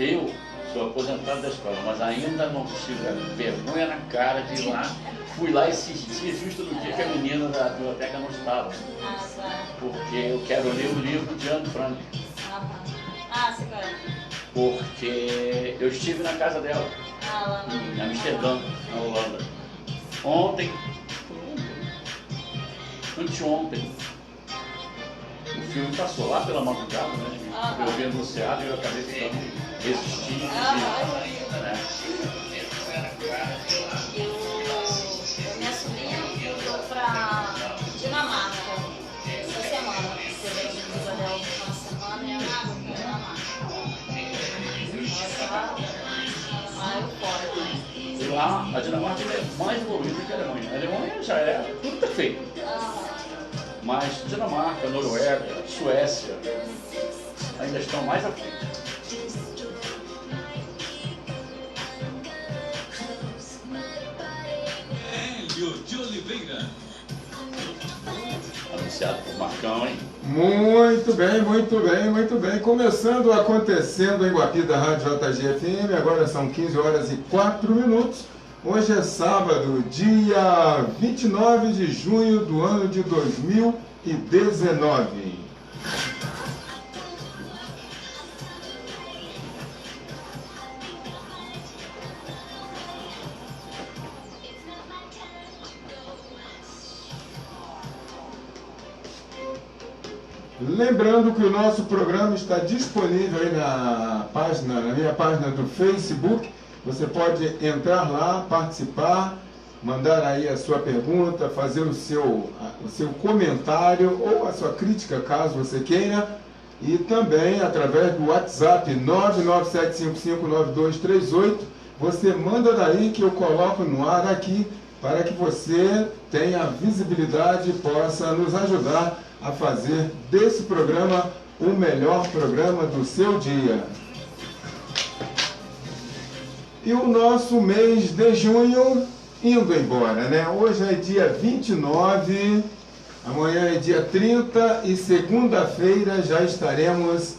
Eu sou aposentado da escola, mas ainda não tive vergonha na cara de ir lá. Fui lá esses dias, justo no dia que a menina da biblioteca não estava. Porque eu quero ler o livro de Anne Frank. Você quer? Porque eu estive na casa dela, em Amsterdã, na Holanda. Ontem, anteontem, o filme passou lá pela madrugada, né? Eu vi anunciado e eu acabei ficando resistindo. Minha sobrinha mudou para Dinamarca essa semana. Teve a visita dela uma semana e ela mudou para Dinamarca. E lá, a Dinamarca é mais evoluída que a Alemanha. A Alemanha já é tudo perfeito. Mas Dinamarca, Noruega, Suécia ainda estão mais à frente. Hélio de Oliveira. Anunciado por Marcão, hein? Muito bem, muito bem, muito bem. Começando, acontecendo em Guapi da Rádio JGFM, agora são 15 horas e 4 minutos. Hoje é sábado, dia 29 de junho do ano de 2019. Lembrando que o nosso programa está disponível aí na minha página do Facebook. Você pode entrar lá, participar, mandar aí a sua pergunta, fazer o seu comentário ou a sua crítica, caso você queira. E também através do WhatsApp 997559238, você manda daí que eu coloco no ar aqui para que você tenha visibilidade e possa nos ajudar a fazer desse programa o melhor programa do seu dia. E o nosso mês de junho indo embora, né? Hoje é dia 29, amanhã é dia 30 e segunda-feira já estaremos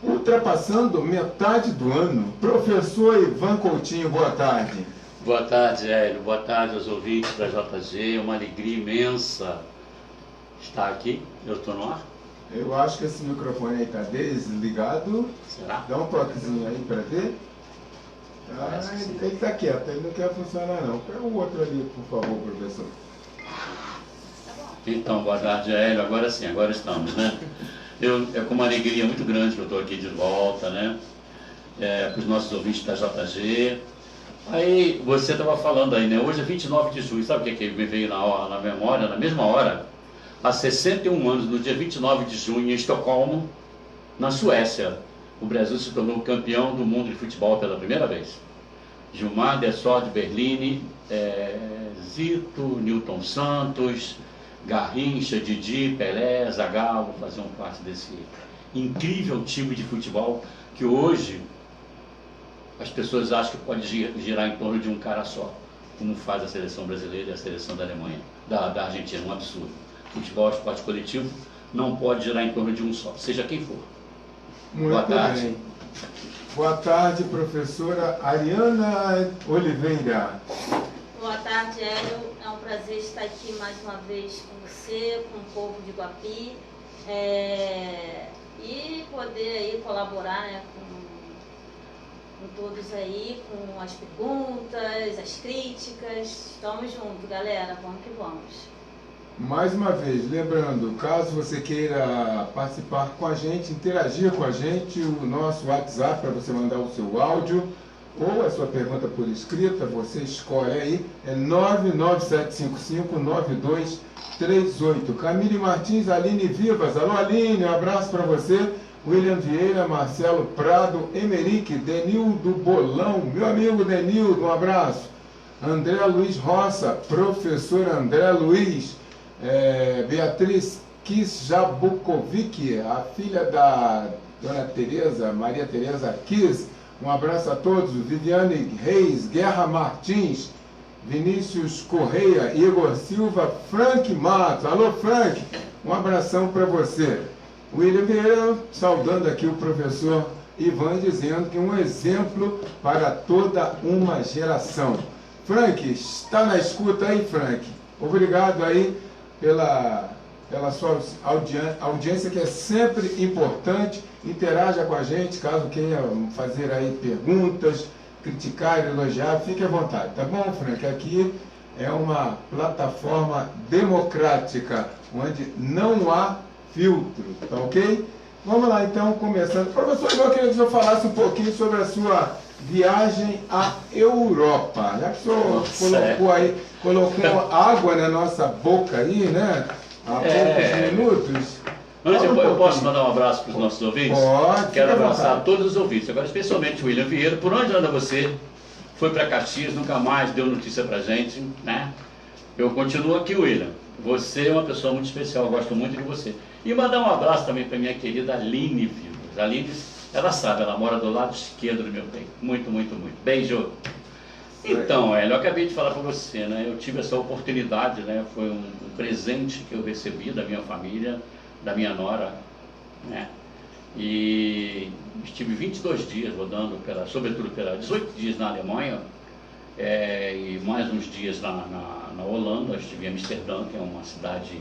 ultrapassando metade do ano. Professor Ivan Coutinho, boa tarde. Boa tarde, Hélio. Boa tarde aos ouvintes da JG. Uma alegria imensa estar aqui. Eu estou no ar? Eu acho que esse microfone aí está desligado. Será? Dá um toquezinho aí para ver. Ele está quieto, ele não quer funcionar não. Pega o outro ali, por favor, professor. Então, boa tarde, Hélio. Agora sim, agora estamos, né? É com uma alegria muito grande que eu estou aqui de volta, né? Para os nossos ouvintes da JG. Aí, você estava falando aí, né? Hoje é 29 de junho. Sabe o que me veio na memória? Na mesma hora, há 61 anos, no dia 29 de junho, em Estocolmo, na Suécia, o Brasil se tornou campeão do mundo de futebol pela primeira vez. Gilmar, Dessord, Berlini, Zito, Nilton Santos, Garrincha, Didi, Pelé, Zagallo faziam parte desse incrível time de futebol que hoje as pessoas acham que pode girar em torno de um cara só, como faz a seleção brasileira e a seleção da Alemanha, da Argentina, um absurdo. Futebol, esporte coletivo, não pode girar em torno de um só, seja quem for. Muito boa tarde. Bem. Boa tarde, professora Ariana Oliveira. Boa tarde, Hélio. É um prazer estar aqui mais uma vez com você, com o povo de Guapi, e poder aí colaborar, né, com todos aí, com as perguntas, as críticas. Estamos juntos, galera. Vamos que vamos. Mais uma vez, lembrando, caso você queira participar com a gente, interagir com a gente, o nosso WhatsApp para você mandar o seu áudio ou a sua pergunta por escrita, você escolhe aí, é 997559238. Camille Martins, Aline Vivas, alô Aline, um abraço para você. William Vieira, Marcelo Prado, Emerick, Denildo Bolão, meu amigo Denildo, um abraço. André Luiz Roça, professor André Luiz, Beatriz Kiss Jabukovic, a filha da dona Tereza, Maria Tereza Kiss, um abraço a todos. Viviane Reis, Guerra Martins, Vinícius Correia, Igor Silva, Frank Matos, alô Frank, um abração para você. William Vieira, saudando aqui o professor Ivan dizendo que um exemplo para toda uma geração. Frank, está na escuta aí, Frank? Obrigado aí pela sua audiência, que é sempre importante. Interaja com a gente, caso queira fazer aí perguntas, criticar, elogiar, fique à vontade, tá bom, Frank? Aqui é uma plataforma democrática, onde não há filtro, tá ok? Vamos lá, então, começando. Professor, eu queria que o senhor falasse um pouquinho sobre a sua viagem à Europa. Já que o senhor colocou água na nossa boca aí, né? Há poucos minutos. Antes, eu posso mandar um abraço para os nossos ouvintes? Pode. Quero abraçar todos os ouvintes, agora especialmente o William Vieira. Por onde anda você? Foi para Caxias, nunca mais deu notícia para a gente, né? Eu continuo aqui, William. Você é uma pessoa muito especial, eu gosto muito de você. E mandar um abraço também para minha querida Aline Vivas. Aline, ela sabe, ela mora do lado esquerdo do meu peito. Muito, muito, muito. Beijo. Então, Hélio, eu acabei de falar para você, né? Eu tive essa oportunidade, né? Foi um presente que eu recebi da minha família, da minha nora, né? E estive 22 dias rodando, sobretudo 18 dias na Alemanha, e mais uns dias na Holanda. Eu estive em Amsterdã, que é uma cidade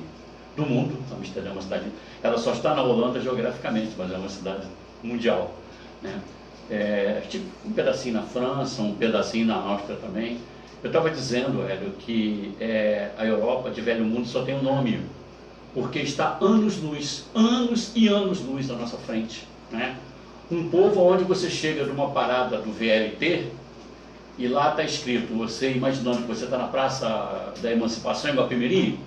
do mundo. Amsterdã é uma cidade, ela só está na Holanda geograficamente, mas é uma cidade mundial, né? Estive um pedacinho na França, um pedacinho na Áustria também. Eu estava dizendo, Hélio, que a Europa de velho mundo só tem um nome, porque está anos-luz, anos e anos-luz à nossa frente, né? Um povo onde você chega numa parada do VLT e lá está escrito, você imaginando que você está na Praça da Emancipação, em Guapimirim,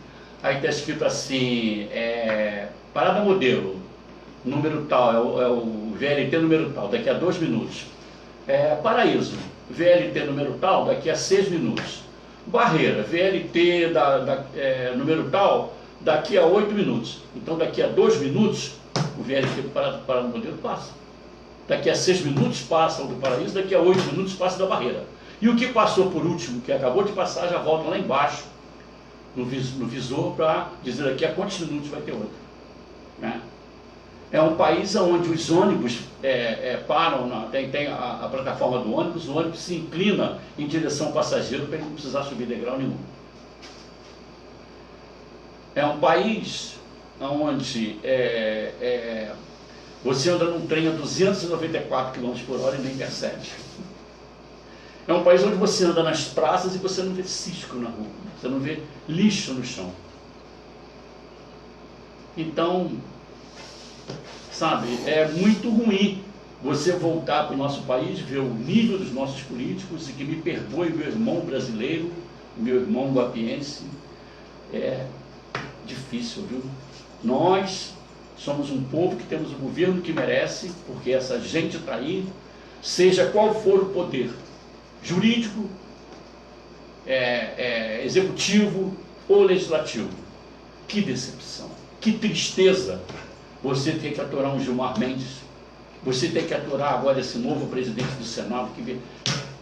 aí está escrito assim, parada modelo, número tal, é o VLT número tal, daqui a 2 minutos. Paraíso, VLT número tal, daqui a 6 minutos. Barreira, VLT número tal, daqui a 8 minutos. Então, daqui a 2 minutos, o VLT do parada modelo passa. Daqui a 6 minutos passa o do Paraíso, daqui a 8 minutos passa da Barreira. E o que passou por último, que acabou de passar, já volta lá embaixo, no visor, para dizer aqui a quantos minutos vai ter outro, né? É um país onde os ônibus param, tem a plataforma do ônibus, o ônibus se inclina em direção ao passageiro para ele não precisar subir degrau nenhum. É um país onde você anda num trem a 294 km por hora e nem percebe. É um país onde você anda nas praças e você não vê cisco na rua, você não vê lixo no chão. Então, sabe, é muito ruim você voltar para o nosso país, ver o nível dos nossos políticos, e que me perdoe meu irmão brasileiro, meu irmão guapiense, é difícil, viu? Nós somos um povo que temos o governo que merece, porque essa gente está aí, seja qual for o poder, jurídico, executivo ou legislativo. Que decepção, que tristeza você ter que aturar um Gilmar Mendes, você ter que aturar agora esse novo presidente do Senado, que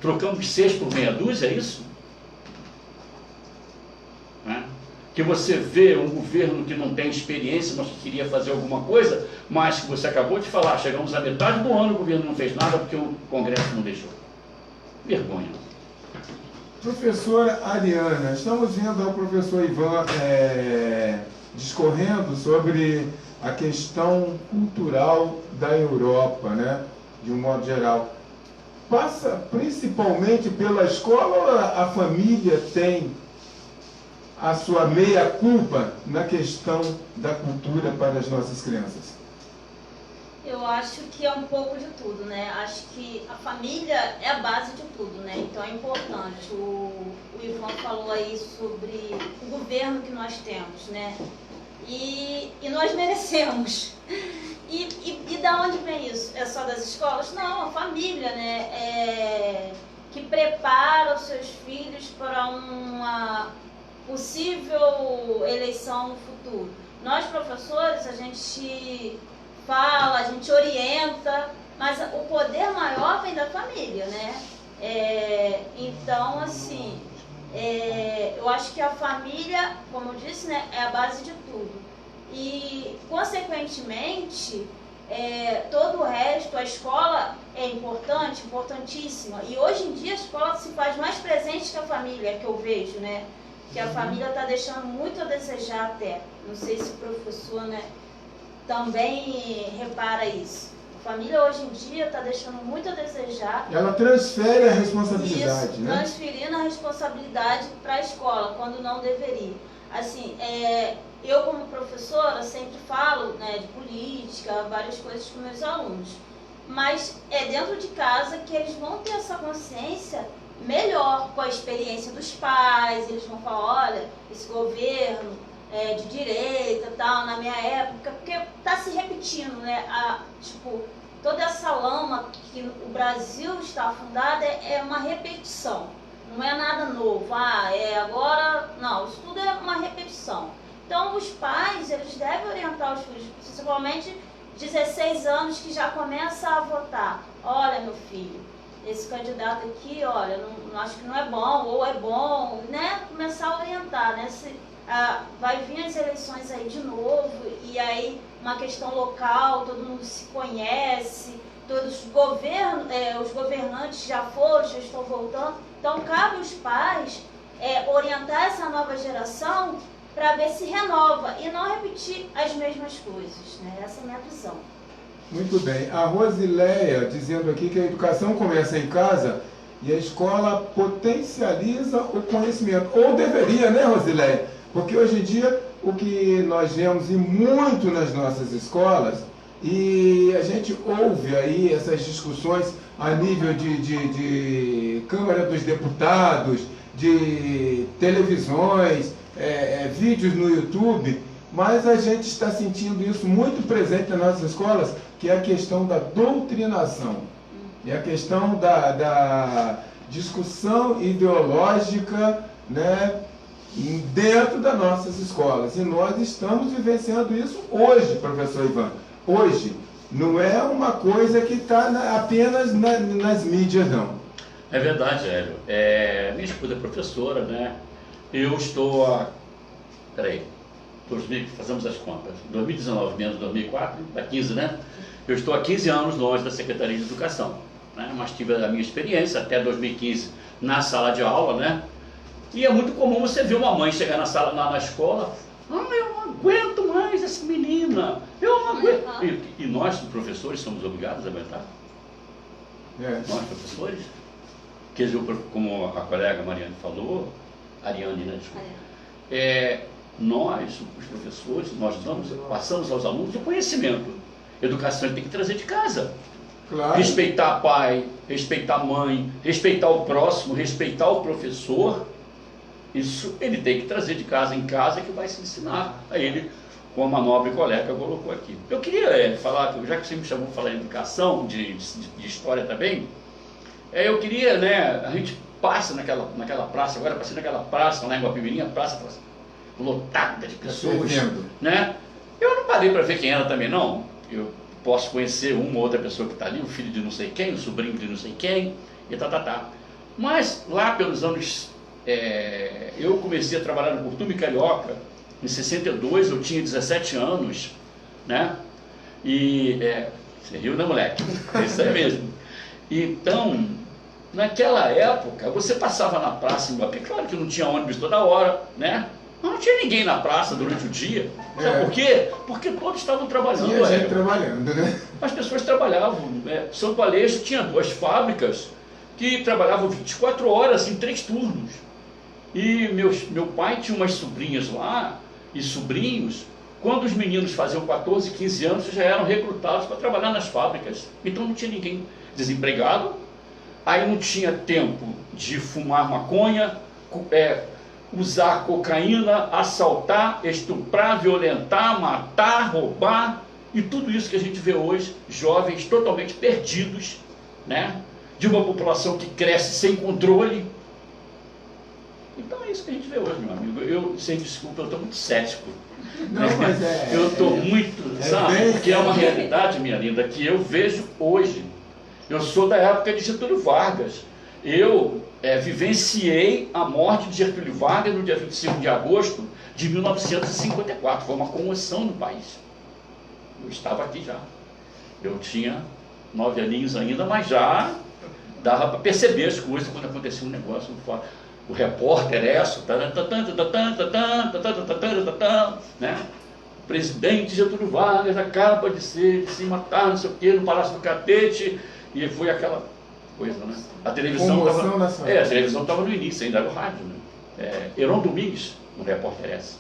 trocamos 6 por meia dúzia, é isso? Que você vê um governo que não tem experiência, mas que queria fazer alguma coisa, mas que você acabou de falar, chegamos à metade do ano, o governo não fez nada porque o Congresso não deixou. Vergonha. Professora Ariana, estamos vendo o professor Ivan discorrendo sobre a questão cultural da Europa, né, de um modo geral. Passa principalmente pela escola, ou a família tem a sua meia-culpa na questão da cultura para as nossas crianças? Eu acho que é um pouco de tudo, né? Acho que a família é a base de tudo, né? Então é importante. O Ivan falou aí sobre o governo que nós temos, né? E nós merecemos. E da onde vem isso? É só das escolas? Não, a família, né? Que prepara os seus filhos para uma possível eleição no futuro. Nós, professores, a gente fala, a gente orienta, mas o poder maior vem da família, né? Então, assim, eu acho que a família, como eu disse, né, é a base de tudo. E, consequentemente, todo o resto, a escola é importante, importantíssima. E hoje em dia a escola se faz mais presente que a família, que eu vejo, né? Que a família está deixando muito a desejar até. Não sei se o professor, né, também repara isso. A família hoje em dia está deixando muito a desejar. Ela transfere a responsabilidade, isso, né? transferindo a responsabilidade para a escola, quando não deveria. Assim, eu como professora sempre falo, né, de política, várias coisas com meus alunos. Mas é dentro de casa que eles vão ter essa consciência melhor, com a experiência dos pais. Eles vão falar, olha, esse governo de direita, tal, na minha época, porque está se repetindo, né? Tipo, toda essa lama que o Brasil está afundado é uma repetição, não é nada novo. Agora, não, isso tudo é uma repetição. Então, os pais, eles devem orientar os filhos, principalmente 16 anos, que já começa a votar. Olha, meu filho, esse candidato aqui, olha, não acho que não é bom, ou é bom, né? Começar a orientar, né? Vai vir as eleições aí de novo, e aí uma questão local, todo mundo se conhece, todos os governantes já estão voltando. Então, cabe aos pais orientar essa nova geração para ver se renova e não repetir as mesmas coisas, né? Essa é a minha visão. Muito bem. A Rosileia dizendo aqui que a educação começa em casa e a escola potencializa o conhecimento. Ou deveria, né, Rosileia? Porque hoje em dia o que nós vemos e muito nas nossas escolas, e a gente ouve aí essas discussões a nível de Câmara dos Deputados, de televisões, vídeos no YouTube, mas a gente está sentindo isso muito presente nas nossas escolas, que é a questão da doutrinação, é a questão da discussão ideológica, né, dentro das nossas escolas. E nós estamos vivenciando isso hoje, professor Ivan. Hoje. Não é uma coisa que está apenas nas mídias, não. É verdade, Hélio. Minha esposa é professora, né? Eu estou fazemos as contas. 2019 menos 2004, dá 15, né? Eu estou há 15 anos longe da Secretaria de Educação, né? Mas tive a minha experiência até 2015 na sala de aula, né? E é muito comum você ver uma mãe chegar na escola, eu não aguento mais essa menina, eu não aguento. E nós, professores, somos obrigados a aguentar? Nós, professores? Quer dizer, como a colega Mariane falou, Ariane, né? Desculpa. Nós, os professores, passamos aos alunos o conhecimento. Educação tem que trazer de casa. Claro. Respeitar pai, respeitar mãe, respeitar o próximo, respeitar o professor. Isso ele tem que trazer de casa em casa, que vai se ensinar a ele, como a nobre colega colocou aqui. Eu queria falar, já que você me chamou para falar em educação, de história também, eu queria, né, a gente passa naquela praça, agora passei naquela praça lá em Guapimirim, a praça lotada de pessoas, né? Eu não parei para ver quem era também, não. Eu posso conhecer uma ou outra pessoa que está ali, o filho de não sei quem, o sobrinho de não sei quem, e Mas lá pelos anos... eu comecei a trabalhar no Curtume Carioca em 62, eu tinha 17 anos, né? E você riu, né, moleque? Isso é mesmo. Então, naquela época, você passava na praça em Guapi, claro que não tinha ônibus toda hora, né? Mas não tinha ninguém na praça durante o dia. Sabe por quê? Porque todos estavam trabalhando. Tinha gente trabalhando, né? As pessoas trabalhavam. São Paulo tinha 2 fábricas que trabalhavam 24 horas em 3 turnos. E meu pai tinha umas sobrinhas lá, e sobrinhos, quando os meninos faziam 14, 15 anos, já eram recrutados para trabalhar nas fábricas. Então não tinha ninguém desempregado, aí não tinha tempo de fumar maconha, usar cocaína, assaltar, estuprar, violentar, matar, roubar, e tudo isso que a gente vê hoje, jovens totalmente perdidos, né? De uma população que cresce sem controle. Então é isso que a gente vê hoje, meu amigo. Eu, sem desculpa, eu estou muito cético. Não, mas eu estou muito, sabe? Porque é uma realidade, minha linda, que eu vejo hoje. Eu sou da época de Getúlio Vargas. Eu vivenciei a morte de Getúlio Vargas no dia 25 de agosto de 1954. Foi uma comoção no país. Eu estava aqui já. Eu tinha 9 aninhos ainda, mas já dava para perceber as coisas quando acontecia um negócio fora. O repórter né? O presidente Getúlio Vargas acaba de se matar, não sei o quê, no Palácio do Catete, e foi aquela coisa, né? A televisão estava no início, ainda era o rádio, né? Heron Domingues, no repórter essa.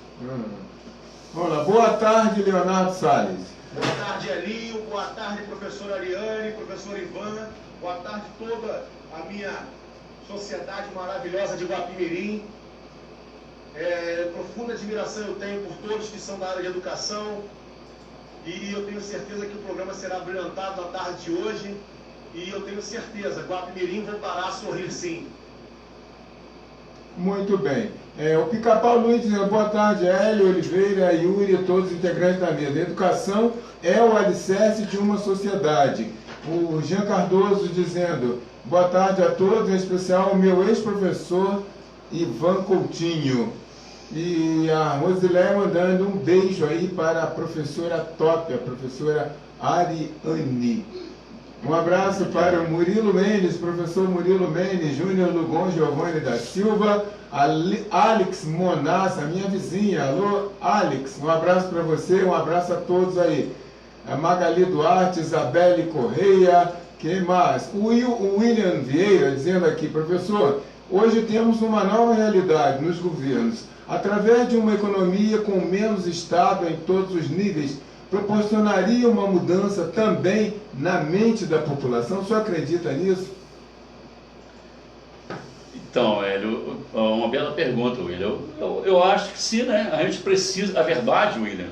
Vamos lá. Boa tarde, Leonardo Salles. Boa tarde, Elinho. Boa tarde, professor Ariane, professor Ivan. Boa tarde toda a minha sociedade maravilhosa de Guapimirim. Profunda admiração eu tenho por todos que são da área de educação. E eu tenho certeza que o programa será brilhantado na tarde de hoje. E eu tenho certeza, Guapimirim voltará a sorrir sim. Muito bem. O Pica-Pau Luiz dizendo, boa tarde, Hélio, Oliveira, Yuri e todos os integrantes da mesa. A educação é o alicerce de uma sociedade. O Jean Cardoso dizendo, boa tarde a todos, em especial o meu ex-professor Ivan Coutinho. E a Rosileia mandando um beijo aí para a professora top, a professora Ariane. Um abraço para o Murilo Mendes, professor Murilo Mendes, Júnior Lugon Giovanni da Silva, Alex Monassa, minha vizinha. Alô, Alex, um abraço para você, um abraço a todos aí. A Magali Duarte, Isabelle Correia, quem mais? O William Vieira dizendo aqui, professor, hoje temos uma nova realidade nos governos. Através de uma economia com menos Estado em todos os níveis, proporcionaria uma mudança também na mente da população? O senhor acredita nisso? Então, Hélio, uma bela pergunta, William. Eu acho que sim, né? A gente precisa, a verdade, William,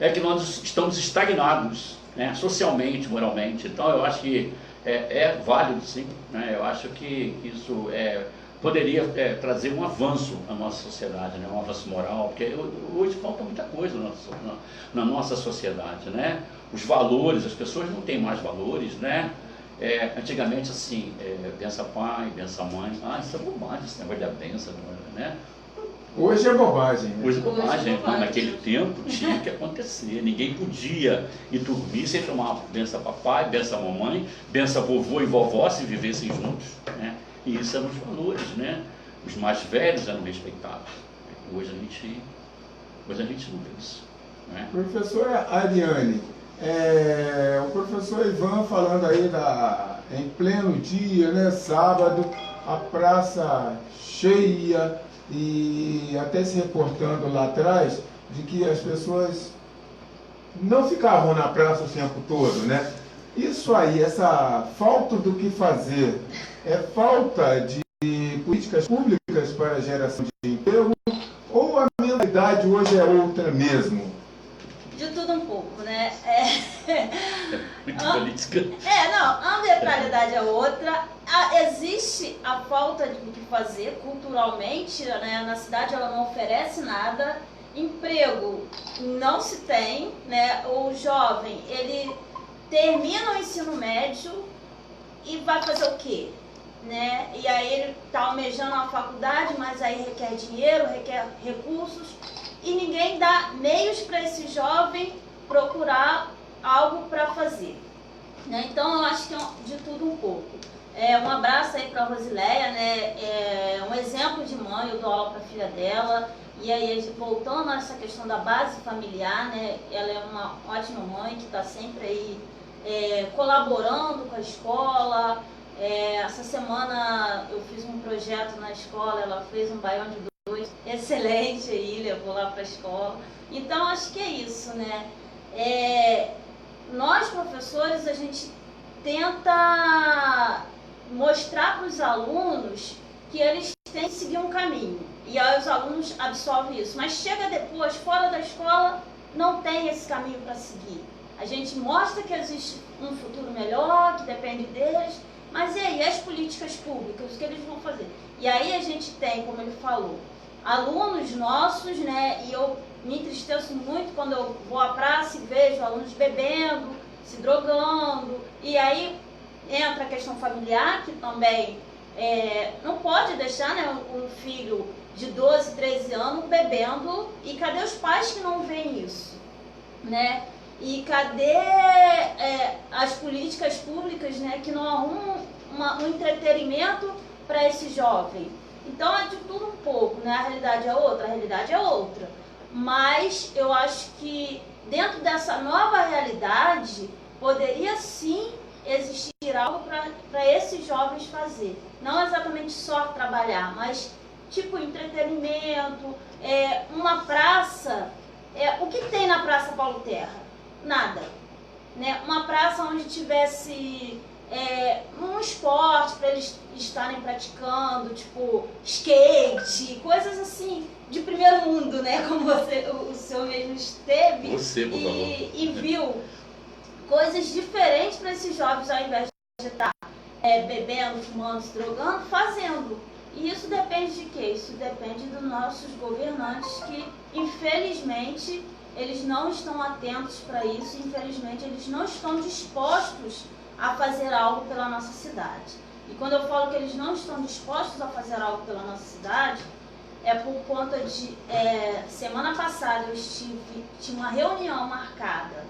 é que nós estamos estagnados, né? Socialmente, moralmente. Então, eu acho que é válido, sim, né? Eu acho que isso poderia trazer um avanço à nossa sociedade, né? Um avanço moral, porque hoje falta muita coisa na nossa sociedade, né? Os valores, as pessoas não têm mais valores, né? Antigamente, assim, bença pai, bença mãe, isso é bobagem, esse negócio de benção, né? Hoje é bobagem. Né? Hoje é bobagem. Naquele tempo tinha que acontecer, ninguém podia ir dormir sem tomar benção papai, benção mamãe, benção vovô e vovó se vivessem juntos, né? E isso eram os valores, né? Os mais velhos eram respeitados. Hoje a gente não vê isso, né? Professora Ariane, o professor Ivan falando aí em pleno dia, né, sábado, a praça cheia e até se reportando lá atrás de que as pessoas não ficavam na praça o tempo todo, né? Isso aí, essa falta do que fazer, é falta de políticas públicas para a geração de emprego ou a mentalidade hoje é outra mesmo? De tudo um pouco, né? Muito política. Não, a mentalidade é outra. Existe a falta de o que fazer culturalmente, né? Na cidade ela não oferece nada. Emprego não se tem, né? O jovem, ele termina o ensino médio e vai fazer o quê? Né? E aí ele está almejando uma faculdade, mas aí requer dinheiro, requer recursos, e ninguém dá meios para esse jovem procurar algo para fazer. Né? Então eu acho que é de tudo um pouco. Um abraço aí para a Rosileia, né? Um exemplo de mãe, eu dou aula para a filha dela. E aí, voltando a essa questão da base familiar, né? Ela é uma ótima mãe que está sempre aí colaborando com a escola. Essa semana eu fiz um projeto na escola, ela fez um baião de dois, excelente aí, levou lá para a escola. Então, acho que é isso, né? Nós, professores, a gente tenta mostrar para os alunos que eles têm que seguir um caminho. E aí os alunos absorvem isso. Mas chega depois, fora da escola, não tem esse caminho para seguir. A gente mostra que existe um futuro melhor, que depende deles, mas e aí, as políticas públicas, o que eles vão fazer? E aí a gente tem, como ele falou, alunos nossos, né, e eu me entristeço muito quando eu vou à praça e vejo alunos bebendo, se drogando, e aí entra a questão familiar, que também não pode deixar, né, um filho de 12, 13 anos bebendo, e cadê os pais que não veem isso? Né? E cadê as políticas públicas, né, que não arrumam um entretenimento para esse jovem? Então é de tudo um pouco, né? A realidade é outra, a realidade é outra. Mas eu acho que dentro dessa nova realidade poderia sim existir algo para esses jovens fazer. Não exatamente só trabalhar, mas tipo entretenimento, uma praça. O que tem na Praça Paulo Terra? Nada. Né? Uma praça onde tivesse um esporte para eles estarem praticando, tipo skate, coisas assim de primeiro mundo, né? Como o senhor mesmo esteve e viu coisas diferentes para esses jovens, ao invés de estar bebendo, fumando, se drogando, fazendo. E isso depende de quê? Isso depende dos nossos governantes que, infelizmente, eles não estão atentos para isso, infelizmente eles não estão dispostos a fazer algo pela nossa cidade. E quando eu falo que eles não estão dispostos a fazer algo pela nossa cidade, é por conta de, semana passada eu tinha uma reunião marcada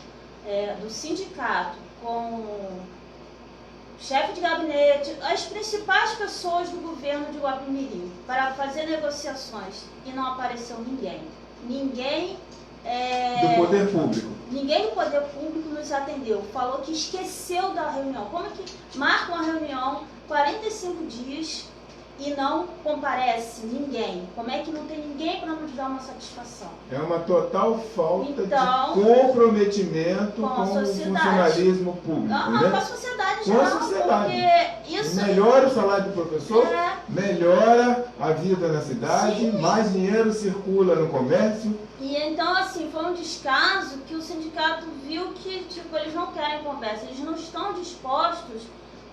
do sindicato com o chefe de gabinete, as principais pessoas do governo de Guapimirim, para fazer negociações, e não apareceu ninguém. Ninguém do poder público. Ninguém do poder público nos atendeu. Falou que esqueceu da reunião. Como é que marca uma reunião 45 dias e não comparece ninguém? Como é que não tem ninguém para nos dar uma satisfação? É uma total falta de comprometimento com o funcionalismo público. Não, né? com a sociedade já. Com a sociedade. Porque isso melhora o salário do professor, melhora a vida na cidade, sim, mais dinheiro circula no comércio. E então, assim, foi um descaso que o sindicato viu que, tipo, eles não querem conversa, eles não estão dispostos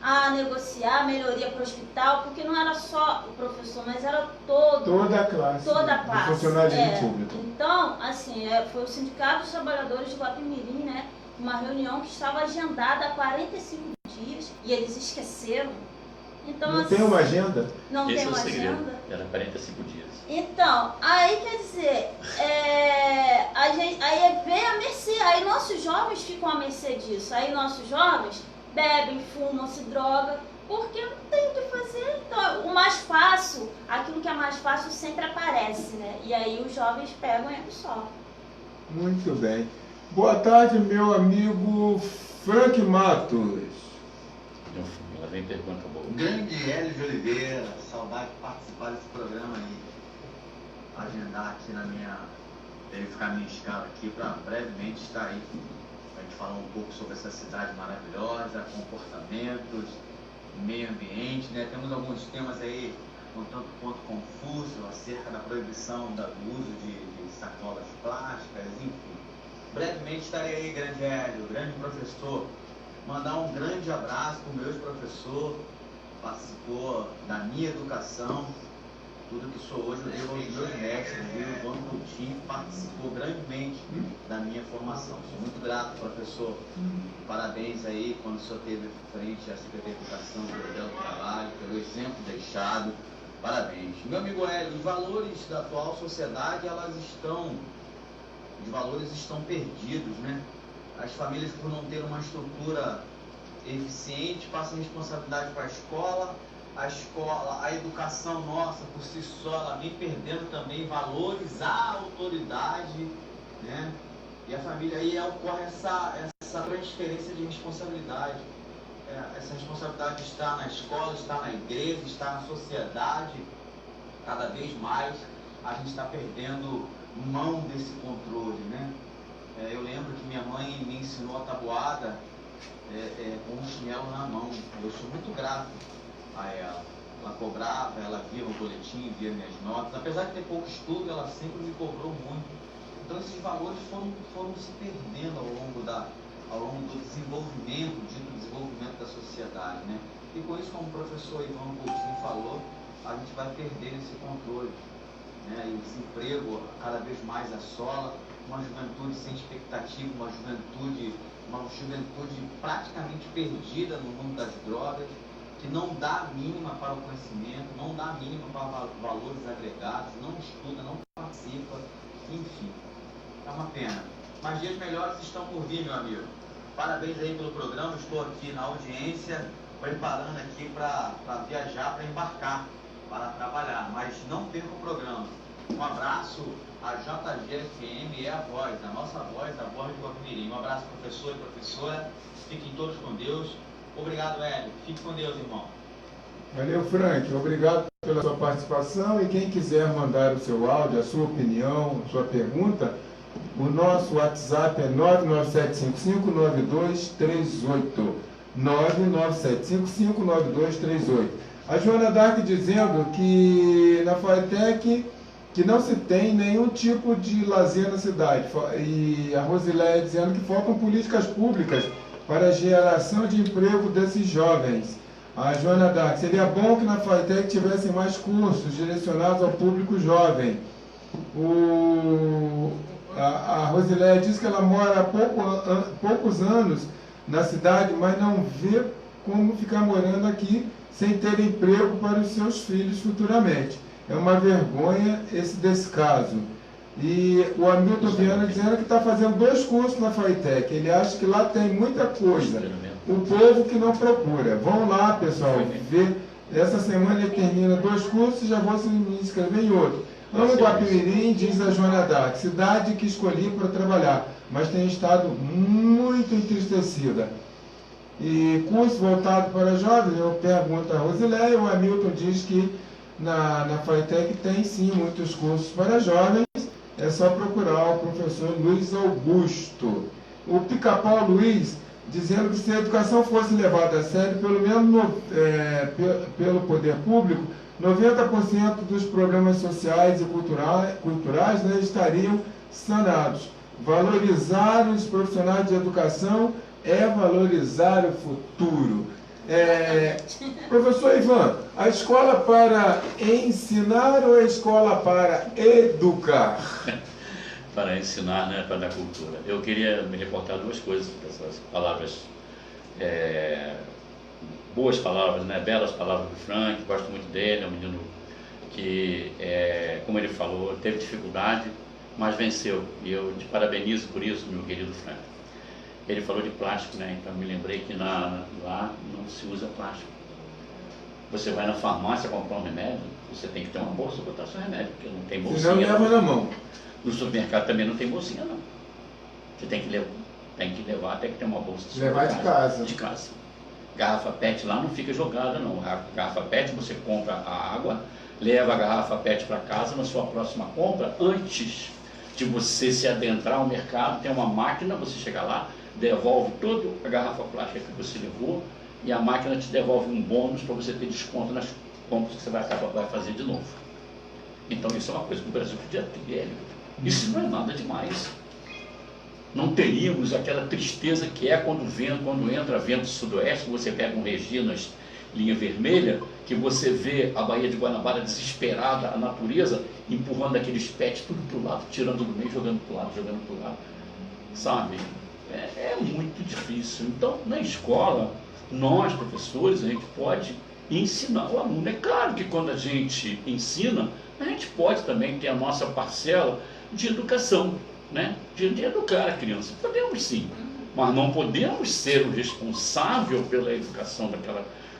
a negociar melhoria para o hospital, porque não era só o professor, mas era toda a classe do funcionalismo público. Então, assim, foi o Sindicato dos Trabalhadores de Guapimirim, né, uma reunião que estava agendada há 45 dias e eles esqueceram. Então, não assim, tem uma agenda? Não Esse tem uma segredo. agenda. Era 45 dias. Então, aí quer dizer, aí vem a mercê, aí nossos jovens ficam à mercê disso, aí nossos jovens bebem, fumam, se drogam, porque não tem o que fazer. Então, o mais fácil, aquilo que é mais fácil sempre aparece, né? E aí os jovens pegam e absorvem. Muito bem. Boa tarde, meu amigo Frank Matos. Ela vem pergunta boa. Grande Hélio de Oliveira, saudade de participar desse programa aí. Agendar aqui verificar a minha escala aqui para brevemente estar aí. A gente falar um pouco sobre essa cidade maravilhosa, comportamentos, meio ambiente, né? Temos alguns temas aí um tanto quanto confusos acerca da proibição do uso de sacolas plásticas, enfim. Brevemente estarei aí, grande Hélio, grande professor. Mandar um grande abraço para o meu ex-professor, participou da minha educação, tudo que sou hoje eu devo aos meus mestres, o João Coutinho, participou grandemente da minha formação. Sou muito grato, professor. Parabéns aí quando o senhor esteve frente à Secretaria de Educação, pelo belo trabalho, pelo exemplo deixado. Parabéns. Meu amigo Hélio, os valores da atual sociedade, os valores estão perdidos, né? As famílias, por não ter uma estrutura eficiente, passam responsabilidade para a escola, a educação nossa, por si só, ela vem perdendo também valores, a autoridade, né? E a família aí ocorre essa transferência de responsabilidade. Essa responsabilidade está na escola, está na igreja, está na sociedade. Cada vez mais a gente está perdendo mão desse controle, né? Eu lembro que minha mãe me ensinou a tabuada com um chinelo na mão. Eu sou muito grato a ela. Ela cobrava, ela via o boletim, via minhas notas. Apesar de ter pouco estudo, ela sempre me cobrou muito. Então esses valores foram se perdendo ao longo do desenvolvimento, dito desenvolvimento da sociedade, né? E com isso, como o professor Ivan Coutinho falou, a gente vai perder esse controle, né? E o desemprego cada vez mais assola, uma juventude sem expectativa, uma juventude praticamente perdida no mundo das drogas, que não dá a mínima para o conhecimento, não dá a mínima para valores agregados, não estuda, não participa, enfim. É uma pena. mas dias melhores estão por vir, meu amigo. Parabéns aí pelo programa, estou aqui na audiência, preparando aqui para viajar, para embarcar, para trabalhar, mas não perca o programa. Um abraço, a JGFM é a nossa voz, a voz de Guapimirim. Um abraço, professor e professora, fiquem todos com Deus. Obrigado, Hélio, fique com Deus, irmão. Valeu, Frank, obrigado pela sua participação, e quem quiser mandar o seu áudio, a sua opinião, a sua pergunta, o nosso WhatsApp é 997559238, 997559238. A Joana Dark dizendo que na FATEC que não se tem nenhum tipo de lazer na cidade, e a Rosileia dizendo que faltam políticas públicas para a geração de emprego desses jovens. A Joana Dark, seria bom que na FATEC tivessem mais cursos direcionados ao público jovem. A Rosileia diz que ela mora há poucos anos na cidade, mas não vê como ficar morando aqui sem ter emprego para os seus filhos futuramente. É uma vergonha esse descaso. E o Hamilton Viana dizendo que está fazendo 2 cursos na FATEC. Ele acha que lá tem muita coisa. O povo que não procura. Vão lá, pessoal, ver. Essa semana ele termina 2 cursos e já vou se inscrever em outro. Amo Guapimirim, diz a Joana Dark, cidade que escolhi para trabalhar, mas tenho estado muito entristecida. E curso voltado para jovens, eu pergunto a Rosileia, o Hamilton diz que na FATEC tem sim muitos cursos para jovens, é só procurar o professor Luiz Augusto. O Pica-Pau Luiz, dizendo que se a educação fosse levada a sério, pelo menos pelo poder público, 90% dos problemas sociais e culturais estariam sanados. Valorizar os profissionais de educação é valorizar o futuro. Professor Ivan, a escola para ensinar ou a escola para educar? Para ensinar, né, para dar cultura. Eu queria me reportar 2 coisas, essas palavras, boas palavras, né, belas palavras do Frank, gosto muito dele, é um menino que, como ele falou, teve dificuldade, mas venceu. E eu te parabenizo por isso, meu querido Frank. Ele falou de plástico, né? Então me lembrei que lá não se usa plástico. Você vai na farmácia comprar um remédio, você tem que ter uma bolsa para botar seu remédio, porque não tem bolsinha. Não leva na mão. No supermercado também não tem bolsinha, não. Você tem que levar, tem que ter uma bolsa. Levar de casa. De casa. Garrafa PET lá não fica jogada, não. A garrafa PET, você compra a água, leva a garrafa PET para casa, na sua próxima compra, antes de você se adentrar ao mercado, tem uma máquina, você chega lá, devolve toda a garrafa plástica que você levou e a máquina te devolve um bônus para você ter desconto nas compras que você vai fazer de novo. Então isso é uma coisa que o Brasil podia ter. Isso não é nada demais. Não teríamos aquela tristeza que é quando entra vento sudoeste, você pega um Reginas linha vermelha, que você vê a Baía de Guanabara desesperada, a natureza empurrando aqueles pets tudo para o lado, tirando do meio, jogando para o lado, jogando para o lado. Sabe? É muito difícil. Então, na escola, nós, professores, a gente pode ensinar o aluno. É claro que quando a gente ensina, a gente pode também ter a nossa parcela de educação, né? De educar a criança. Podemos sim, mas não podemos ser o responsável pela educação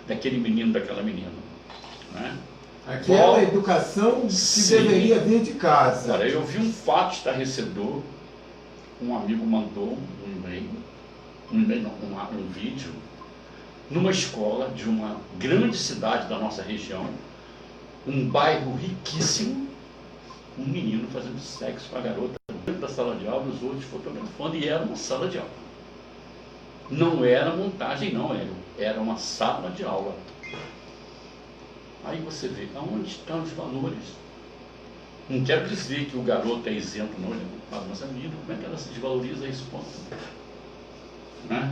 daquele menino, daquela menina. Né? Aquela educação que deveria vir de casa. Olha, eu vi um fato estarrecedor. Um amigo mandou um vídeo numa escola de uma grande cidade da nossa região, um bairro riquíssimo, um menino fazendo sexo com a garota dentro da sala de aula, os outros fotografando, e era uma sala de aula. Não era montagem não, era uma sala de aula. Aí você vê, aonde estão os valores? Não quero dizer que o garoto é isento, não, mas a menina, como é que ela se desvaloriza a esse ponto? Né?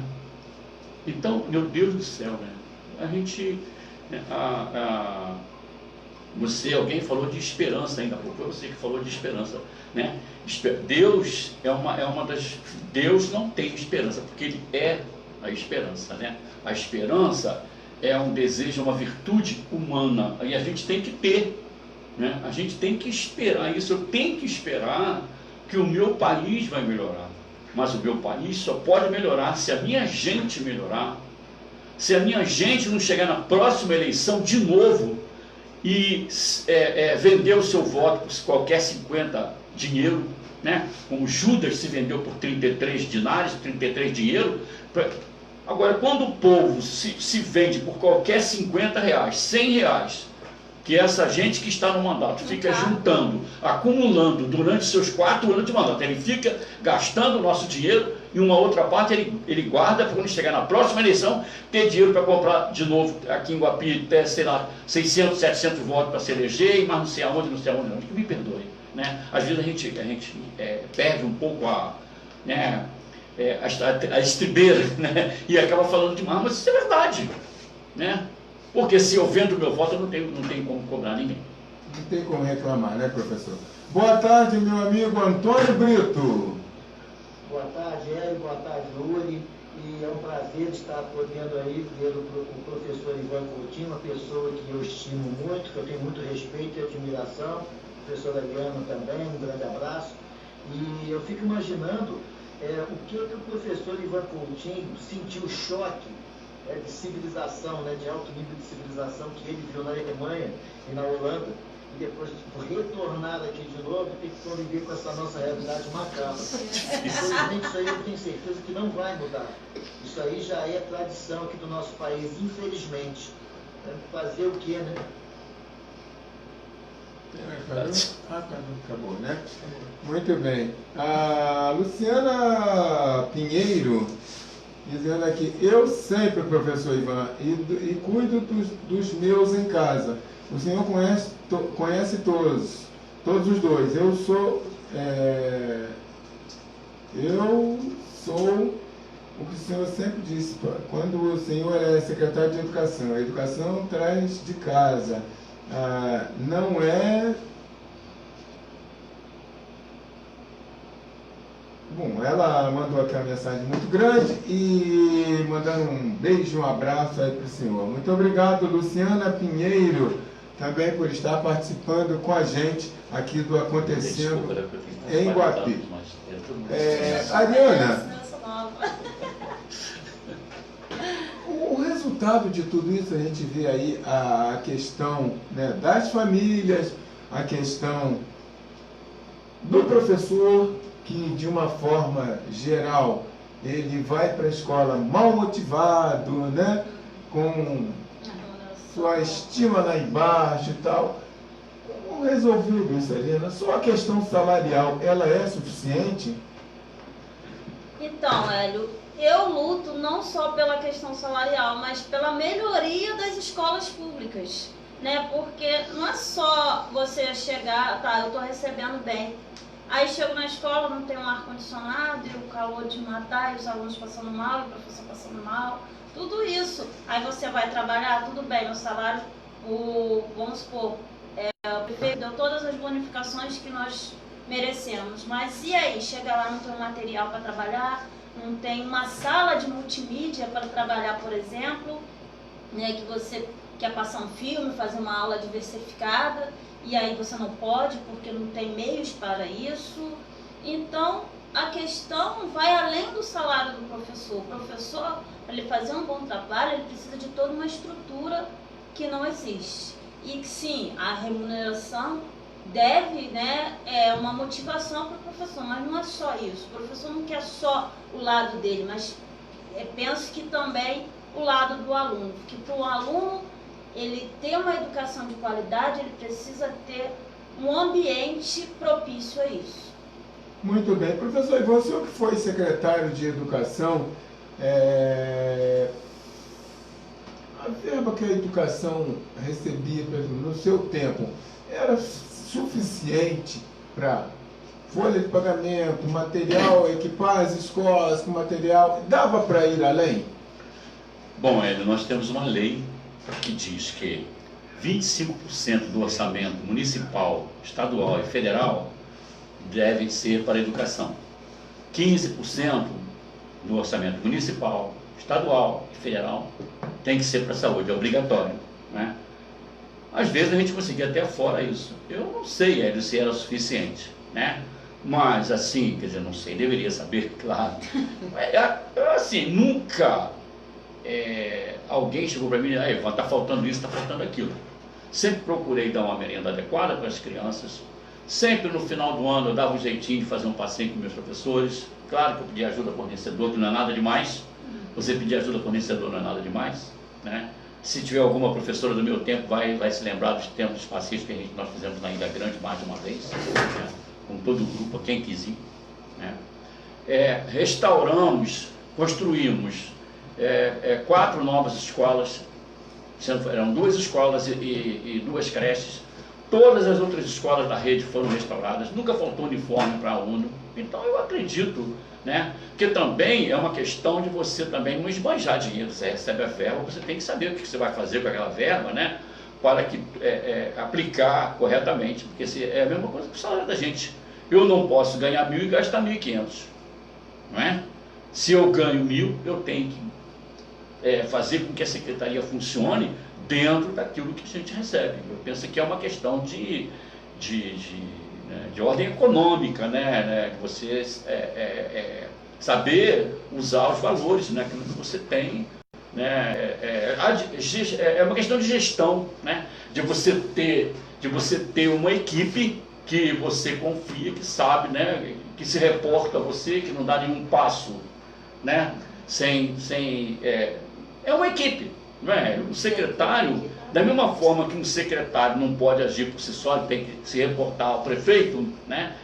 Então, meu Deus do céu, né? A gente, alguém falou de esperança ainda há pouco, foi você que falou de esperança, né? Deus Deus não tem esperança, porque Ele é a esperança, né? A esperança é um desejo, uma virtude humana, e a gente tem que ter. Né? A gente tem que esperar isso, eu tenho que esperar que o meu país vai melhorar. mas o meu país só pode melhorar se a minha gente melhorar, se a minha gente não chegar na próxima eleição de novo e vender o seu voto por qualquer 50 dinheiro, né? Como Judas se vendeu por 33 dinários, 33 dinheiro. Agora, quando o povo se vende por qualquer 50 reais, 100 reais, que essa gente que está no mandato fica juntando, acumulando durante seus 4 anos de mandato, ele fica gastando o nosso dinheiro e uma outra parte ele guarda para quando chegar na próxima eleição ter dinheiro para comprar de novo aqui em Guapi, sei lá, 600, 700 votos para se eleger, mas não sei aonde, não, que me perdoe, né? Às vezes a gente perde um pouco a estribeira, né? E acaba falando demais, mas isso é verdade, né? Porque se eu vendo o meu voto, eu não tenho como cobrar ninguém. Não tem como reclamar, né, professor? Boa tarde, meu amigo Antônio Brito. Boa tarde, Hélio. Boa tarde, Luli. E é um prazer estar podendo aí ver o professor Ivan Coutinho, uma pessoa que eu estimo muito, que eu tenho muito respeito e admiração. Professor Adriano também, um grande abraço. E eu fico imaginando o que o professor Ivan Coutinho sentiu o choque de civilização, de alto nível de civilização que ele viu na Alemanha e na Holanda, e depois retornar aqui de novo e ter que conviver com essa nossa realidade macabra. Infelizmente, isso aí eu tenho certeza que não vai mudar. Isso aí já é tradição aqui do nosso país, infelizmente. Fazer o quê, né? Acabou, né? Muito bem. A Luciana Pinheiro dizendo aqui: eu sempre, professor Ivan, e cuido dos meus em casa. O senhor conhece todos os dois. Eu sou o que o senhor sempre disse, quando o senhor é secretário de Educação. A educação traz de casa. Não é... Bom, ela mandou aqui uma mensagem muito grande e mandando um beijo, um abraço aí para o senhor. Muito obrigado, Luciana Pinheiro, também por estar participando com a gente aqui do Acontecendo em Guapi. Ariana, o resultado de tudo isso, a gente vê aí a questão, das famílias, a questão do professor, que de uma forma geral ele vai para a escola mal motivado, com sua estima lá embaixo e tal. Como resolver isso, Helena? Só a questão salarial, ela é suficiente? Então, Hélio, eu luto não só pela questão salarial, mas pela melhoria das escolas públicas, porque não é só você chegar, eu estou recebendo bem. Aí chego na escola, não tem um ar-condicionado, e o calor de matar, e os alunos passando mal, e o professor passando mal, tudo isso. Aí você vai trabalhar, tudo bem, o salário, vamos supor, o prefeito deu todas as bonificações que nós merecemos, mas e aí? Chega lá, não tem um material para trabalhar, não tem uma sala de multimídia para trabalhar, por exemplo, que você quer passar um filme, fazer uma aula diversificada, e aí você não pode porque não tem meios para isso. Então, a questão vai além do salário do professor. O professor, para ele fazer um bom trabalho, ele precisa de toda uma estrutura que não existe. E sim, a remuneração deve, é uma motivação para o professor, mas não é só isso. O professor não quer só o lado dele, mas penso que também o lado do aluno, porque para o aluno ele ter uma educação de qualidade, ele precisa ter um ambiente propício a isso. Muito bem. Professor, você que foi secretário de Educação, a verba que a educação recebia no seu tempo era suficiente para folha de pagamento, material, equipar as escolas com material? Dava para ir além? Bom, Hélio, nós temos uma lei que diz que 25% do orçamento municipal, estadual e federal devem ser para a educação. 15% do orçamento municipal, estadual e federal tem que ser para a saúde, é obrigatório, Às vezes a gente conseguia até fora isso. Eu não sei, Hélio, se era suficiente, Mas, assim, quer dizer, não sei, deveria saber, claro. Assim, nunca alguém chegou para mim e disse, está faltando isso, está faltando aquilo. Sempre procurei dar uma merenda adequada para as crianças. Sempre no final do ano eu dava um jeitinho de fazer um passeio com meus professores. Claro que eu pedi ajuda fornecedor, que não é nada demais. Você pedir ajuda fornecedor não é nada demais, né? Se tiver alguma professora do meu tempo, vai se lembrar dos tempos dos passeios que nós fizemos na Ilha Grande mais de uma vez, né? Com todo o grupo, quem quis ir, né? Restauramos, construímos 4 novas escolas, eram 2 escolas e 2 creches. Todas as outras escolas da rede foram restauradas, nunca faltou uniforme para aluno. Então eu acredito, né, que também é uma questão de você também não esbanjar dinheiro. Você recebe a verba, você tem que saber o que você vai fazer com aquela verba, né, para que, aplicar corretamente, porque é a mesma coisa que o salário da gente. Eu não posso ganhar 1.000 e gastar 1.500, não é? Se eu ganho 1.000, eu tenho que fazer com que a secretaria funcione dentro daquilo que a gente recebe. Eu penso que é uma questão de ordem econômica, né? De você saber usar os valores, né? Aquilo que você tem, né? É uma questão de gestão, né? De você ter uma equipe que você confia, que sabe, né? Que se reporta a você, que não dá nenhum passo, né? É uma equipe, não é? O secretário, da mesma forma que um secretário não pode agir por si só, ele tem que se reportar ao prefeito, né?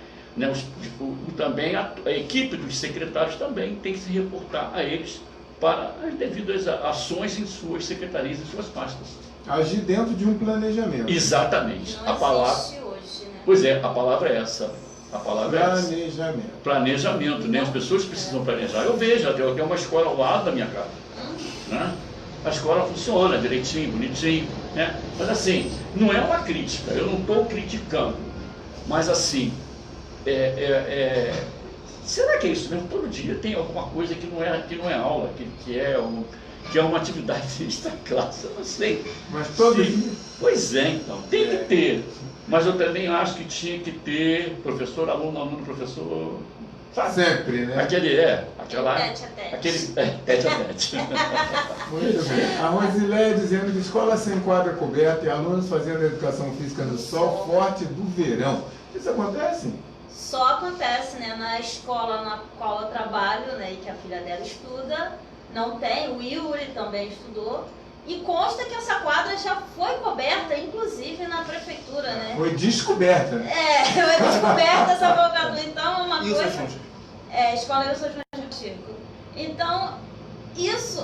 Também a equipe dos secretários também tem que se reportar a eles para as devidas ações em suas secretarias e suas pastas. Agir dentro de um planejamento. Exatamente. Não a palavra existe hoje, né? Pois é, a palavra é essa. A palavra Planejamento. é essa. Planejamento, né? As pessoas precisam planejar. Eu vejo, eu tenho uma escola ao lado da minha casa, né? A escola funciona direitinho, bonitinho, né? Mas assim, não é uma crítica, eu não estou criticando, mas assim, será que é isso mesmo? Todo dia tem alguma coisa que não é aula, que é uma atividade extra-classe, eu não sei. Mas todo dia? Pois é, então, tem que ter, mas eu também acho que tinha que ter professor, aluno, professor... Sabe? Sempre, né? Aquele tete a tete. Muito bem. A Rosileia dizendo que escola sem quadra coberta e alunos fazendo educação física no sol forte do verão. Isso acontece? Só acontece, né? Na escola na qual eu trabalho, né? E que a filha dela estuda, não tem. O Yuri também estudou. E consta que essa quadra já foi coberta, inclusive na prefeitura, né? Foi descoberta. Foi descoberta essa vocatura. Então, uma E o coisa... São João? Escola Eu Sou João Chico. Então, isso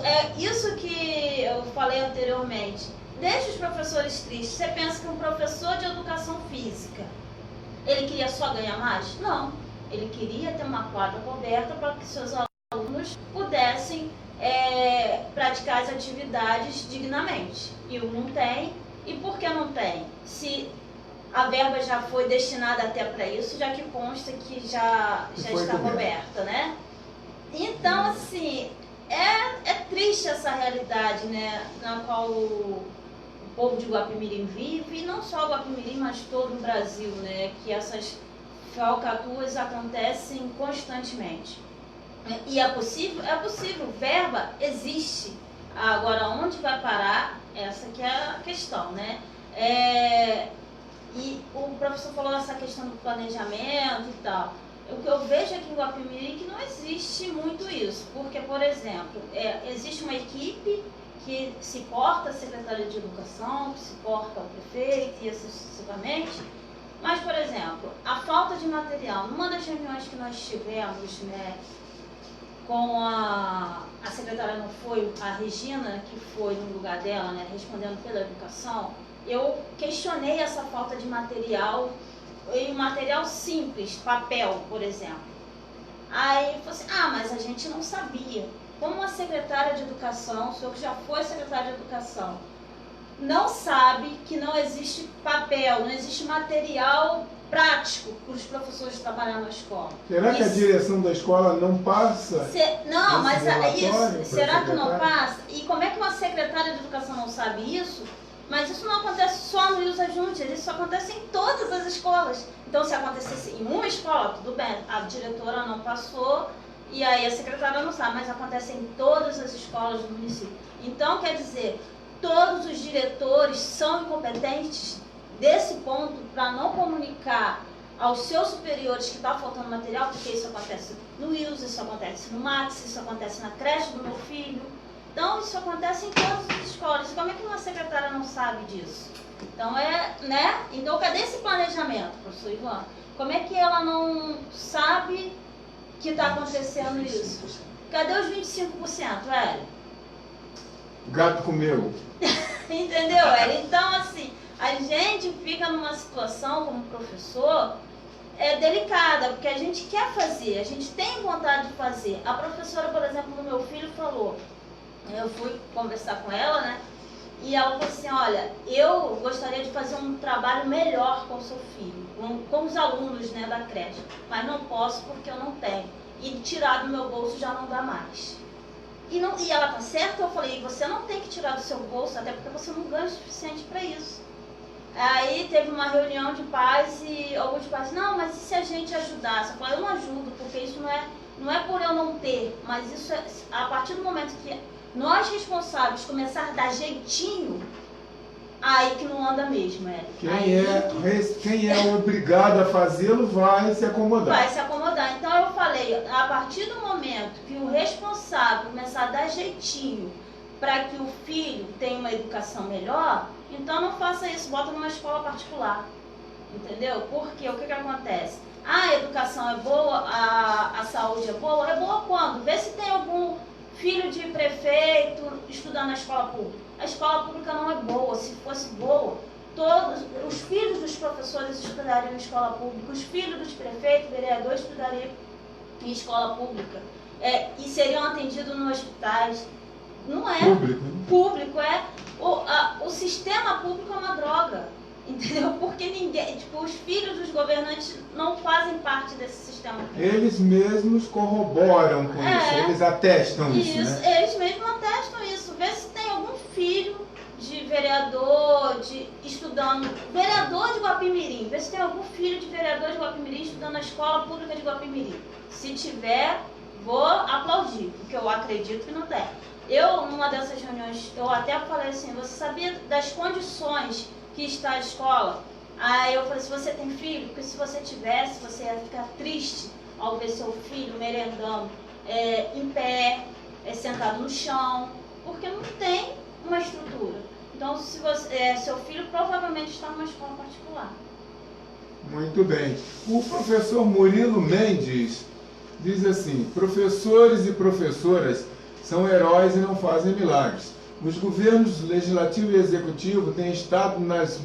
que eu falei anteriormente. Deixa os professores tristes. Você pensa que um professor de educação física, ele queria só ganhar mais? Não. Ele queria ter uma quadra coberta para que seus alunos pudessem praticar as atividades dignamente. E o não tem. E por que não tem? Se a verba já foi destinada até para isso, já que consta que já está coberta, né? Então, assim, é triste essa realidade, né? Na qual o povo de Guapimirim vive, e não só Guapimirim, mas todo o Brasil, né? Que essas falcatruas acontecem constantemente. E é possível? É possível. Verba existe. Agora, onde vai parar? Essa que é a questão, né? E o professor falou essa questão do planejamento e tal. O que eu vejo aqui em Guapimirim é que não existe muito isso. Porque, por exemplo, existe uma equipe que se porta a secretária de educação, que se porta ao prefeito e assim sucessivamente. Mas, por exemplo, a falta de material. Numa das reuniões que nós tivemos, né, com a secretária, não foi a Regina, que foi no lugar dela, né, respondendo pela educação, eu questionei essa falta de material, e material simples, papel, por exemplo. Aí falou assim, mas a gente não sabia. Como a secretária de educação, o senhor que já foi secretária de educação, não sabe que não existe papel, não existe material prático para os professores trabalhar na escola. Será que a direção da escola não passa? Não, mas isso, será que não passa? E como é que uma secretária de educação não sabe isso? Mas isso não acontece só no Wilson Júnior, isso acontece em todas as escolas. Então, se acontecesse em uma escola, tudo bem, a diretora não passou e aí a secretária não sabe, mas acontece em todas as escolas do município. Então, quer dizer, todos os diretores são incompetentes desse ponto para não comunicar aos seus superiores que está faltando material, porque isso acontece no Wilson, isso acontece no Max, isso acontece na creche do meu filho. Então, isso acontece em todas as escolas. Como é que uma secretária não sabe disso? Então, né? Então, cadê esse planejamento, professor Ivan? Como é que ela não sabe que está acontecendo isso? Cadê os 25%, Hélio? O gato comeu. Entendeu, Hélio? Então, assim, a gente fica numa situação como professor delicada, porque a gente quer fazer, a gente tem vontade de fazer. A professora, por exemplo, do meu filho falou, eu fui conversar com ela, né? E ela falou assim, olha, eu gostaria de fazer um trabalho melhor com o seu filho, com os alunos, né, da creche, mas não posso porque eu não tenho. E tirar do meu bolso já não dá mais. E ela tá certa, eu falei, você não tem que tirar do seu bolso, até porque você não ganha o suficiente para isso. Aí teve uma reunião de pais e alguns pais, não, mas e se a gente ajudasse? Eu falei, eu não ajudo, porque isso não é por eu não ter, mas isso é a partir do momento que nós responsáveis começar a dar jeitinho, aí que não anda mesmo, Quem é obrigado a fazê-lo vai se acomodar. Vai se acomodar. Então eu falei, a partir do momento que o responsável começar a dar jeitinho para que o filho tenha uma educação melhor, então não faça isso, bota numa escola particular. Entendeu? Porque o que acontece? A educação é boa, a saúde é boa quando? Vê se tem algum filho de prefeito estudando na escola pública. A escola pública não é boa. Se fosse boa, todos os filhos dos professores estudariam em escola pública, os filhos dos prefeitos, vereadores estudariam em escola pública e seriam atendidos nos hospitais. Não é público, o sistema público é uma droga, entendeu? Porque ninguém, os filhos dos governantes não fazem parte desse sistema público. Eles mesmos corroboram com isso, eles atestam isso, né? Eles mesmos atestam isso. Vê se tem algum filho de vereador, vereador de Guapimirim, vê se tem algum filho de vereador de Guapimirim estudando na escola pública de Guapimirim. Se tiver, vou aplaudir, porque eu acredito que não tem. Eu, numa dessas reuniões, eu até falei assim, você sabia das condições que está a escola? Aí eu falei, se você tem filho, porque se você tivesse, você ia ficar triste ao ver seu filho merendando em pé, sentado no chão, porque não tem uma estrutura. Então, se seu filho provavelmente está numa escola particular. Muito bem. O professor Murilo Mendes diz assim, professores e professoras são heróis e não fazem milagres. Os governos legislativo e executivo têm estado nas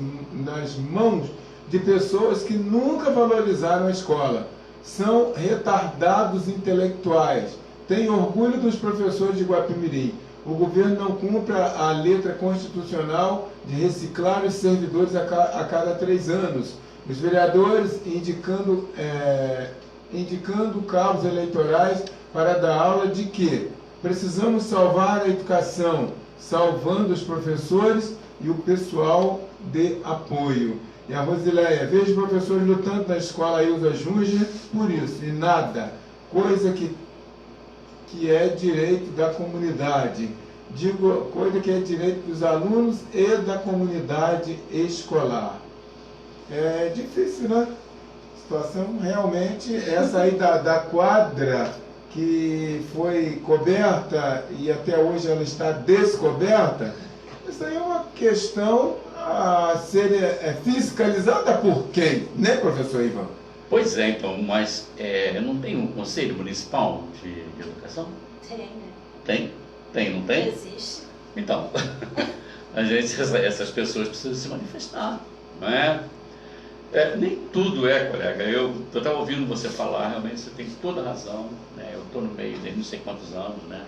mãos de pessoas que nunca valorizaram a escola. São retardados intelectuais. Tenho orgulho dos professores de Guapimirim. O governo não cumpre a letra constitucional de reciclar os servidores a cada 3 anos. Os vereadores indicando cabos eleitorais para dar aula de que precisamos salvar a educação, salvando os professores e o pessoal de apoio. E a Rosileia, vejo professores lutando na escola Ilza Júnior por isso, e nada, coisa que é direito da comunidade. Digo, coisa que é direito dos alunos e da comunidade escolar. É difícil, né? Situação realmente, essa aí da quadra que foi coberta e até hoje ela está descoberta, isso aí é uma questão a ser fiscalizada por quem, né, professor Ivan? Pois é, então, mas não tem um conselho municipal de educação? Tem, né? Tem, não tem? Existe. Então, essas pessoas precisam se manifestar, não é? Nem tudo colega. Eu estava ouvindo você falar, realmente você tem toda a razão, né? Eu estou no meio de não sei quantos anos, né?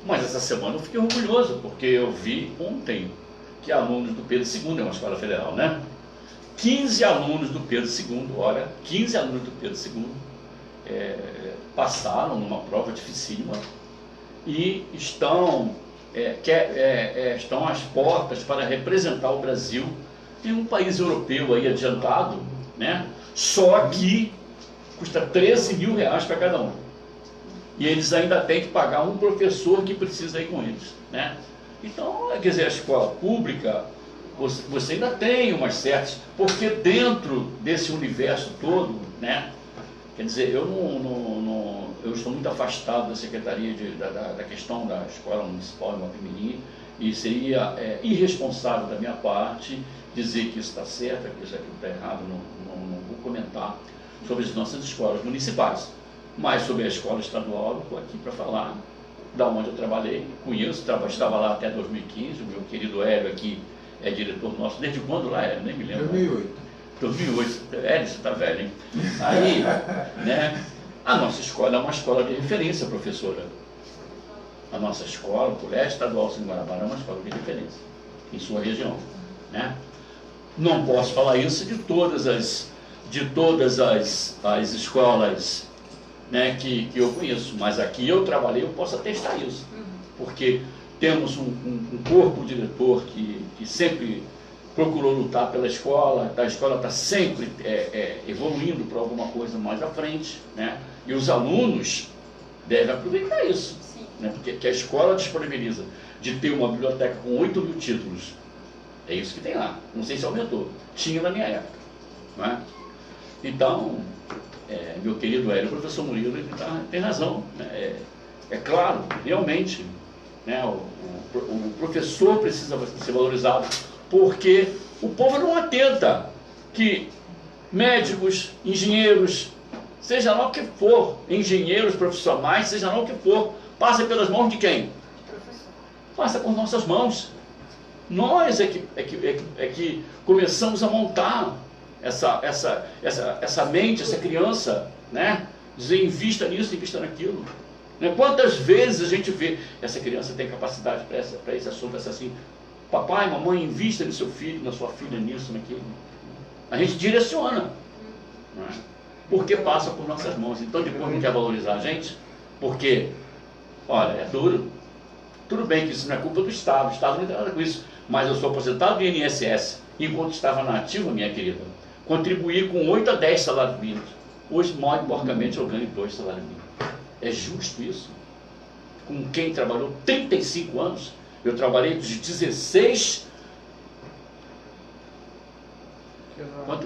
Mas essa semana eu fiquei orgulhoso, porque eu vi ontem que alunos do Pedro II, é uma escola federal, né? 15 alunos do Pedro II, olha, 15 alunos do Pedro II passaram numa prova dificílima e estão estão às portas para representar o Brasil em um país europeu aí adiantado, né? Só que custa 13 mil reais para cada um. E eles ainda têm que pagar um professor que precisa ir com eles, né? Então, quer dizer, a escola pública, você ainda tem umas certas... Porque dentro desse universo todo, né? Quer dizer, eu estou muito afastado da Secretaria da questão da Escola Municipal de Guapimirim, e seria irresponsável da minha parte dizer que isso está certo, que isso aqui está errado. Não vou comentar sobre as nossas escolas municipais, mas sobre a escola estadual eu estou aqui para falar da onde eu trabalhei, conheço, estava lá até 2015, o meu querido Hélio aqui é diretor nosso, desde quando lá é? Nem me lembro. 2008. Hélio, você está velho, hein? Aí, né, a nossa escola é uma escola de referência, professora. A nossa escola, o Colégio Estadual Cine Guanabara, é uma escola de referência em sua região, né? Não posso falar isso de todas as escolas, né, que eu conheço, mas aqui eu trabalhei, eu posso atestar isso, porque temos um corpo diretor que sempre procurou lutar pela escola, a escola está sempre evoluindo para alguma coisa mais à frente, né? E os alunos devem aproveitar isso, né? Porque a escola disponibiliza de ter uma biblioteca com 8 mil títulos, é isso que tem lá, não sei se aumentou, tinha na minha época, não é? Então, meu querido Hélio, o professor Murilo, ele tem razão, né? É claro, realmente, né, o professor precisa ser valorizado, porque o povo não atenta que médicos, engenheiros, seja lá o que for, engenheiros profissionais, seja lá o que for, passa pelas mãos de quem? Passa por nossas mãos. Nós é que começamos a montar essa mente, essa criança, né? Dizer, invista nisso, invista naquilo. Né? Quantas vezes a gente vê, essa criança tem capacidade para esse assunto, assim, papai, mamãe, invista no seu filho, na sua filha, nisso, naquilo. A gente direciona, não é? Porque passa por nossas mãos. Então depois não quer valorizar a gente, porque, olha, é duro. Tudo bem que isso não é culpa do Estado, o Estado não tem nada com isso, mas eu sou aposentado do INSS, enquanto estava na ativa, minha querida, contribuí com 8 a 10 salários mínimos. Hoje, mal e porcamente, eu ganho 2 salários mínimos. É justo isso? Com quem trabalhou 35 anos, eu trabalhei de 16...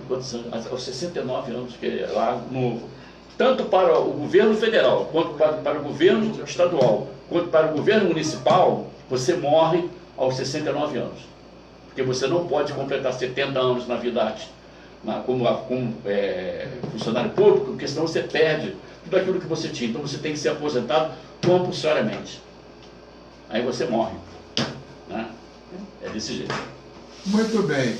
Quantos anos? Aos 69 anos, que é lá novo. Tanto para o governo federal, quanto para o governo estadual, quanto para o governo municipal, você morre aos 69 anos. Porque você não pode completar 70 anos na vida como funcionário público, porque senão você perde tudo aquilo que você tinha. Então você tem que ser aposentado compulsoriamente. Aí você morre, né? É desse jeito. Muito bem.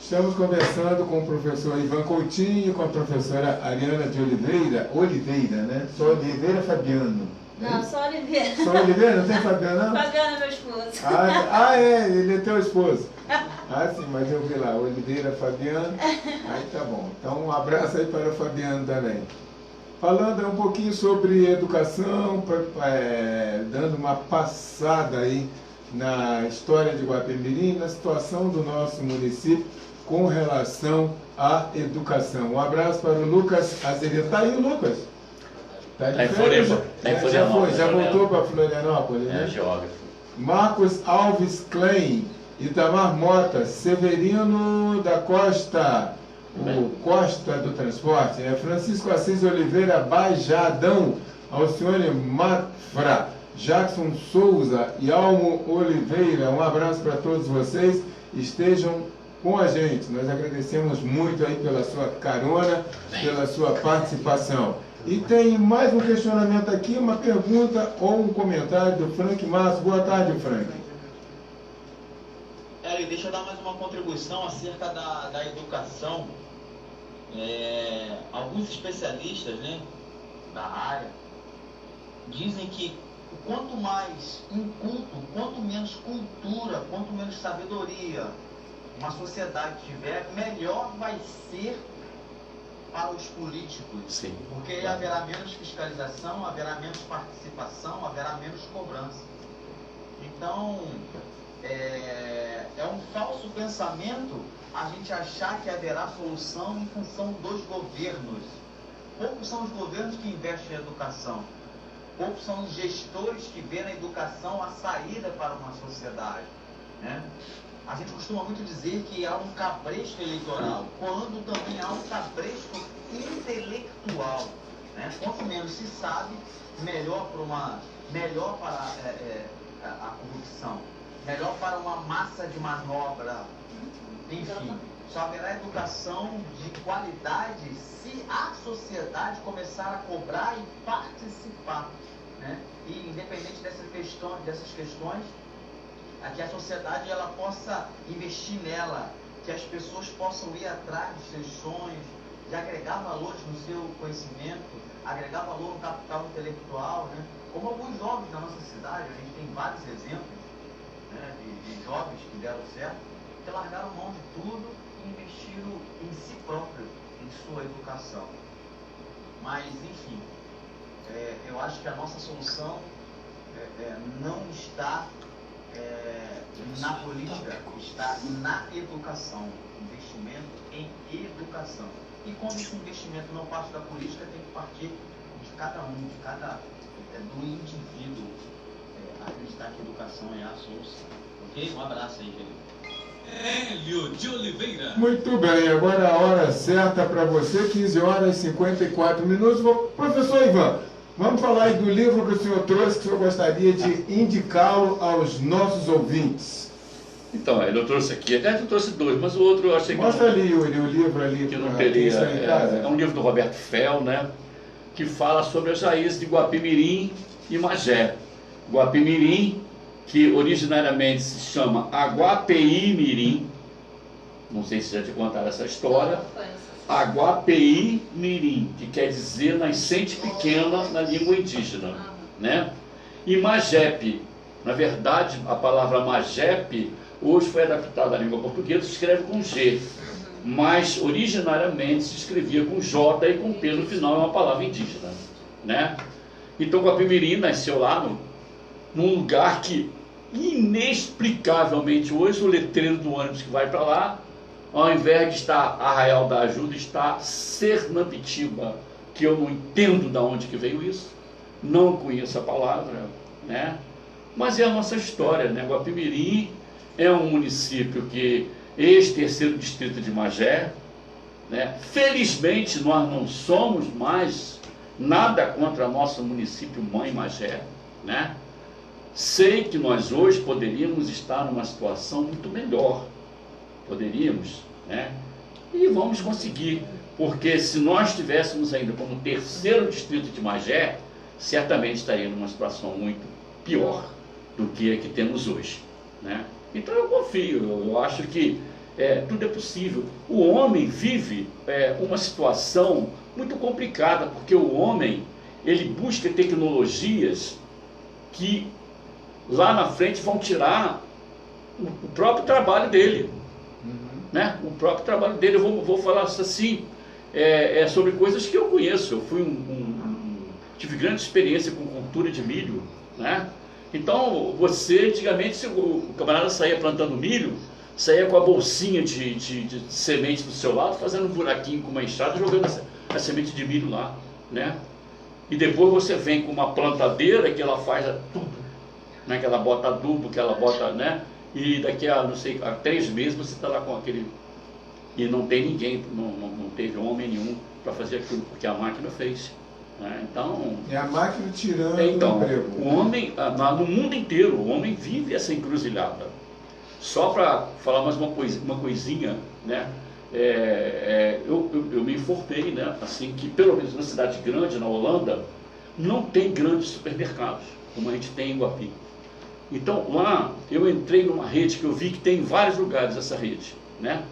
Estamos conversando com o professor Ivan Coutinho e com a professora Ariana de Oliveira, né? Só Oliveira Fabiano. Não, só Oliveira. Só Oliveira? Não tem Fabiano, não? Fabiano é meu esposo. Ele é teu esposo. Sim, mas eu vi lá, Oliveira Fabiano. Aí tá bom. Então um abraço aí para o Fabiano também. Falando um pouquinho sobre educação, dando uma passada aí na história de Guapimirim, na situação do nosso município com relação à educação. Um abraço para o Lucas Azevedo. Está aí o Lucas? Está em Florianópolis. Já voltou para Florianópolis, né? Geógrafo. Marcos Alves Klein, Itamar Mota, Severino da Costa, o Costa do Transporte, Francisco Assis Oliveira Bajadão, Alcione Mafra, Jackson Souza e Almo Oliveira. Um abraço para todos vocês, estejam com a gente. Nós agradecemos muito aí pela sua carona, pela sua participação. E tem mais um questionamento aqui, uma pergunta ou um comentário do Frank Márcio. Boa tarde, Frank. Deixa eu dar mais uma contribuição acerca da educação. Alguns especialistas, né, da área dizem que quanto mais inculto, quanto menos cultura, quanto menos sabedoria uma sociedade tiver, melhor vai ser para os políticos. Sim. Porque aí haverá menos fiscalização, haverá menos participação, haverá menos cobrança. Então, é um falso pensamento a gente achar que haverá solução em função dos governos. Poucos são os governos que investem em educação. Poucos são os gestores que vêem na educação a saída para uma sociedade, né? A gente costuma muito dizer que há um cabresto eleitoral, quando também há um cabresto intelectual, né? Quanto menos se sabe, melhor para a corrupção, melhor para uma massa de manobra, enfim. Só haverá educação de qualidade se a sociedade começar a cobrar e participar, né? E independente dessas questões, que a sociedade ela possa investir nela, que as pessoas possam ir atrás dos seus sonhos, de agregar valores no seu conhecimento, agregar valor no capital intelectual, né? Como alguns jovens da nossa cidade, a gente tem vários exemplos, né, de jovens que deram certo, que largaram mão de tudo e investiram em si próprio, em sua educação. Mas, enfim, eu acho que a nossa solução não está na política, está na educação. Investimento em educação. E quando esse investimento não parte da política, tem que partir de cada do indivíduo acreditar que educação é a solução. Ok? Um abraço aí, querido. Hélio de Oliveira. Muito bem, agora a hora certa para você, 15 horas e 54 minutos. Professor Ivan, vamos falar aí do livro que o senhor trouxe, que o senhor gostaria de indicá-lo aos nossos ouvintes. Então, eu trouxe aqui, até eu trouxe dois, mas o outro eu achei que... Mostra ali o livro ali. Que não teria, é um livro do Roberto Fel, né? Que fala sobre as raízes de Guapimirim e Magé. Guapimirim, que originariamente se chama Aguapeí-mirim, não sei se já te contaram essa história, Aguapeí-mirim, que quer dizer nascente pequena na língua indígena, né? E Magepe, na verdade, a palavra Magepe hoje foi adaptada à língua portuguesa, se escreve com G, mas originariamente se escrevia com J e com P no final, é uma palavra indígena, né? Então Guapimirim nasceu lá num lugar que inexplicavelmente hoje o letreiro do ônibus que vai para lá, ao invés de estar Arraial da Ajuda, está Sernampitiba, que eu não entendo de onde que veio isso, não conheço a palavra, né? Mas é a nossa história, né? Guapimirim é um município que ex-terceiro distrito de Magé, né? Felizmente nós não somos mais nada contra nosso município mãe Magé, né? Sei que nós hoje poderíamos estar numa situação muito melhor, poderíamos, né? E vamos conseguir, porque se nós estivéssemos ainda como terceiro distrito de Magé, certamente estaríamos numa situação muito pior do que a que temos hoje, né? Então eu confio, eu acho que tudo é possível. O homem vive uma situação muito complicada, porque o homem, ele busca tecnologias que lá na frente vão tirar o próprio trabalho dele, né? O próprio trabalho dele. Eu vou falar assim, sobre coisas que eu conheço. Eu fui tive grande experiência com cultura de milho, né? Então, antigamente, o camarada saía plantando milho, saía com a bolsinha de semente do seu lado, fazendo um buraquinho com uma enxada, jogando a semente de milho lá, né? E depois você vem com uma plantadeira que ela faz tudo, né? Que ela bota adubo, que ela bota, né? E daqui a, não sei, a 3 meses você está lá com aquele... E não tem ninguém, não teve homem nenhum para fazer aquilo, porque a máquina fez. Então, é a máquina tirando o emprego. O homem, no mundo inteiro, o homem vive essa encruzilhada. Só para falar mais uma coisinha, né? Eu me informei, né? Assim, que pelo menos na cidade grande, na Holanda, não tem grandes supermercados, como a gente tem em Guapi. Então lá eu entrei numa rede que eu vi que tem em vários lugares essa rede, né?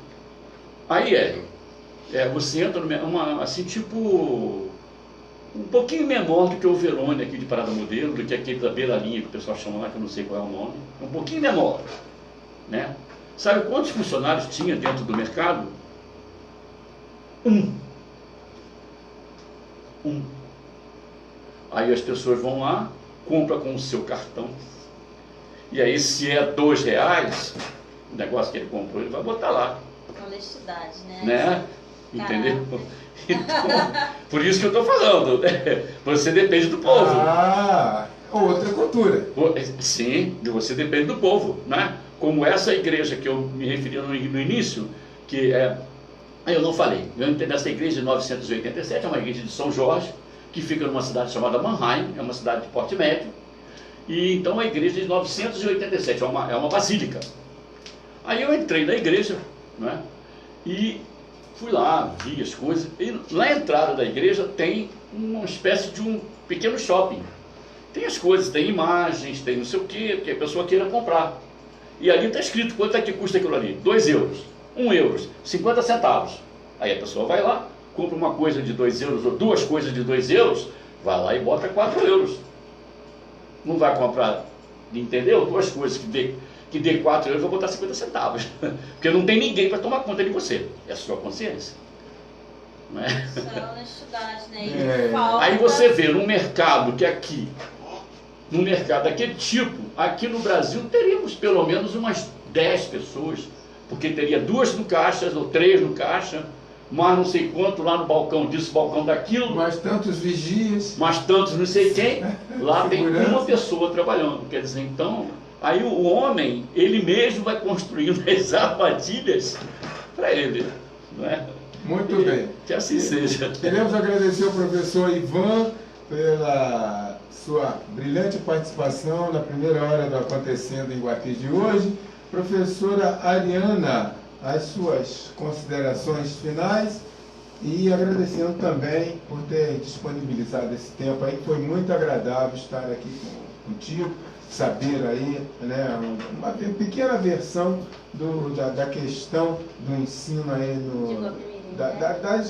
Aí você entra numa, assim, tipo... um pouquinho menor do que o Verônia aqui de Parada Modelo, do que aquele da Beira-Linha, que o pessoal chama lá, que eu não sei qual é o nome. É um pouquinho menor, né? Sabe quantos funcionários tinha dentro do mercado? Um. Aí as pessoas vão lá, compram com o seu cartão E aí, se é R$2, o negócio que ele comprou, ele vai botar lá. Honestidade, né? Né? Entendeu? Então, por isso que eu estou falando, você depende do povo. Ah, outra cultura. Sim, você depende do povo, né? Como essa igreja que eu me referi no início, que eu não falei, eu entendo essa igreja de 987, é uma igreja de São Jorge, que fica numa cidade chamada Mannheim, é uma cidade de porte médio, e então a igreja de 987, é uma basílica. Aí eu entrei na igreja, né? E fui lá, vi as coisas, e na entrada da igreja tem uma espécie de um pequeno shopping. Tem as coisas, tem imagens, tem não sei o que a pessoa queira comprar. E ali está escrito quanto é que custa aquilo ali, 2 euros, 1 euro, 50 centavos. Aí a pessoa vai lá, compra uma coisa de 2 euros ou 2 coisas de 2 euros, vai lá e bota 4 euros. Não vai comprar, entendeu? 2 coisas que dê 4 euros, eu vou botar 50 centavos. Porque não tem ninguém para tomar conta de você. É a sua consciência. Não é? Isso é honestidade, né? Aí você vê num mercado que aqui, num mercado daquele tipo, aqui no Brasil teríamos pelo menos umas 10 pessoas, porque teria 2 no caixa ou 3 no caixa, mais não sei quanto lá no balcão disso, balcão daquilo. Mais tantos vigias. Mais tantos não sei quem. Lá tem uma pessoa trabalhando. Quer dizer, então, aí o homem, ele mesmo vai construindo as armadilhas para ele, não é? Muito bem. Que assim seja. Queremos agradecer ao professor Ivan pela sua brilhante participação na primeira hora do Acontecendo em Guapi de hoje. Professora Ariana, as suas considerações finais, e agradecendo também por ter disponibilizado esse tempo aí, que foi muito agradável estar aqui contigo, saber aí, né, uma pequena versão da questão do ensino aí da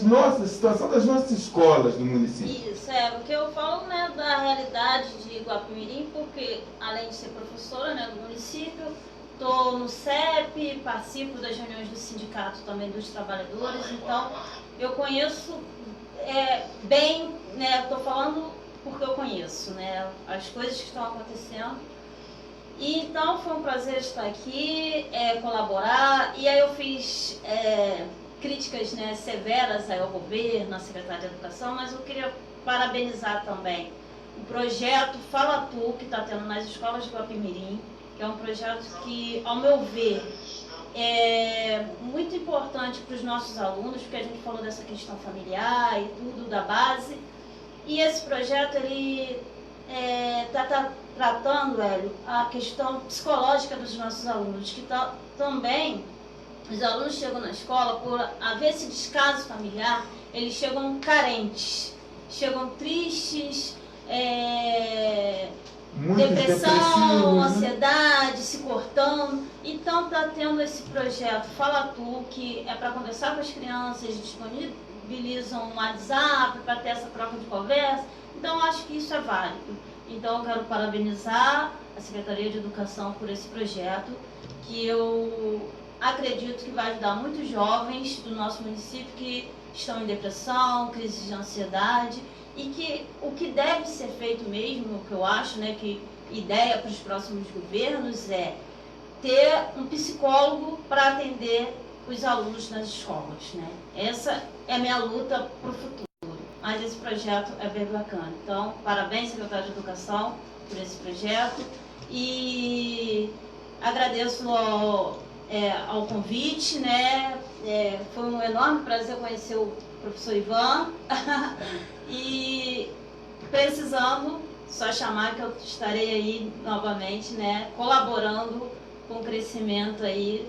situação das nossas escolas do município. Isso, porque eu falo, né, da realidade de Guapimirim, porque além de ser professora, né, do município, estou no CEP, participo das reuniões do sindicato também dos trabalhadores, então eu conheço bem, né, estou falando porque eu conheço, né, as coisas que estão acontecendo. E então foi um prazer estar aqui, colaborar, e aí eu fiz críticas, né, severas aí ao governo, à Secretaria de Educação, mas eu queria parabenizar também o projeto Fala Tu, que está tendo nas escolas de Guapimirim, que é um projeto que, ao meu ver, é muito importante para os nossos alunos, porque a gente falou dessa questão familiar e tudo, da base, e esse projeto, ele está tratando, Hélio, a questão psicológica dos nossos alunos, que também os alunos chegam na escola, por haver esse descaso familiar, eles chegam carentes, chegam tristes, depressão, ansiedade, se cortando. Então está tendo esse projeto Fala Tu, que é para conversar com as crianças, disponibilizam um WhatsApp para ter essa troca de conversa. Então acho que isso é válido. Então eu quero parabenizar a Secretaria de Educação por esse projeto, que eu acredito que vai ajudar muitos jovens do nosso município que estão em depressão, crise de ansiedade, e que o que deve ser feito mesmo, o que eu acho, né, que ideia para os próximos governos é ter um psicólogo para atender os alunos nas escolas, né? Essa é a minha luta para o futuro. Mas esse projeto é bem bacana. Então, parabéns, secretário de Educação, por esse projeto. E agradeço ao convite, né? Foi um enorme prazer conhecer o professor Ivan. E precisando, só chamar que eu estarei aí novamente, né? Colaborando com o crescimento aí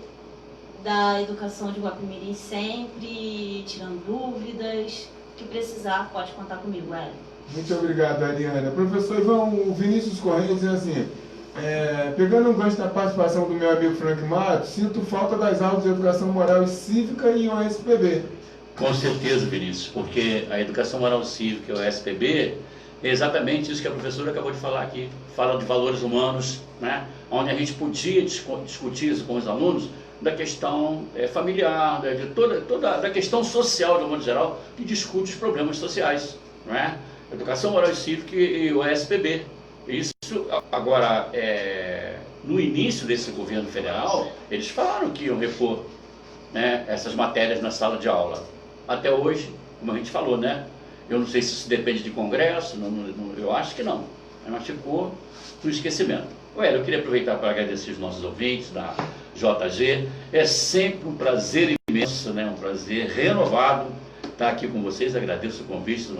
da educação de Guapimirim sempre, tirando dúvidas. Que precisar, pode contar comigo, Hélio. Muito obrigado, Ariana. Professor Ivan, o Vinícius Correia diz assim, pegando um gancho da participação do meu amigo Frank Matos, sinto falta das aulas de educação moral e cívica e o SPB. Com certeza, Vinícius, porque a educação moral e cívica e o SPB é exatamente isso que a professora acabou de falar aqui. Fala de valores humanos, né? Onde a gente podia discutir isso com os alunos, da questão familiar, de toda da questão social de um modo geral, que discute os problemas sociais, não é? Educação moral e cívica e o SPB. Isso agora no início desse governo federal, eles falaram que iam repor, né, essas matérias na sala de aula. Até hoje, como a gente falou, né? Eu não sei se isso depende de Congresso, eu acho que não. Mas ficou no esquecimento. Eu queria aproveitar para agradecer os nossos ouvintes da JG. É sempre um prazer imenso, né? Um prazer renovado estar aqui com vocês. Agradeço o convite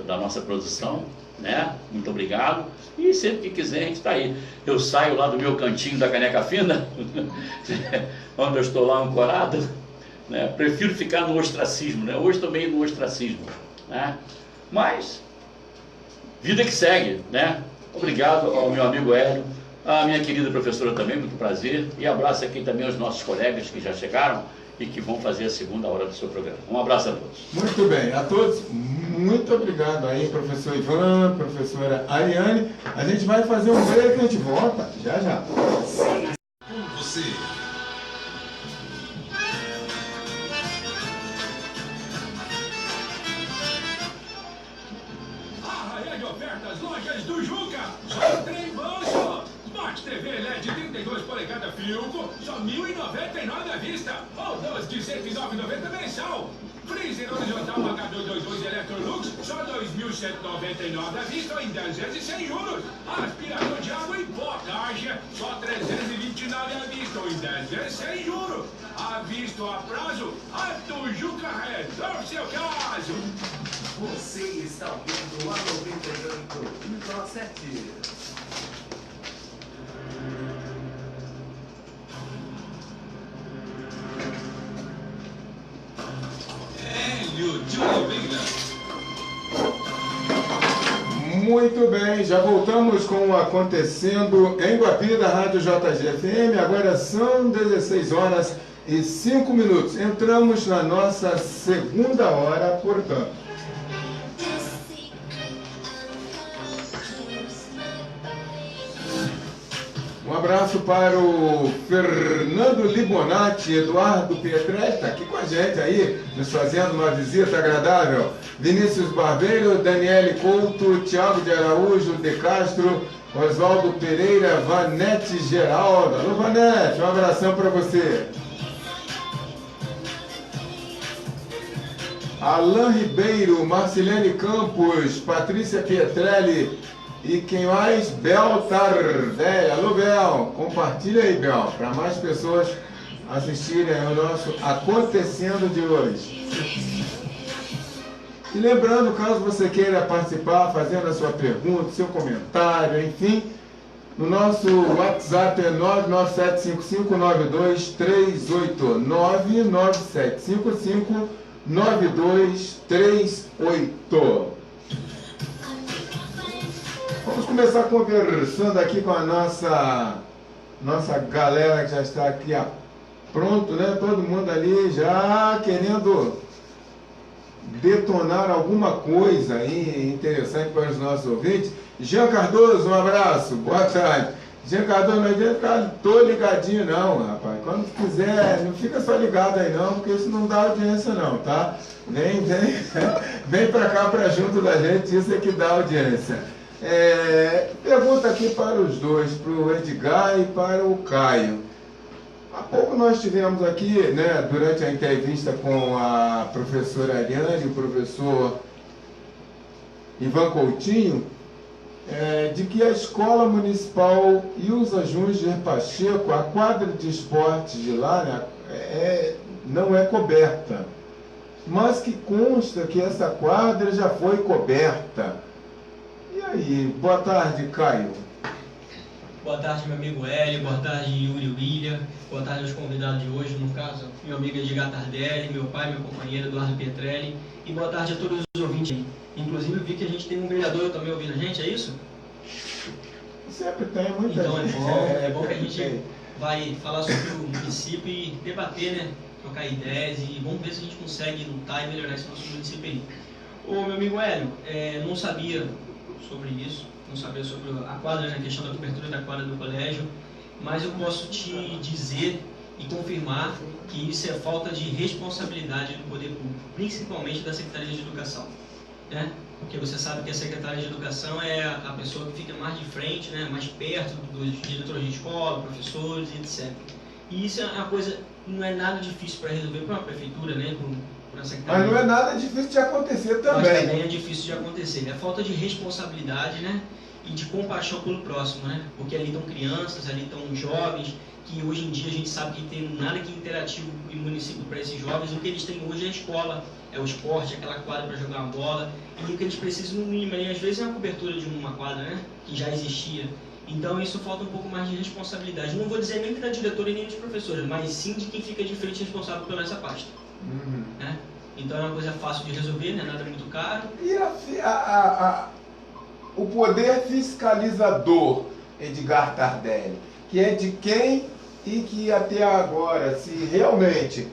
da nossa produção, né? Muito obrigado. E sempre que quiser a gente está aí. Eu saio lá do meu cantinho da caneca fina, onde eu estou lá ancorado, né? Prefiro ficar no ostracismo, né? Hoje estou meio no ostracismo, né? Mas vida que segue, né? Obrigado ao meu amigo Hélio, à minha querida professora também, muito prazer, e abraço aqui também aos nossos colegas que já chegaram e que vão fazer a segunda hora do seu programa. Um abraço a todos. Muito bem, a todos, muito obrigado aí, professor Ivan, professora Ariane. A gente vai fazer um break e a gente volta já já. Com você. Ofertas Lojas do Juca, só trem bolso. Smart TV LED 32 polegadas Filco, só R$ 1.099 à vista, ou 12 de R$ 109,90 mensal. Freezer horizontal H222 Electrolux, só R$ 2.199 à vista ou em 10 vezes sem juros. Aspirador de água em pó caixa, só R$ 329 à vista ou em 10 vezes sem juros. À vista ou a prazo, a do Juca resolve seu caso. Você está ouvindo a 98,7. Hélio de Oliveira. Muito bem, já voltamos com o Acontecendo em Guapi da Rádio JGFM. Agora são 16 horas e 5 minutos. Entramos na nossa segunda hora, portanto. Um abraço para o Fernando Libonati, Eduardo Pietrelli, está aqui com a gente aí, nos fazendo uma visita agradável. Vinícius Barbeiro, Daniele Couto, Thiago de Araújo, De Castro, Oswaldo Pereira, Vanete Geraldo. Alô, Vanete, um abração para você. Alain Ribeiro, Marcilene Campos, Patrícia Pietrelli e quem mais? Bel Tardelli. Alô, Bel, compartilha aí, Bel, para mais pessoas assistirem ao nosso Acontecendo de hoje. E lembrando, caso você queira participar, fazendo a sua pergunta, seu comentário, enfim, no nosso WhatsApp é 997559238, 997559238. Vamos começar conversando aqui com a nossa galera que já está aqui pronto, né? Todo mundo ali já querendo detonar alguma coisa aí interessante para os nossos ouvintes. Jean Cardoso, um abraço, boa tarde. Jean Cardoso, não adianta ficar todo ligadinho não, rapaz. Quando quiser, não fica só ligado aí não, porque isso não dá audiência não, tá? Vem pra cá, pra junto da gente, isso é que dá audiência. Pergunta aqui para os dois, para o Edgar e para o Caio. Há pouco nós tivemos aqui, né, durante a entrevista com a professora Ariane e o professor Ivan Coutinho, de que a Escola Municipal Ilza Junger Pacheco, a quadra de esportes de lá, né, não é coberta, mas que consta que essa quadra já foi coberta. E aí, boa tarde, Caio. Boa tarde, meu amigo Hélio, boa tarde, Yuri William, boa tarde aos convidados de hoje, no caso, meu amigo Edgar Tardelli, meu pai, meu companheiro Eduardo Pietrelli, e boa tarde a todos os ouvintes aí. Inclusive, vi que a gente tem um vereador também ouvindo a gente, é isso? Sempre tem, muita então, gente. Então, é bom que a gente vai falar sobre o município e debater, né, trocar ideias, e vamos ver se a gente consegue lutar e melhorar esse nosso município aí. Ô, meu amigo Hélio, não sabia sobre isso, não sabia sobre a quadra, né, a questão da cobertura da quadra do colégio, mas eu posso te dizer e confirmar que isso é falta de responsabilidade do poder público, principalmente da Secretaria de Educação, né? porque você sabe que a secretária de Educação é a pessoa que fica mais de frente, né, mais perto dos diretores de escola, professores e etc. E isso é uma coisa, não é nada difícil para resolver para uma prefeitura, né, para uma secretaria. Mas não é nada difícil de acontecer também. Mas também é difícil de acontecer. É falta de responsabilidade, né, e de compaixão pelo próximo, né, porque ali estão crianças, ali estão jovens, que hoje em dia a gente sabe que tem nada que interativo em município para esses jovens. O que eles têm hoje é a escola, é o esporte, aquela quadra para jogar uma bola, e o que eles precisam no mínimo, e às vezes é uma cobertura de uma quadra, né, que já existia. Então isso falta um pouco mais de responsabilidade. Não vou dizer nem da diretora e nem dos professores, mas sim de quem fica de frente responsável pela essa pasta. Né? Então é uma coisa fácil de resolver, não é nada muito caro. E o poder fiscalizador, Edgar Tardelli, que é de quem e que até agora, se realmente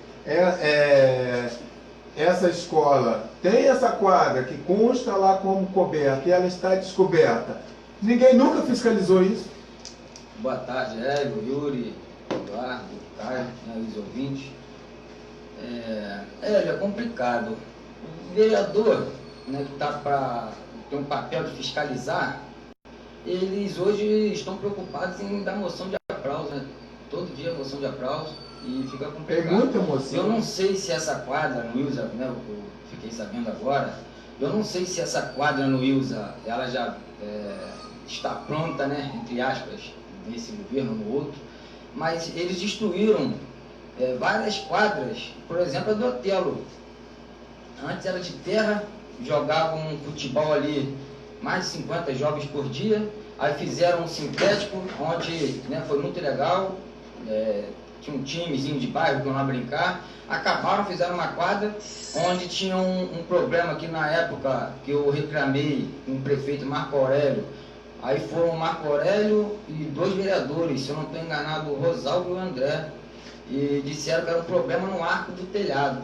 essa escola tem essa quadra que consta lá como coberta e ela está descoberta, ninguém nunca fiscalizou isso? Boa tarde, Hélio, Yuri, Eduardo, Caio, os ouvintes. É complicado. O vereador, né, que está para ter um papel de fiscalizar, eles hoje estão preocupados em dar moção de aplauso, né? Todo dia moção de aplauso e fica complicado. Tem muita moção. Eu não sei se essa quadra no Ilza, né, eu fiquei sabendo agora, eu não sei se essa quadra no Ilza, ela já está pronta, né, entre aspas, nesse governo ou no outro, mas eles destruíram várias quadras, por exemplo a do Otelo. Antes era de terra, jogavam futebol ali mais de 50 jovens por dia, aí fizeram um sintético, onde, né, foi muito legal, tinha um timezinho de bairro que iam lá brincar, acabaram, fizeram uma quadra, onde tinha um problema que na época que eu reclamei com o prefeito Marco Aurélio, aí foram o Marco Aurélio e 2 vereadores, se eu não estou enganado, o Rosalvo e o André, e disseram que era um problema no arco do telhado,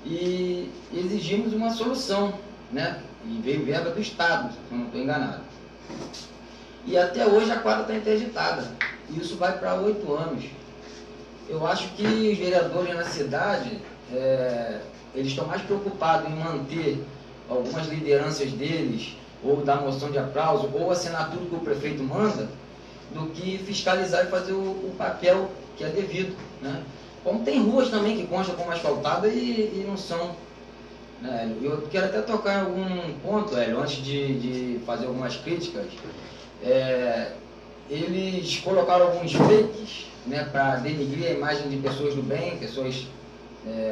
e exigimos uma solução, né? E veio verba do Estado, se eu não estou enganado. E até hoje a quadra está interditada. E isso vai para 8 anos. Eu acho que os vereadores na cidade, eles estão mais preocupados em manter algumas lideranças deles, ou dar moção de aplauso, ou assinar tudo que o prefeito manda, do que fiscalizar e fazer o papel que é devido, né? Como tem ruas também que constam como asfaltada e não são. Eu quero até tocar em algum ponto, Hélio, antes de fazer algumas críticas. Eles colocaram alguns fakes, né, para denigrir a imagem de pessoas do bem, pessoas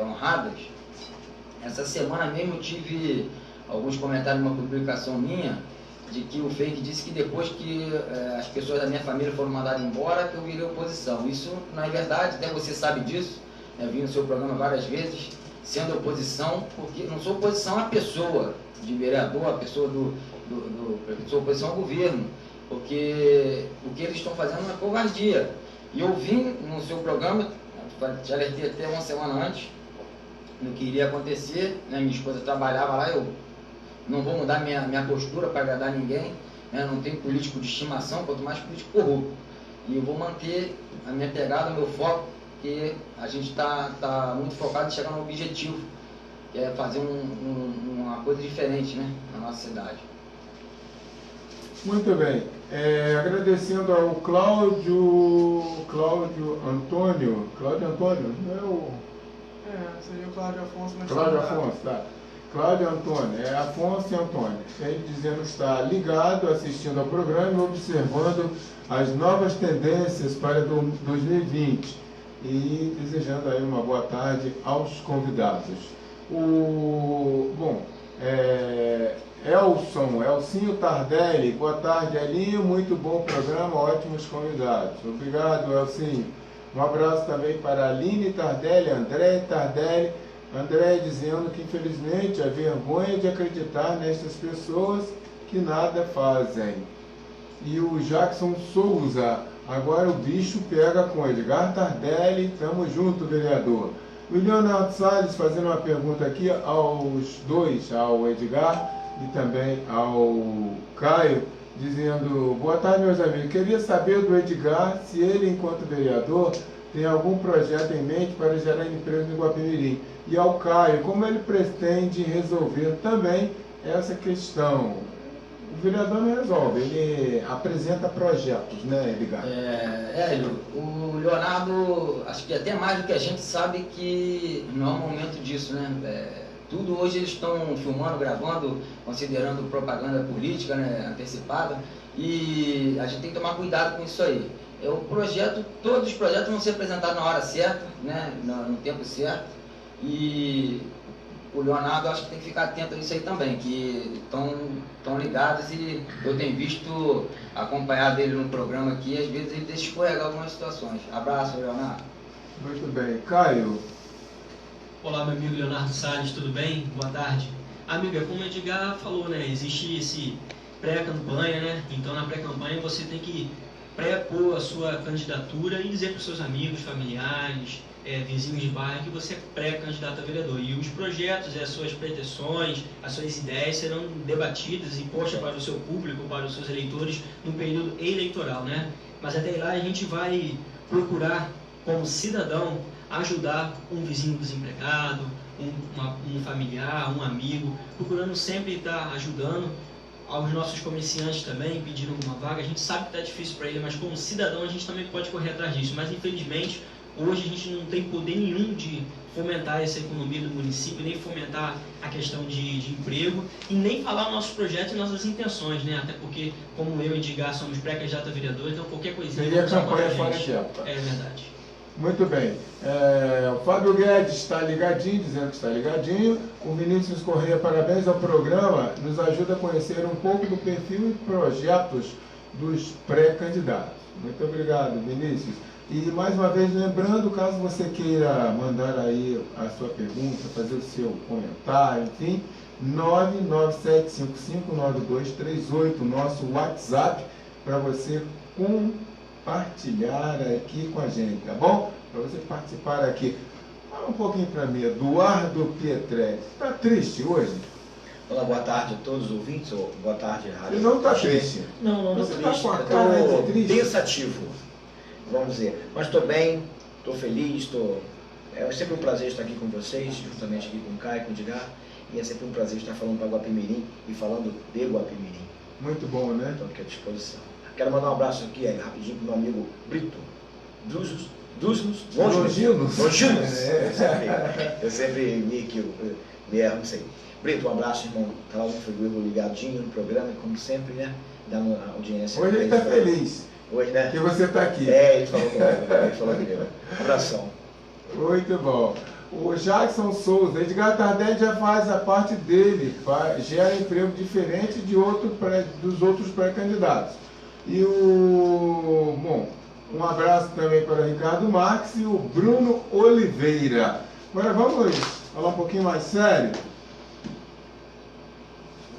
honradas. Essa semana mesmo eu tive alguns comentários numa publicação minha, de que o fake disse que depois que as pessoas da minha família foram mandadas embora, que eu virei oposição. Isso não é verdade, até você sabe disso, eu vim no seu programa várias vezes, sendo oposição, porque não sou oposição à pessoa de vereador, à pessoa sou oposição ao governo, porque o que eles estão fazendo é uma covardia. E eu vim no seu programa, te alertei até uma semana antes, no que iria acontecer, né? Minha esposa trabalhava lá, eu não vou mudar minha postura para agradar ninguém, né? Não tenho político de estimação, quanto mais político corrupto. E eu vou manter a minha pegada, o meu foco, que a gente está muito focado em chegar no objetivo, que é fazer uma coisa diferente, né, na nossa cidade. Muito bem. Agradecendo ao Cláudio Antônio, não é o... seria o Cláudio Afonso. Cláudio Afonso, tá. Cláudio Antônio, Afonso e Antônio. Ele dizendo que está ligado, assistindo ao programa e observando as novas tendências para 2020 e desejando aí uma boa tarde aos convidados. Elcinho Tardelli, boa tarde, Elinho, muito bom programa, ótimos convidados. Obrigado, Elcinho. Um abraço também para a Aline Tardelli, André Tardelli. André dizendo que infelizmente a vergonha de acreditar nestas pessoas que nada fazem. E o Jackson Souza, agora o bicho pega com Edgar Tardelli, tamo junto, vereador. O Leonardo Salles fazendo uma pergunta aqui aos dois, ao Edgar e também ao Caio, dizendo: boa tarde, meus amigos, queria saber do Edgar se ele, enquanto vereador, tem algum projeto em mente para gerar emprego no Guapimirim. E ao Caio, como ele pretende resolver também essa questão. O vereador não resolve, ele apresenta projetos, né, Edgar? Hélio, o Leonardo, acho que até mais do que a gente sabe que não é um momento disso, né? Tudo hoje eles estão filmando, gravando, considerando propaganda política, né, antecipada, e a gente tem que tomar cuidado com isso aí. Todos os projetos vão ser apresentados na hora certa, né, no tempo certo, e o Leonardo acho que tem que ficar atento a isso aí também, que estão ligados, e eu tenho visto, acompanhar dele no programa aqui, às vezes ele deixa escorregar algumas situações. Abraço, Leonardo. Muito bem. Caio. Olá, meu amigo Leonardo Salles, tudo bem? Boa tarde. Amiga, como o Edgar falou, né, existe esse pré-campanha, né, então na pré-campanha você tem que pré-pôr a sua candidatura e dizer para os seus amigos, familiares, vizinhos de bairro que você é pré-candidato a vereador. E os projetos, as suas pretensões, as suas ideias serão debatidas e postas para o seu público, para os seus eleitores no período eleitoral, né? Mas até lá a gente vai procurar, como cidadão, ajudar um vizinho desempregado, um familiar, um amigo, procurando sempre estar ajudando aos nossos comerciantes também, pedindo uma vaga. A gente sabe que está difícil para ele, mas como cidadão a gente também pode correr atrás disso. Mas infelizmente, hoje a gente não tem poder nenhum de fomentar essa economia do município, nem fomentar a questão de emprego, e nem falar nossos projetos e nossas intenções, né? Até porque, como eu e Edgar somos pré-candidato a vereador, então qualquer coisinha... Seria campanha fora de época. É verdade. Muito bem. O Fábio Guedes está ligadinho, dizendo que está ligadinho. O Vinícius Correia, parabéns ao programa, nos ajuda a conhecer um pouco do perfil e projetos dos pré-candidatos. Muito obrigado, Vinícius. E mais uma vez, lembrando, caso você queira mandar aí a sua pergunta, fazer o seu comentário, enfim, 997559238, nosso WhatsApp, para você compartilhar aqui com a gente, tá bom? Para você participar aqui. Fala um pouquinho para mim, Eduardo Pietrelli. Está triste hoje? Olá, boa tarde a todos os ouvintes, ou boa tarde, Rádio. Ele não está triste. Não você estou está triste. com a cara de triste. Pensativo, vamos dizer. Mas estou bem, estou feliz, é sempre um prazer estar aqui com vocês, justamente aqui com o Caio, com o Edgar, e é sempre um prazer estar falando para Guapimirim e falando de Guapimirim. Muito bom, né? Estou aqui à disposição. Quero mandar um abraço aqui rapidinho para o meu amigo Brito Longinos. Eu sempre me erro, não sei. Brito, um abraço, irmão. Tá lá no Frigorífico ligadinho no programa, como sempre, né? Dando a audiência. Hoje ele está feliz. Hoje, né? Que você está aqui. Ele falou comigo. Um abração. Muito bom. O Jackson Souza, Edgar Tardelli já faz a parte dele, gera emprego diferente dos outros pré-candidatos. E um abraço também para o Ricardo Marques e o Bruno Oliveira. Agora vamos falar um pouquinho mais sério.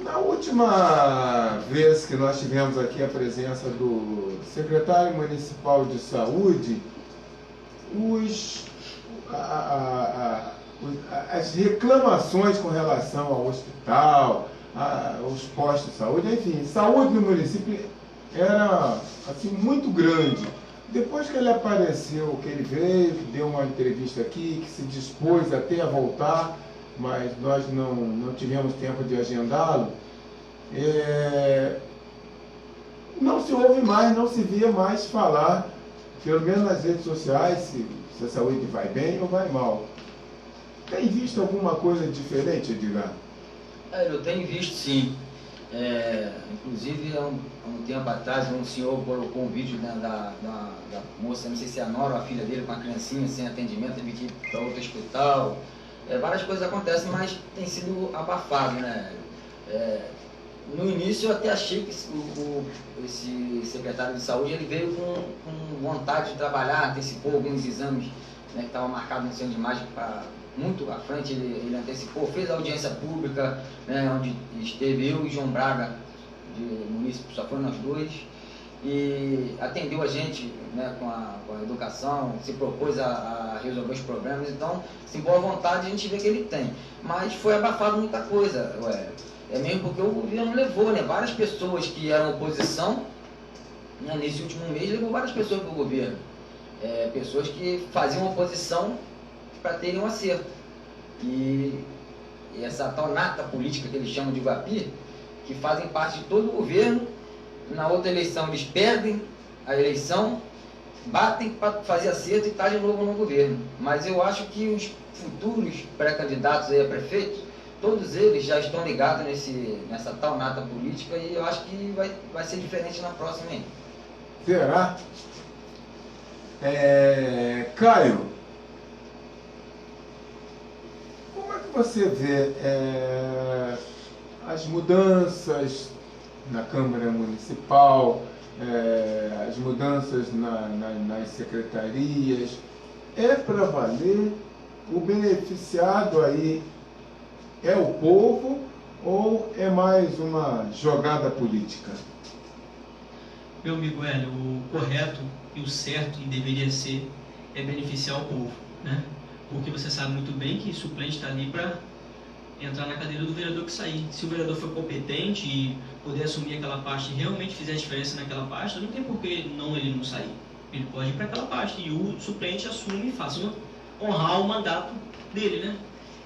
Na última vez que nós tivemos aqui a presença do secretário municipal de saúde, as reclamações com relação ao hospital, aos postos de saúde, enfim, saúde no município era assim, muito grande. Depois que ele apareceu, que ele veio, que deu uma entrevista aqui, que se dispôs até a voltar, mas nós não tivemos tempo de agendá-lo, não se ouve mais, não se via mais falar, pelo menos nas redes sociais, se a saúde vai bem ou vai mal. Tem visto alguma coisa diferente, Edgar? Eu tenho visto, sim. Inclusive, há um tempo atrás, um senhor colocou um vídeo da moça, não sei se é a nora ou a filha dele, com a criancinha sem atendimento, teve que ir para outro hospital. Várias coisas acontecem, mas tem sido abafado, né? No início eu até achei que esse secretário de saúde ele veio com vontade de trabalhar, antecipou alguns exames, né, que estavam marcados no centro de imagem para muito à frente, ele antecipou, fez a audiência pública, né, onde esteve eu e João Braga, de município, só foram nós dois, e atendeu a gente, né, com a educação, se propôs a resolver os problemas. Então, sem boa vontade, a gente vê que ele tem. Mas foi abafado muita coisa, mesmo porque o governo levou, né, várias pessoas que eram oposição, né, nesse último mês, levou várias pessoas para o governo. Pessoas que faziam oposição para terem um acerto. E essa tal nata política que eles chamam de Guapi, que fazem parte de todo o governo. Na outra eleição eles perdem a eleição, batem para fazer acerto e está de novo no governo. Mas eu acho que os futuros pré-candidatos aí a prefeito, todos eles já estão ligados nessa tal nata política, e eu acho que vai ser diferente na próxima aí. Será? Caio, como é que você vê as mudanças na Câmara Municipal, as mudanças nas secretarias? É para valer? O beneficiado aí é o povo ou é mais uma jogada política? Meu amigo Hélio, o correto e o certo, e deveria ser, é beneficiar o povo, né? Porque você sabe muito bem que o suplente está ali para entrar na cadeira do vereador que sair. Se o vereador for competente e poder assumir aquela pasta e realmente fizer a diferença naquela pasta, não tem por que ele não sair. Ele pode ir para aquela pasta e o suplente assume e faça honrar o mandato dele, né?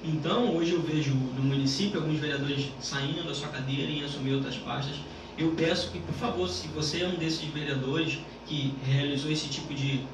Então, hoje eu vejo no município alguns vereadores saindo da sua cadeira e assumir outras pastas. Eu peço que, por favor, se você é um desses vereadores que realizou esse tipo de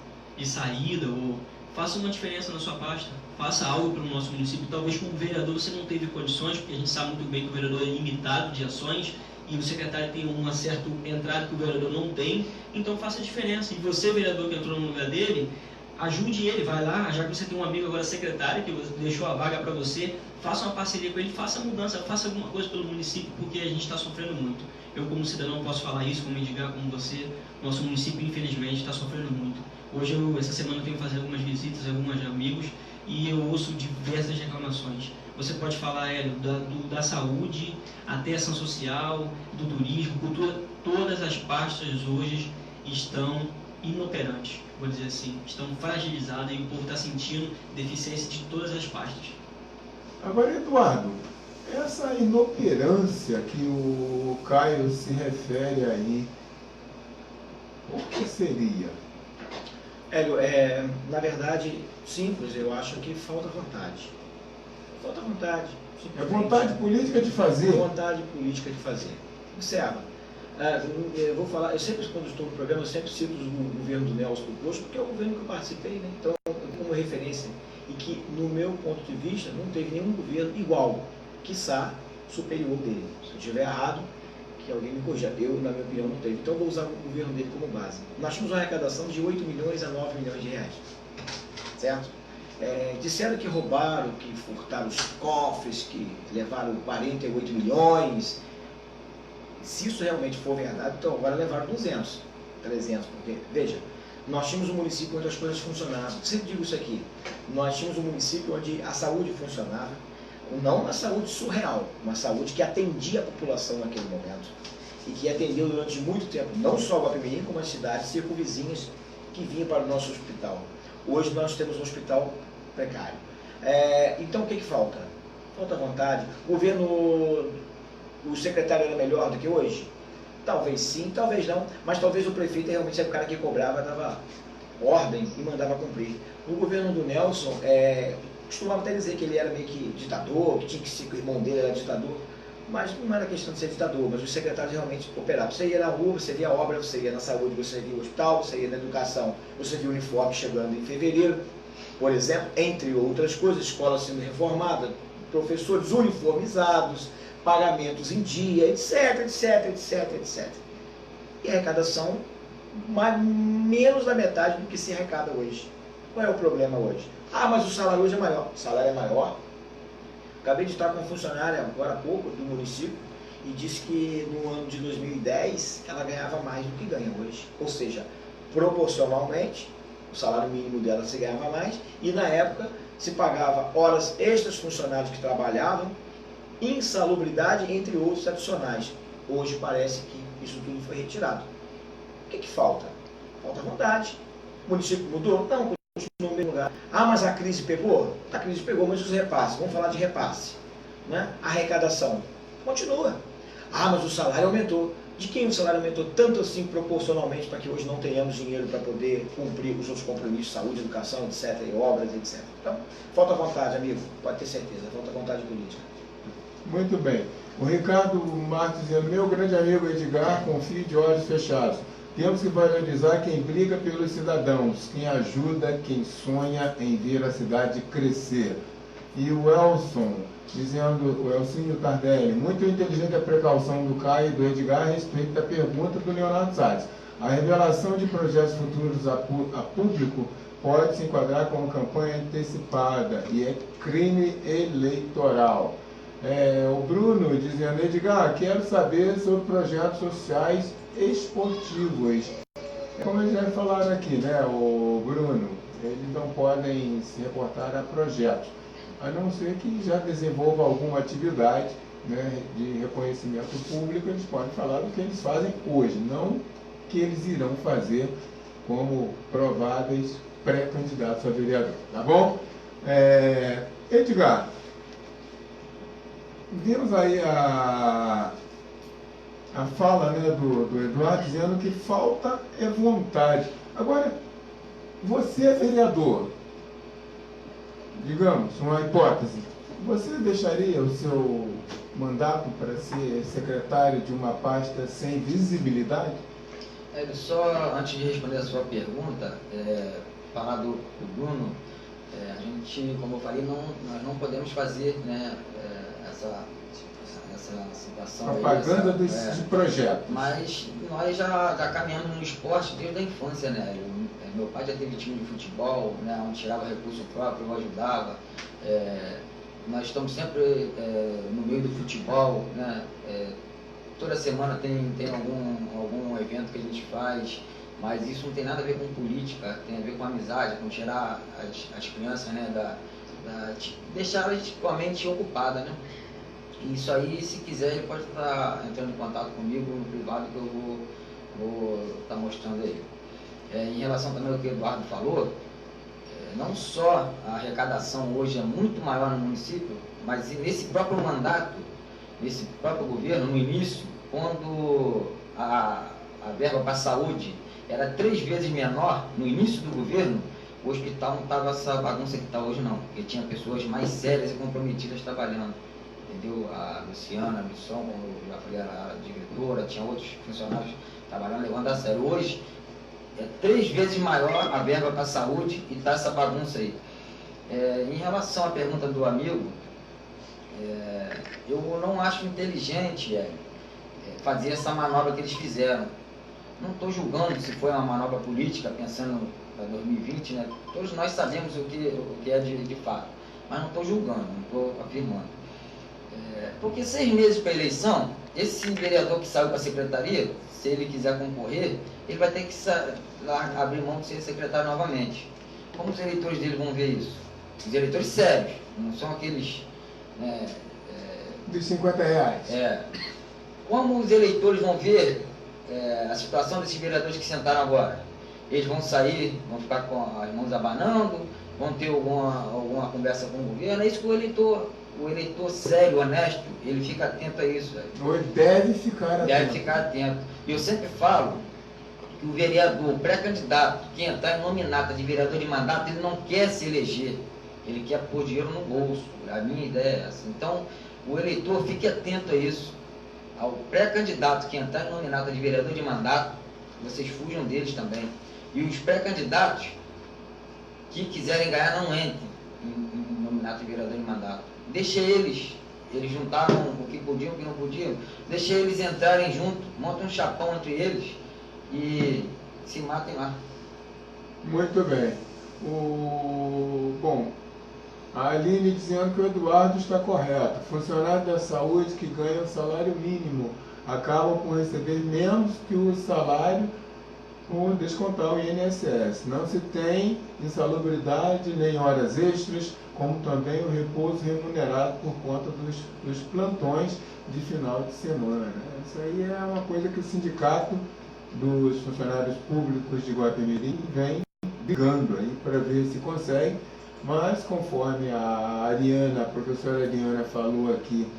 saída, ou faça uma diferença na sua pasta, faça algo para o nosso município. Talvez como vereador você não teve condições, porque a gente sabe muito bem que o vereador é limitado de ações e o secretário tem uma certa entrada que o vereador não tem, então faça a diferença. E você, vereador que entrou no lugar dele, ajude ele, vai lá, já que você tem um amigo agora secretário que deixou a vaga para você, faça uma parceria com ele, faça a mudança, faça alguma coisa pelo município, porque a gente está sofrendo muito. Eu, como cidadão, posso falar isso, como Edgar, como você, nosso município, infelizmente, está sofrendo muito. Hoje, essa semana, eu tenho que fazer algumas visitas, alguns amigos, e eu ouço diversas reclamações. Você pode falar, Hélio, da saúde, até ação social, do turismo, cultura, todas as pastas hoje estão inoperantes, vou dizer assim, estão fragilizadas e o povo está sentindo deficiência de todas as pastas. Agora, Eduardo, essa inoperância que o Caio se refere aí, o que seria? Hélio, na verdade, simples, eu acho que falta vontade. Falta vontade. É vontade política de fazer. Vontade política de fazer. Observa. Eu vou falar, eu sempre, quando estou no programa, eu sempre cito o governo do Nelson Posto, porque é o governo que eu participei, né? Então, como referência, e que, no meu ponto de vista, não teve nenhum governo igual, quiçá superior dele. Se eu estiver errado, que alguém me corrija. Eu, na minha opinião, não teve. Então, eu vou usar o governo dele como base. Nós tínhamos uma arrecadação de 8 milhões a 9 milhões de reais. Certo? Disseram que roubaram, que furtaram os cofres, que levaram 48 milhões. Se isso realmente for verdade, então agora levaram 200, 300, porque, veja, nós tínhamos um município onde as coisas funcionavam. Eu sempre digo isso aqui, nós tínhamos um município onde a saúde funcionava, não uma saúde surreal, uma saúde que atendia a população naquele momento, e que atendeu durante muito tempo, não só o Guapimirim, como as cidades circunvizinhas que vinham para o nosso hospital. Hoje nós temos um hospital precário. Então o que falta? Falta vontade. O secretário era melhor do que hoje? Talvez sim, talvez não, mas talvez o prefeito realmente era o cara que cobrava, dava ordem e mandava cumprir. No governo do Nelson, costumava até dizer que ele era meio que ditador, que tinha que ser, que o irmão dele era ditador, mas não era questão de ser ditador, mas os secretários realmente operavam. Você ia na rua, você via a obra, você ia na saúde, você via o hospital, você ia na educação, você via o uniforme chegando em fevereiro, por exemplo, entre outras coisas, escola sendo reformada, professores uniformizados, pagamentos em dia, etc, etc, etc, etc. E a arrecadação, menos da metade do que se arrecada hoje. Qual é o problema hoje? Ah, mas o salário hoje é maior. O salário é maior. Acabei de estar com uma funcionária agora há pouco do município e disse que no ano de 2010 ela ganhava mais do que ganha hoje. Ou seja, proporcionalmente, o salário mínimo dela se ganhava mais e na época se pagava horas extras funcionários que trabalhavam, insalubridade, entre outros adicionais. Hoje parece que isso tudo foi retirado. O que falta? Falta vontade. O município mudou? Não, continua no mesmo lugar. Ah, mas a crise pegou? A crise pegou, mas os repasses. Vamos falar de repasse. Né? A arrecadação continua. Ah, mas o salário aumentou. De quem o salário aumentou tanto assim proporcionalmente para que hoje não tenhamos dinheiro para poder cumprir os outros compromissos, saúde, educação, etc., e obras, etc. Então, falta vontade, amigo. Pode ter certeza. Falta vontade política. Muito bem. O Ricardo Marques dizendo, meu grande amigo Edgar, confie de olhos fechados. Temos que valorizar quem briga pelos cidadãos, quem ajuda, quem sonha em ver a cidade crescer. E o Elson, dizendo, o Elcinho Tardelli, muito inteligente a precaução do Caio e do Edgar a respeito da pergunta do Leonardo Salles. A revelação de projetos futuros a público pode se enquadrar como campanha antecipada e é crime eleitoral. O Bruno dizendo, Edgar, quero saber sobre projetos sociais esportivos. Como eles já falaram aqui, né, o Bruno, eles não podem se reportar a projetos, a não ser que já desenvolva alguma atividade, né, de reconhecimento público. Eles podem falar do que eles fazem hoje, não que eles irão fazer como prováveis pré-candidatos a vereador, tá bom? Edgar, vimos aí a fala, né, do Eduardo dizendo que falta é vontade. Agora, você é vereador, digamos, uma hipótese, você deixaria o seu mandato para ser secretário de uma pasta sem visibilidade? Só antes de responder a sua pergunta, falar do Bruno, a gente, como eu falei, nós não podemos fazer, né, essa situação. Propaganda de projetos. Mas nós já caminhamos no esporte desde a infância, né? Meu pai já teve time de futebol, né, onde tirava recurso próprio, eu ajudava. Nós estamos sempre no meio do futebol, né? Toda semana tem algum evento que a gente faz, mas isso não tem nada a ver com política, tem a ver com amizade, com tirar as crianças, né, deixá-las com a mente ocupada, né? Isso aí, se quiser, ele pode estar entrando em contato comigo no privado, que eu vou estar mostrando aí. Em relação também ao que o Eduardo falou, não só a arrecadação hoje é muito maior no município, mas nesse próprio mandato, nesse próprio governo, no início, quando a verba para a saúde era 3 vezes menor, no início do governo, o hospital não estava essa bagunça que está hoje não, porque tinha pessoas mais sérias e comprometidas trabalhando. Entendeu? A Luciana, a Misson, como eu já falei, era a diretora, tinha outros funcionários trabalhando, levando a sério. Hoje, é 3 vezes maior a verba para a saúde e está essa bagunça aí. Em relação à pergunta do amigo, eu não acho inteligente fazer essa manobra que eles fizeram. Não estou julgando se foi uma manobra política, pensando para 2020, né? Todos nós sabemos o que é de fato, mas não estou julgando, não estou afirmando. Porque 6 meses para a eleição, esse vereador que saiu para a secretaria, se ele quiser concorrer, ele vai ter que abrir mão de ser secretário novamente. Como os eleitores dele vão ver isso? Os eleitores sérios, não são aqueles... dos R$50. Como os eleitores vão ver a situação desses vereadores que sentaram agora? Eles vão sair, vão ficar com as mãos abanando, vão ter alguma conversa com o governo. É isso que o eleitor sério, honesto, ele fica atento a isso. Ele deve ficar atento. Deve ficar atento. E eu sempre falo que o vereador, o pré-candidato, que entrar em nominata de vereador de mandato, ele não quer se eleger, ele quer pôr dinheiro no bolso. A minha ideia é essa. Então, o eleitor fique atento a isso. Ao pré-candidato que entrar em nominata de vereador de mandato, vocês fujam deles também. E os pré-candidatos que quiserem ganhar, não entrem em nominata de vereador de mandato. Deixa eles juntaram o que podiam, o que não podiam, deixa eles entrarem junto, monta um chapão entre eles e se matem lá. Muito bem. Bom, a Aline dizendo que o Eduardo está correto. Funcionários da saúde que ganham salário mínimo acabam por receber menos que o salário por descontar o INSS. Não se tem insalubridade nem horas extras, como também o repouso remunerado por conta dos plantões de final de semana. Isso aí é uma coisa que o sindicato dos funcionários públicos de Guapimirim vem brigando aí para ver se consegue, mas conforme a professora Ariana falou aqui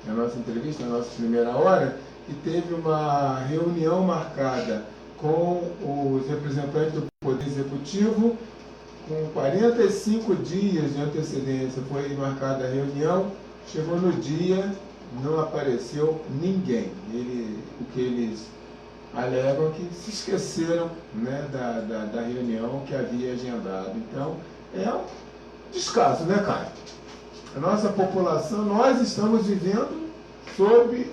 na nossa entrevista, na nossa primeira hora, que teve uma reunião marcada com os representantes do Poder Executivo, com 45 dias de antecedência foi marcada a reunião, Chegou no dia, não apareceu ninguém. O que eles alegam é que se esqueceram, né, da reunião que havia agendado. Então, é um descaso, né, Caio? A nossa população, nós estamos vivendo sob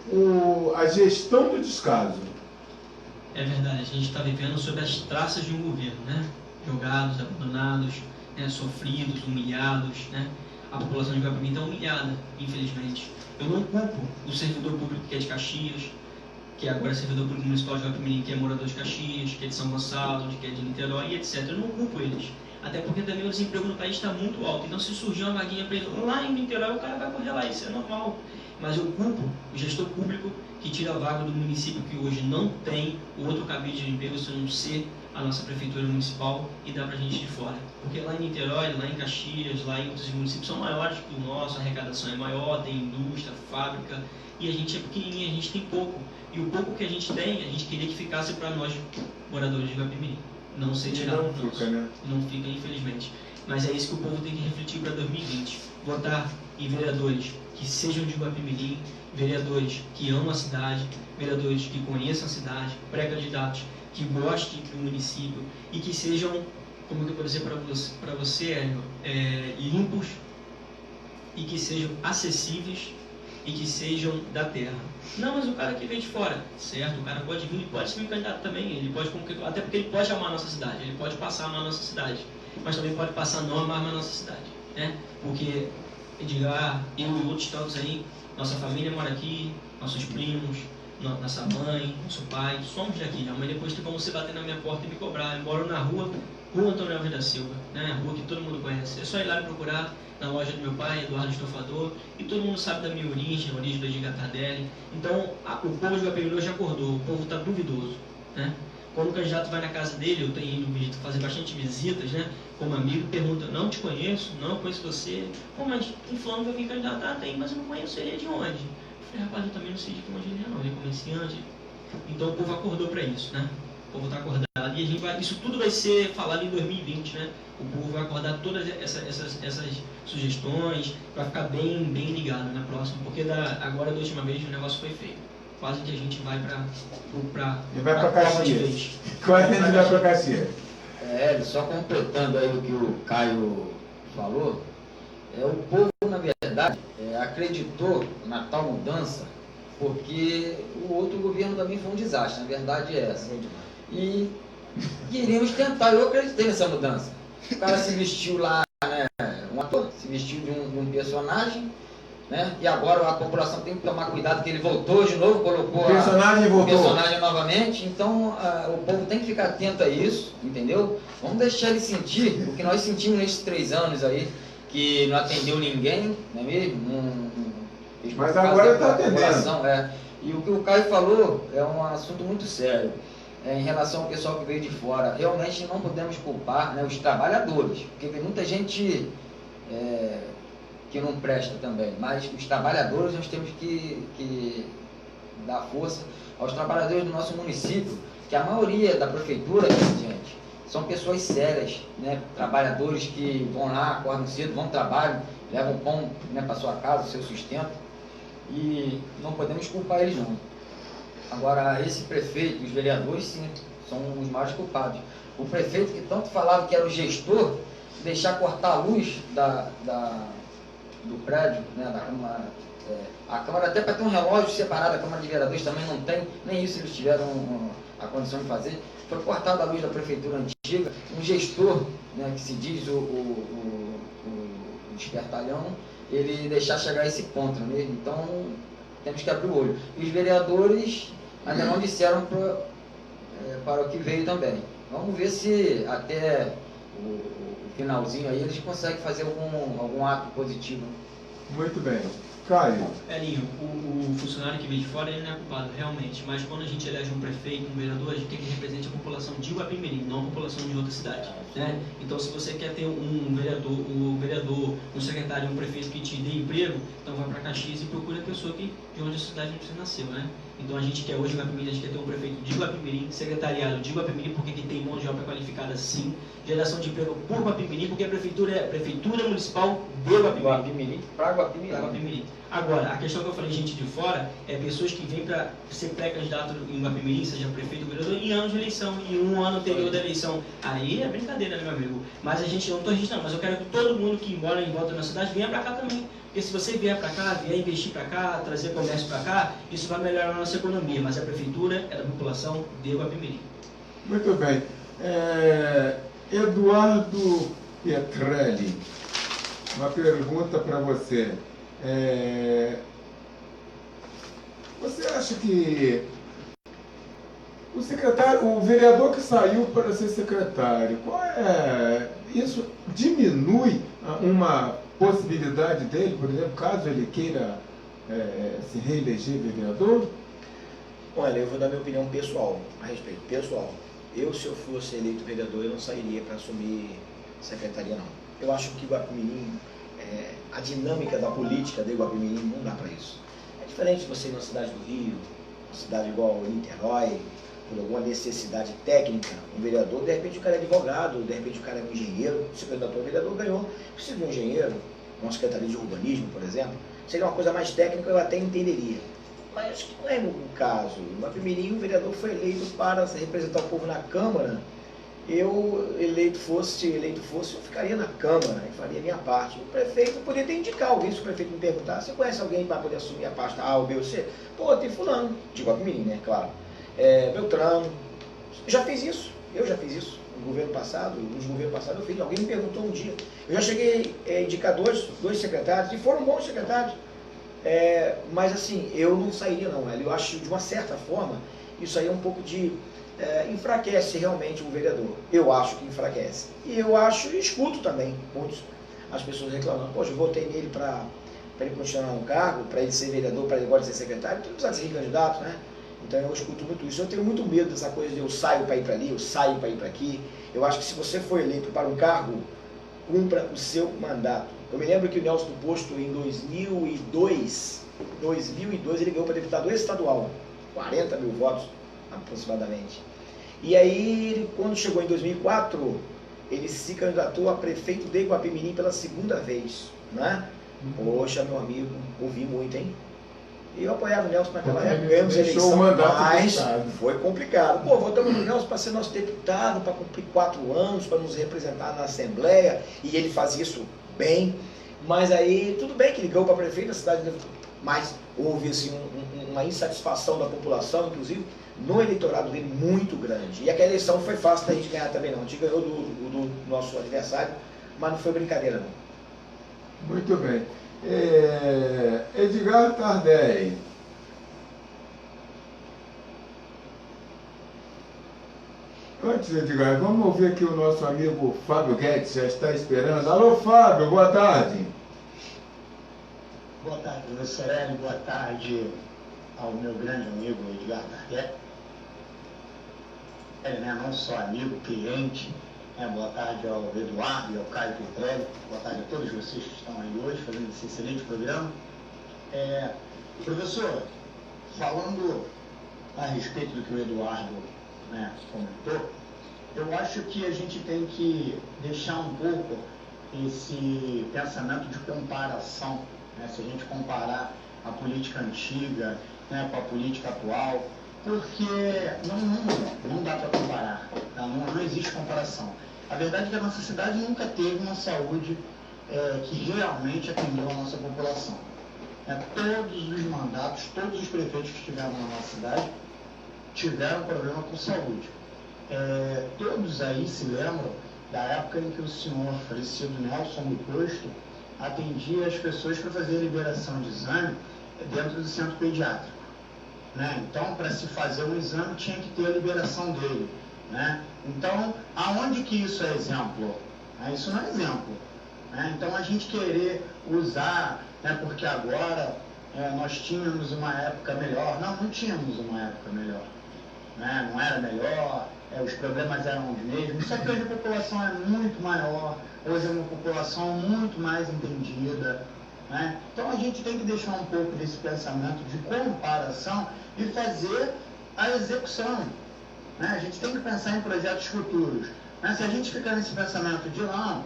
a gestão do descaso. É verdade, a gente está vivendo sob as traças de um governo, né? Jogados, abandonados, né? Sofridos, humilhados, né? A população de Guapimirim está humilhada, infelizmente. Eu não culpo o servidor público que é de Caxias, que agora é servidor público municipal de Guapimirim, que é morador de Caxias, que é de São Gonçalo, que é de Niterói, etc. Eu não culpo eles. Até porque também o desemprego no país está muito alto. Então, se surgir uma vaguinha para ele lá em Niterói, o cara vai correr lá, isso é normal. Mas eu culpo o gestor público que tira a vaga do município que hoje não tem o outro cabide de emprego, se não ser a nossa prefeitura municipal, e dá para a gente de fora. Porque lá em Niterói, lá em Caxias, lá em outros municípios são maiores que o nosso, a arrecadação é maior, tem indústria, fábrica, e a gente é pequenininho, a gente tem pouco. E o pouco que a gente tem, a gente queria que ficasse para nós, moradores de Guapimirim. Não ser tirado não fica, né? Não fica, infelizmente. Mas é isso que o povo tem que refletir para 2020. Votar em vereadores que sejam de Guapimirim, vereadores que amam a cidade, vereadores que conheçam a cidade, pré-candidatos que gostem do município e que sejam, como eu vou dizer para você, Hélio, limpos e que sejam acessíveis e que sejam da terra. Não, mas o cara que vem de fora, certo, o cara pode vir, ele pode ser um candidato também, ele pode, até porque ele pode amar a nossa cidade, ele pode passar a amar a nossa cidade, mas também pode passar a não amar a nossa cidade, né? Porque, diga, eu e outros tantos aí, nossa família mora aqui, nossos primos, nossa mãe, nosso pai, somos daqui, mas depois tem como você bater na minha porta e me cobrar. Eu moro na rua Antônio Alves da Silva, né? A rua que todo mundo conhece, é só ir lá e procurar na loja do meu pai, Eduardo Estofador, e todo mundo sabe da minha origem, a origem do Edgar Tardelli. Então, o povo de Guapimirim já acordou, o povo está duvidoso, né? Quando o candidato vai na casa dele, eu tenho ido fazer bastante visitas, né? Como amigo, pergunta, não te conheço, não conheço você. Pô, mas em fulano vai vir candidato? Ah, tem, mas eu não conheço ele, é de onde? Eu falei, rapaz, eu também não sei de onde ele é não, ele é comerciante. Então o povo acordou para isso, né? O povo está acordado e a gente vai, isso tudo vai ser falado em 2020, né? O povo vai acordar todas essas sugestões, vai ficar bem ligado na próxima, porque agora da última vez o negócio foi feio. Quase que a gente vai para Caxias. Quase a gente vai para Caxias. Só completando aí o que o Caio falou, o povo, na verdade, acreditou na tal mudança, porque o outro governo também foi um desastre, na verdade é essa. E queríamos tentar, eu acreditei nessa mudança. O cara se vestiu lá, né, um ator, se vestiu de um personagem, né, e agora a população tem que tomar cuidado que ele voltou de novo, colocou o personagem novamente, então o povo tem que ficar atento a isso, entendeu? Vamos deixar ele sentir o que nós sentimos nesses 3 anos aí, que não atendeu ninguém, não é mesmo? Mas agora está atendendo. E o que o Caio falou é um assunto muito sério. Em relação ao pessoal que veio de fora, realmente não podemos culpar, né, os trabalhadores, porque tem muita gente que não presta também, mas os trabalhadores nós temos que dar força aos trabalhadores do nosso município, que a maioria da prefeitura, gente, são pessoas sérias, né, trabalhadores que vão lá, acordam cedo, vão ao trabalho, levam pão, né, para sua casa, o seu sustento, e não podemos culpar eles não. Agora, esse prefeito, os vereadores, sim, são os mais culpados. O prefeito que tanto falava que era o gestor, deixar cortar a luz do prédio, né, da Câmara. A Câmara, até para ter um relógio separado da Câmara de Vereadores, também não tem, nem isso eles tiveram a condição de fazer. Foi cortada a luz da prefeitura antiga, um gestor, né, que se diz o espertalhão, ele deixar chegar a esse ponto, né? Então temos que abrir o olho. E os vereadores ainda não disseram para o que veio também. Vamos ver se até o finalzinho aí eles conseguem fazer algum ato positivo. Muito bem. Caio. Elinho, o funcionário que veio de fora, ele não é culpado, realmente. Mas quando a gente elege um prefeito, um vereador, a gente tem que representar a população de Guapimirim, não a população de outra cidade, né? Então, se você quer ter um vereador, um secretário, um prefeito que te dê emprego, então vai para Caxias e procure a pessoa de onde a cidade você nasceu, né? Então a gente quer hoje em Guapimirim, a gente quer ter um prefeito de Guapimirim, secretariado de Guapimirim, porque que tem mão de obra qualificada sim, geração de emprego por Guapimirim, porque a prefeitura é a Prefeitura Municipal de Guapimirim. Para Guapimirim. Agora, a questão que eu falei, gente de fora, é pessoas que vêm para ser pré-candidato em Guapimirim, seja prefeito ou vereador, em anos de eleição, e um ano anterior da eleição. Aí é brincadeira, né, meu amigo? Mas a gente não estou registrando, mas eu quero que todo mundo que mora em volta da cidade venha para cá também. Porque se você vier para cá, vier investir para cá, trazer comércio para cá, isso vai melhorar a nossa economia, mas a prefeitura é da população de Guapimirim. Muito bem. Eduardo Pietrelli, uma pergunta para você. Você acha que o vereador que saiu para ser secretário, isso diminui uma possibilidade dele, por exemplo, caso ele queira se reeleger vereador? Olha, eu vou dar minha opinião pessoal a respeito. Pessoal, se eu fosse eleito vereador, eu não sairia para assumir secretaria, não. Eu acho que Guapimirim, a dinâmica da política de Guapimirim não dá para isso. É diferente de você ir numa cidade do Rio, uma cidade igual Niterói, por alguma necessidade técnica, um vereador, de repente o cara é advogado, de repente o cara é um engenheiro, se candidatou a vereador, ganhou, precisa de um engenheiro, uma secretaria de urbanismo, por exemplo, seria uma coisa mais técnica, eu até entenderia. Mas acho que não é o caso. Em Guapimirim, o vereador foi eleito para representar o povo na Câmara. Eu, eleito fosse, eu ficaria na Câmara e faria a minha parte. O prefeito poderia indicar alguém, se o prefeito me perguntar, você conhece alguém para poder assumir a pasta A ou B ou C? Pô, tem fulano, de Guapimirim, né, claro. Beltrano, já fiz isso, eu já fiz isso no governo passado, nos governos passados eu fiz, alguém me perguntou um dia, eu já cheguei a indicar dois secretários, e foram bons secretários, mas assim, eu não sairia não, eu acho de uma certa forma, isso aí é um pouco de, enfraquece realmente o vereador, eu acho que enfraquece, e eu acho, e escuto também, muitos, as pessoas reclamando, poxa, eu votei nele para ele continuar no cargo, para ele ser vereador, para ele agora ser secretário, tu não precisa ser candidato, né? Então eu escuto muito isso. Eu tenho muito medo dessa coisa de eu saio para ir para ali, eu saio para ir para aqui. Eu acho que se você for eleito para um cargo, cumpra o seu mandato. Eu me lembro que o Nelson do Posto, em 2002, ele ganhou para deputado estadual, 40 mil votos aproximadamente. E aí, ele, quando chegou em 2004, ele se candidatou a prefeito de Guapimirim pela segunda vez, né? Poxa, meu amigo, ouvi muito, hein? E eu apoiava o Nelson naquela época, ganhamos a eleição, mas foi complicado. Pô, votamos no Nelson para ser nosso deputado, para cumprir 4 anos, para nos representar na Assembleia, e ele fazia isso bem. Mas aí, tudo bem que ele ganhou para prefeito da cidade, mas houve assim, uma insatisfação da população, inclusive, no eleitorado dele muito grande. E aquela eleição foi fácil da gente ganhar também não. A gente ganhou do nosso adversário, mas não foi brincadeira não. Muito bem. Edgar Tardelli. Antes, Edgar, vamos ouvir aqui o nosso amigo Fábio Guedes, já está esperando. Alô, Fábio, boa tarde. Boa tarde, professor Hélio, boa tarde ao meu grande amigo Edgar Tardelli. Não só amigo, cliente. Boa tarde ao Eduardo e ao Caio Pietrelli. Boa tarde a todos vocês que estão aí hoje fazendo esse excelente programa. Professor, falando a respeito do que o Eduardo comentou, eu acho que a gente tem que deixar um pouco esse pensamento de comparação. Se a gente comparar a política antiga com a política atual, porque não dá para comparar, não existe comparação. A verdade é que a nossa cidade nunca teve uma saúde que realmente atendeu a nossa população. Todos os mandatos, todos os prefeitos que estiveram na nossa cidade tiveram problema com saúde. Todos aí se lembram da época em que o senhor falecido Nelson do Posto atendia as pessoas para fazer a liberação de exame dentro do centro pediátrico. Então, para se fazer um exame, tinha que ter a liberação dele. Então, aonde que isso é exemplo? Isso não é exemplo. Então, a gente querer usar, porque agora nós tínhamos uma época melhor. Não tínhamos uma época melhor. Não era melhor, os problemas eram os mesmos. Só que hoje a população é muito maior, hoje é uma população muito mais entendida. né? Então a gente tem que deixar um pouco desse pensamento de comparação e fazer a execução, né? A gente tem que pensar em projetos futuros, né? Se a gente ficar nesse pensamento de não,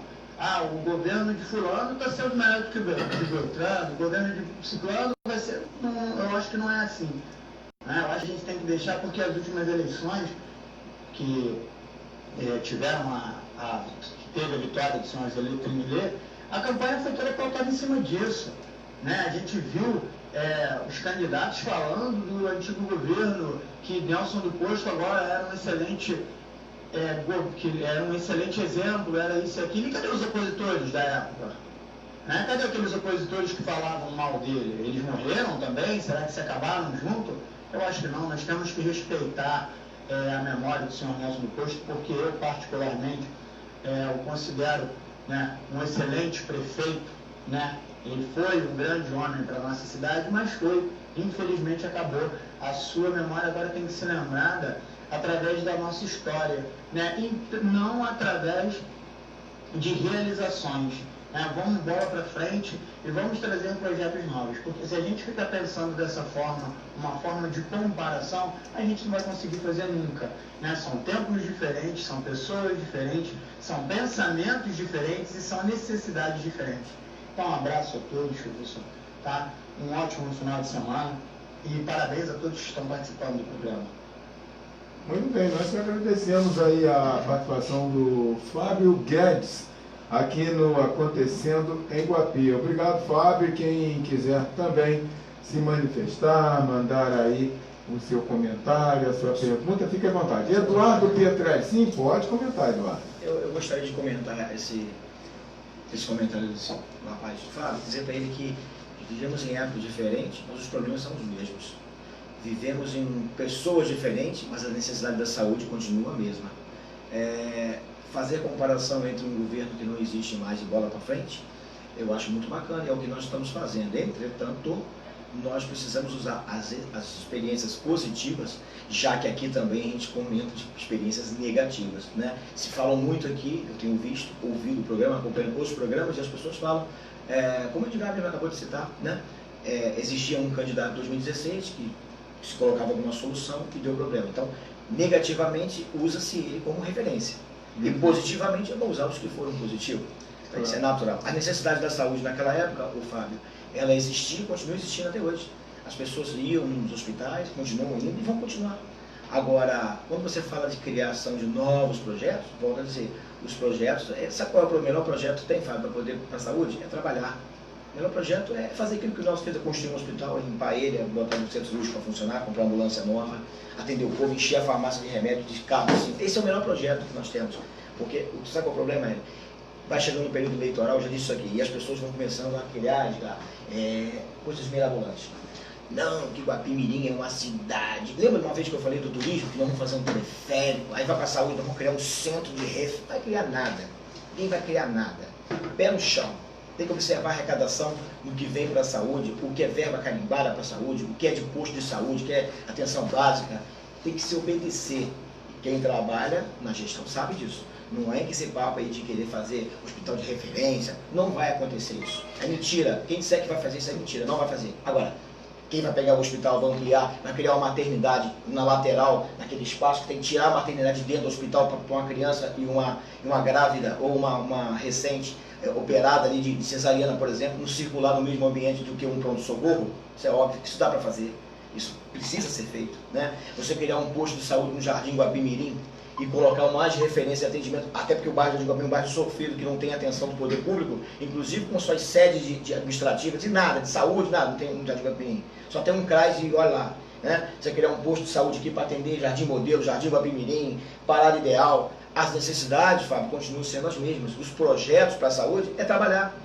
o governo de fulano está sendo melhor do que Beltrano, o governo de ciclano vai ser... Não, eu acho que não é assim, né? Eu acho que a gente tem que deixar, porque as últimas eleições que tiveram que teve a vitória de São José Trinilê, a campanha foi toda pautada em cima disso, né? A gente viu os candidatos falando do antigo governo, que Nelson do Posto agora era um excelente que era um excelente exemplo, era isso e aquilo. E cadê os opositores da época? Né? Cadê aqueles opositores que falavam mal dele? Eles morreram também? Será que se acabaram junto? Eu acho que não. Nós temos que respeitar a memória do senhor Nelson do Posto, porque eu, particularmente, o considero, né, um excelente prefeito, né? Ele foi um grande homem para a nossa cidade, mas infelizmente acabou. A sua memória agora tem que ser lembrada através da nossa história, né? E não através de realizações, né? Vamos embora para frente e vamos trazer projetos novos, porque se a gente ficar pensando dessa forma, uma forma de comparação, a gente não vai conseguir fazer nunca, né? São tempos diferentes, são pessoas diferentes, são pensamentos diferentes e são necessidades diferentes. Então, um abraço a todos, professor, tá? Um ótimo final de semana e parabéns a todos que estão participando do programa. Muito bem, nós agradecemos aí a participação do Fábio Guedes aqui no Acontecendo em Guapi. Obrigado, Fábio. Quem quiser também se manifestar, mandar aí o seu comentário, a sua pergunta, fique à vontade. Eduardo Pietrelli, sim, pode comentar, Eduardo. Eu gostaria de comentar esse comentário desse rapaz. Fábio, dizer para ele que vivemos em épocas diferentes, mas os problemas são os mesmos. Vivemos em pessoas diferentes, mas a necessidade da saúde continua a mesma. Fazer comparação entre um governo que não existe mais e bola para frente, eu acho muito bacana, é o que nós estamos fazendo. Entretanto, nós precisamos usar as experiências positivas, já que aqui também a gente comenta de experiências negativas, né? Se falam muito aqui, eu tenho visto, ouvido o programa, acompanhando os programas, e as pessoas falam, como o Edgar mesmo acabou de citar, né? Existia um candidato em 2016 que se colocava alguma solução e deu problema. Então, negativamente, usa-se ele como referência. E positivamente, eu vou usar os que foram positivos. Então, isso é natural. A necessidade da saúde naquela época, o Fábio, ela existia e continua existindo até hoje. As pessoas iam nos hospitais, continuam indo e vão continuar. Agora, quando você fala de criação de novos projetos, volto a dizer, os projetos, sabe qual é o melhor projeto que tem, Fábio, para a saúde? É trabalhar. O melhor projeto é fazer aquilo que nós fizemos, construir um hospital, limpar ele, botar no centro cirúrgico para funcionar, comprar ambulância nova, atender o povo, encher a farmácia de remédio, de carro, assim. Esse é o melhor projeto que nós temos. Porque, sabe qual é o problema? Vai chegando no período eleitoral, eu já disse isso aqui, e as pessoas vão começando a criar coisas mirabolantes. Não, que Guapimirim é uma cidade. Lembra de uma vez que eu falei do turismo, que nós vamos fazer um teleférico, aí vai para a saúde, nós vamos criar um centro de ref. Não vai criar nada. Ninguém vai criar nada. Pé no chão. Tem que observar a arrecadação do que vem para a saúde, o que é verba carimbada para a saúde, o que é de posto de saúde, o que é atenção básica. Tem que se obedecer. Quem trabalha na gestão sabe disso. Não é que esse papo aí de querer fazer hospital de referência, não vai acontecer isso. É mentira. Quem disser que vai fazer isso é mentira, não vai fazer. Agora, quem vai pegar o hospital, vai criar uma maternidade na lateral, naquele espaço que tem que tirar a maternidade de dentro do hospital para uma criança e uma grávida ou uma recente operada ali de cesariana, por exemplo, não circular no mesmo ambiente do que um pronto-socorro. Isso é óbvio que isso dá para fazer. Isso precisa ser feito, né? Você criar um posto de saúde no Jardim Guapimirim e colocar mais referência de atendimento, até porque o bairro de Guapimirim é um bairro sofrido, que não tem atenção do poder público, inclusive com suas sedes de administrativas, de nada, de saúde, nada, não tem no Jardim Guapimirim. Só tem um CRAS e olha lá, né? Você criar um posto de saúde aqui para atender Jardim Modelo, Jardim Guapimirim, Parada Ideal. As necessidades, Fábio, continuam sendo as mesmas. Os projetos para a saúde é trabalhar.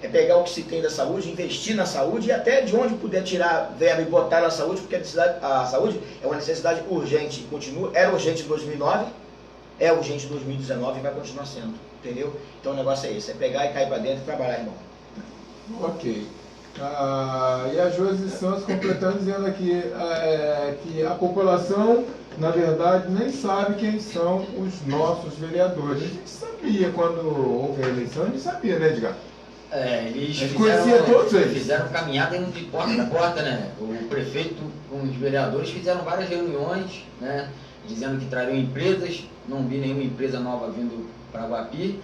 É pegar o que se tem da saúde, investir na saúde e até de onde puder tirar verba e botar na saúde, porque a saúde é uma necessidade urgente. Era urgente em 2009, é urgente em 2019 e vai continuar sendo. Entendeu? Então o negócio é esse, é pegar e cair para dentro e trabalhar, irmão. Ok. E a Josi Santos completando dizendo aqui que a população, na verdade, nem sabe quem são os nossos vereadores. A gente sabia quando houve a eleição, a gente sabia, né, Edgar? Eles fizeram caminhada indo de porta a porta, né? O prefeito com os vereadores fizeram várias reuniões, né? Dizendo que trariam empresas, não vi nenhuma empresa nova vindo para Guapi,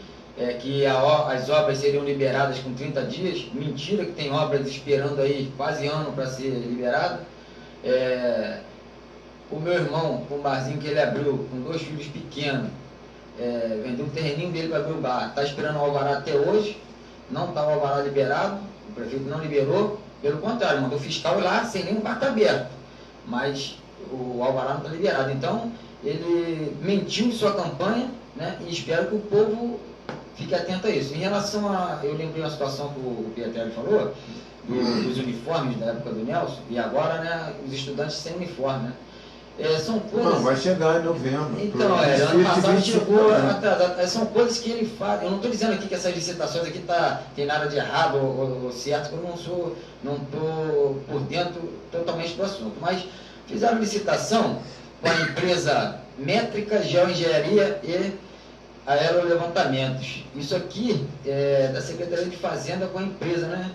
que as obras seriam liberadas com 30 dias, mentira, que tem obras esperando aí quase ano para ser liberada. O meu irmão, com um barzinho que ele abriu, com 2 filhos pequenos, vendeu o terreninho dele para abrir o bar, está esperando o alvará até hoje, não está o alvará liberado, o prefeito não liberou, pelo contrário, mandou o fiscal ir lá sem nenhum bar tá aberto, mas o alvará não está liberado. Então, ele mentiu em sua campanha, né, e espero que o povo fique atento a isso. Em relação a... Eu lembrei uma situação que o Pietrelli falou, dos uniformes da época do Nelson, e agora, né, os estudantes sem uniforme, né? São coisas... Não, vai chegar em novembro. Então, ano passado chegou atrasado. São coisas que ele faz. Eu não estou dizendo aqui que essas licitações aqui tem nada de errado ou certo, porque eu não estou por dentro totalmente do assunto. Mas fizeram licitação com a empresa Métrica, Geoengenharia e Aerolevantamentos. Isso aqui é da Secretaria de Fazenda com a empresa, né?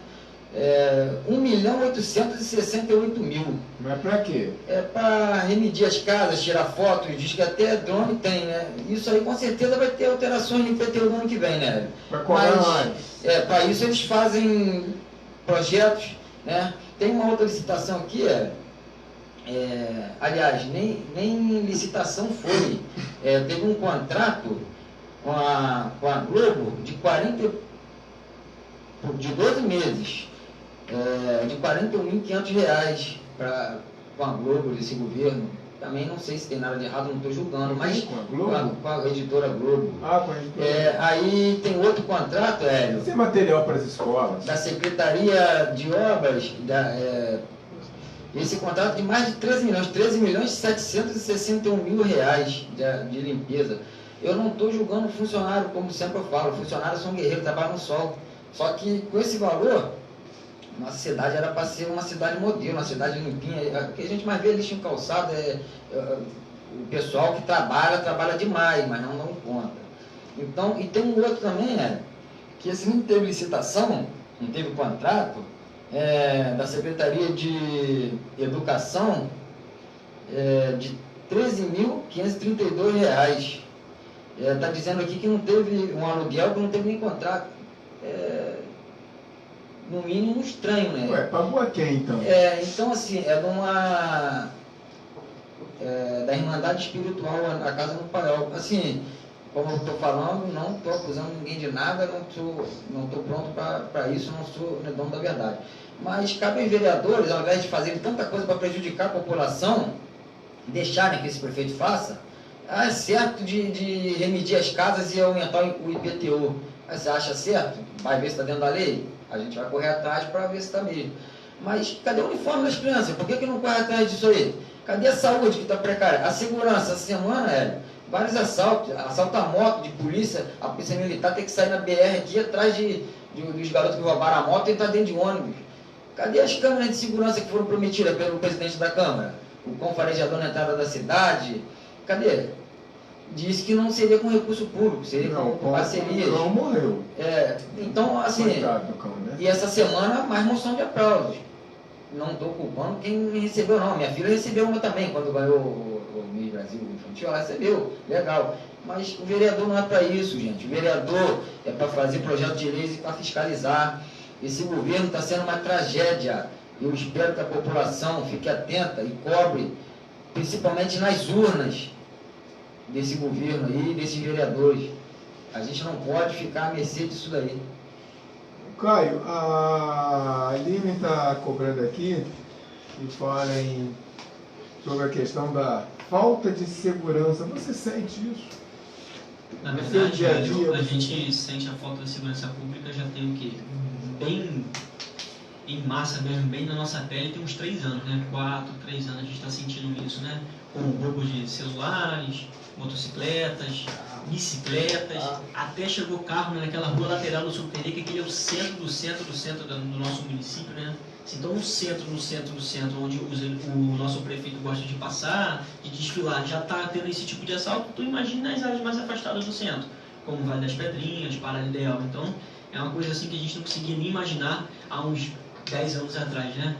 1.868.000. Mas para quê? Para remedir as casas, tirar fotos, diz que até drone tem, né? Isso aí com certeza vai ter alterações no IPTU do ano que vem, né? Vai cobrar mais. Para isso eles fazem projetos, né? Tem uma outra licitação aqui, aliás, nem licitação foi. Teve um contrato com a Globo de 12 meses. De R$41.500 com a Globo, desse governo. Também não sei se tem nada de errado, não estou julgando, mas com a editora Globo. Com a editora. Aí tem outro contrato, Hélio. Isso é material para as escolas. Da Secretaria de Obras, esse contrato de mais de 13.761.000 de limpeza. Eu não estou julgando funcionário, como sempre eu falo, funcionários são guerreiros, trabalham no sol. Só que com esse valor, nossa cidade era para ser uma cidade modelo, uma cidade limpinha. O que a gente mais vê lixo em calçada o pessoal que trabalha demais, mas não dão conta. Então, e tem um outro também, que assim, não teve licitação, não teve contrato, da Secretaria de Educação, de R$13.532. Está dizendo aqui que não teve um aluguel, que não teve nem contrato. No mínimo estranho, né? Ué, pagou a quem então? Então assim, da Irmandade Espiritual, a Casa no Paiol. Assim, como eu estou falando, não estou acusando ninguém de nada, não estou pronto para isso, não sou dono da verdade. Mas cabe aos vereadores, ao invés de fazerem tanta coisa para prejudicar a população, deixarem que esse prefeito faça, é certo de remedir as casas e aumentar o IPTU. Mas você acha certo? Vai ver se está dentro da lei? A gente vai correr atrás para ver se está mesmo. Mas cadê o uniforme das crianças? Por que não corre atrás disso aí? Cadê a saúde que está precária? A segurança, essa semana, vários assalto a moto de polícia, a polícia militar tem que sair na BR aqui atrás dos garotos que roubaram a moto e entrar dentro de ônibus. Cadê as câmeras de segurança que foram prometidas pelo presidente da Câmara? O confarejador na entrada da cidade? Cadê? Disse que não seria com recurso público, seria com parcerias. O cão morreu. Então, assim, coitado do cão, né? E essa semana, mais moção de aplausos. Não estou culpando quem recebeu, não. Minha filha recebeu uma também, quando ganhou o Miss Brasil Infantil, ela recebeu, legal. Mas o vereador não é para isso, gente. O vereador é para fazer projeto de leis e para fiscalizar. Esse governo está sendo uma tragédia. Eu espero que a população fique atenta e cobre, principalmente nas urnas desse governo aí, desses vereadores. A gente não pode ficar à mercê disso daí. Caio, a Aline está cobrando aqui e fala sobre a questão da falta de segurança. Você sente isso? Na no seu verdade, dia a dia, a gente sente a falta de segurança pública já tem o quê? Bem em massa mesmo, bem na nossa pele, tem uns 3 anos, né? 4, 3 anos a gente está sentindo isso, né? Com roubos de celulares, motocicletas, bicicletas, até chegou carro, né, naquela rua lateral do Superi, que aquele é o centro do nosso município, né? Então no centro, onde o nosso prefeito gosta de passar, de desfilar, já está tendo esse tipo de assalto. Tu imagina nas áreas mais afastadas do centro, como Vale das Pedrinhas, Pará Ideal. Então É uma coisa assim que a gente não conseguia nem imaginar há uns 10 anos atrás, né?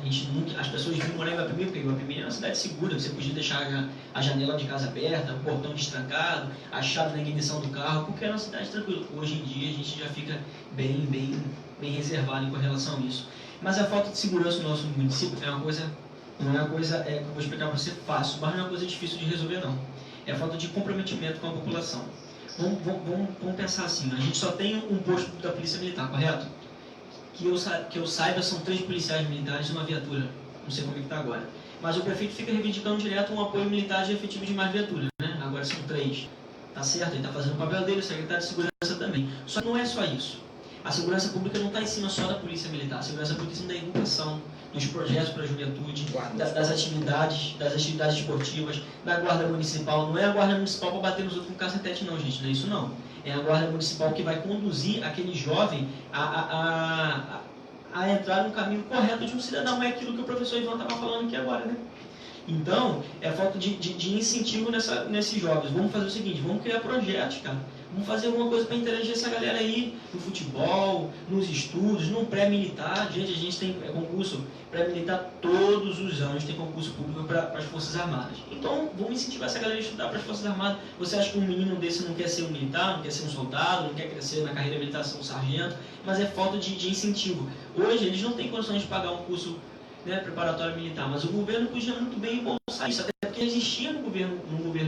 As pessoas vinham morar em Guapimirim, porque Guapimirim é uma cidade segura, você podia deixar a janela de casa aberta, o portão destrancado, a chave na ignição do carro, porque era uma cidade tranquila. Hoje em dia a gente já fica bem reservado com relação a isso. Mas a falta de segurança no nosso município não é uma coisa que eu vou explicar para você fácil, mas não é uma coisa difícil de resolver não. É a falta de comprometimento com a população. Vamos pensar assim, a gente só tem um posto da Polícia Militar, correto? Que eu saiba, são 3 policiais militares e uma viatura. Não sei como é que está agora. Mas o prefeito fica reivindicando direto um apoio militar de efetivo de mais viatura, né? Agora são 3. Tá certo, ele está fazendo o papel dele, o secretário de segurança também. Só que não é só isso. A segurança pública não está em cima só da polícia militar. A segurança pública está em cima da educação, dos projetos para a juventude, das atividades esportivas, da guarda municipal. Não é a guarda municipal para bater nos outros com cacetete não, gente. Não é isso não. É a guarda municipal que vai conduzir aquele jovem a entrar no caminho correto de um cidadão. É aquilo que o professor Ivan estava falando aqui agora, né? Então, é falta de incentivo nesses jovens. Vamos fazer o seguinte, vamos criar projetos, cara. Vamos fazer alguma coisa para interagir essa galera aí, no futebol, nos estudos, no pré-militar. Gente, a gente tem concurso pré-militar todos os anos, tem concurso público para as Forças Armadas. Então, vamos incentivar essa galera a estudar para as Forças Armadas. Você acha que um menino desse não quer ser um militar, não quer ser um soldado, não quer crescer na carreira militar, ser um sargento, mas é falta de incentivo. Hoje, eles não têm condições de pagar um curso, né, preparatório militar, mas o governo podia muito bem embolsar isso, até porque existia no governo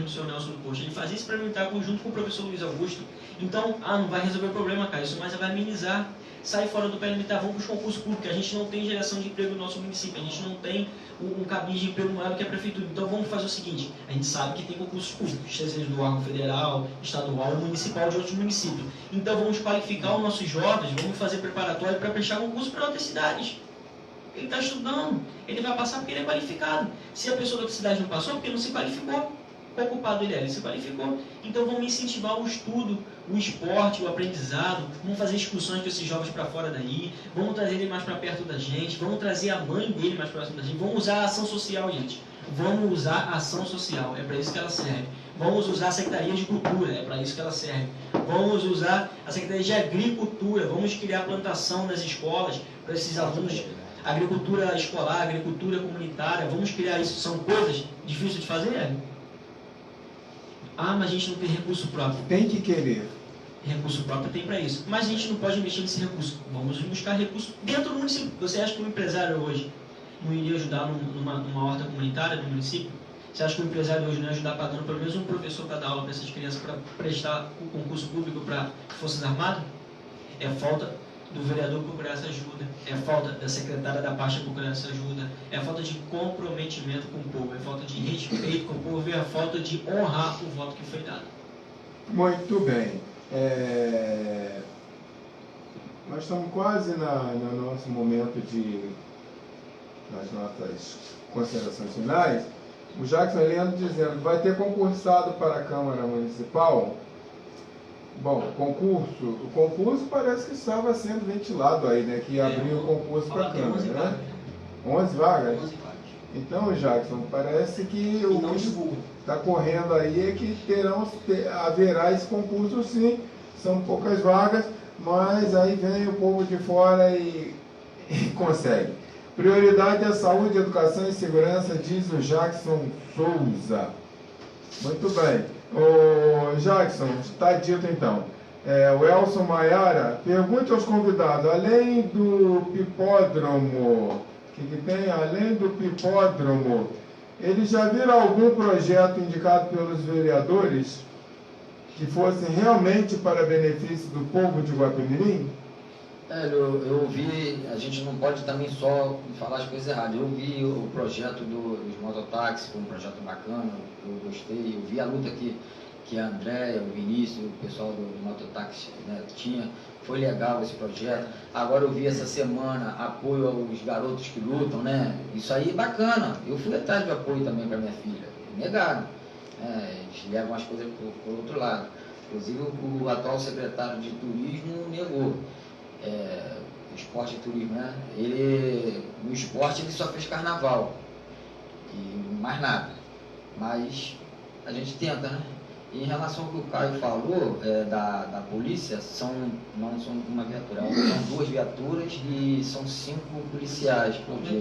do senhor Nelson do Costa. Ele fazia isso para militar junto com o professor Luiz Augusto. Então, não vai resolver o problema, cara, isso mais vai amenizar. Sai fora do pré-militar, vamos para o concurso público, a gente não tem geração de emprego no nosso município, a gente não tem um cabide de emprego maior do que a prefeitura. Então vamos fazer o seguinte, a gente sabe que tem concursos públicos, seja do órgão federal, estadual ou municipal de outros municípios. Então vamos qualificar os nossos jovens, vamos fazer preparatório para prestar concurso para outras cidades. Ele está estudando, ele vai passar porque ele é qualificado. Se a pessoa da outra cidade não passou, porque não se qualificou. Qual culpado ele é? Ele se qualificou. Então vamos incentivar o estudo, o esporte, o aprendizado, vamos fazer excursões com esses jovens para fora daí, vamos trazer ele mais para perto da gente, vamos trazer a mãe dele mais próximo da gente, vamos usar a ação social, gente. Vamos usar a ação social, é para isso que ela serve. Vamos usar a Secretaria de Cultura, é para isso que ela serve. Vamos usar a Secretaria de Agricultura, vamos criar plantação nas escolas para esses alunos. Agricultura escolar, agricultura comunitária, vamos criar isso. São coisas difíceis de fazer? Mas a gente não tem recurso próprio. Tem que querer. Recurso próprio tem para isso. Mas a gente não pode investir nesse recurso. Vamos buscar recurso dentro do município. Você acha que um empresário hoje não iria ajudar numa horta comunitária no município? Você acha que o empresário hoje não ia ajudar pagando pelo menos um professor para dar aula para essas crianças para prestar o concurso público para Forças Armadas? É falta do vereador procurar essa ajuda, é falta da secretária da pasta procurar essa ajuda, é falta de comprometimento com o povo, é falta de respeito com o povo e é falta de honrar o voto que foi dado. Muito bem. Nós estamos quase no nosso momento nas nossas considerações finais. O Jackson Leandro dizendo que vai ter concursado para a Câmara Municipal. Bom, o concurso parece que estava sendo ventilado aí, né? Que abriu o concurso para a Câmara, né? 11 vagas? 11 vagas. Então, Jackson, parece que o que está correndo aí é que haverá esse concurso sim, são poucas vagas, mas aí vem o povo de fora e consegue. Prioridade é saúde, educação e segurança, diz o Jackson Souza. Muito bem. O Jackson, está dito então. O Elson Maiara, pergunte aos convidados, além do pipódromo, que tem? Além do pipódromo, eles já viram algum projeto indicado pelos vereadores que fosse realmente para benefício do povo de Guapimirim? Eu vi, a gente não pode também só falar as coisas erradas. Eu vi o projeto dos mototáxis, foi um projeto bacana, eu gostei. Eu vi a luta que a Andréia, o Vinícius, o pessoal do mototáxi, né, tinha. Foi legal esse projeto. Agora eu vi essa semana apoio aos garotos que lutam, né? Isso aí é bacana. Eu fui atrás de apoio também para minha filha. Negaram. Eles levam as coisas por outro lado. Inclusive o atual secretário de turismo negou. Esporte e turismo, né? No esporte ele só fez carnaval e mais nada, mas a gente tenta, né? Em relação ao que o Caio falou da polícia, não são uma viatura, são 2 viaturas e são 5 policiais por dia.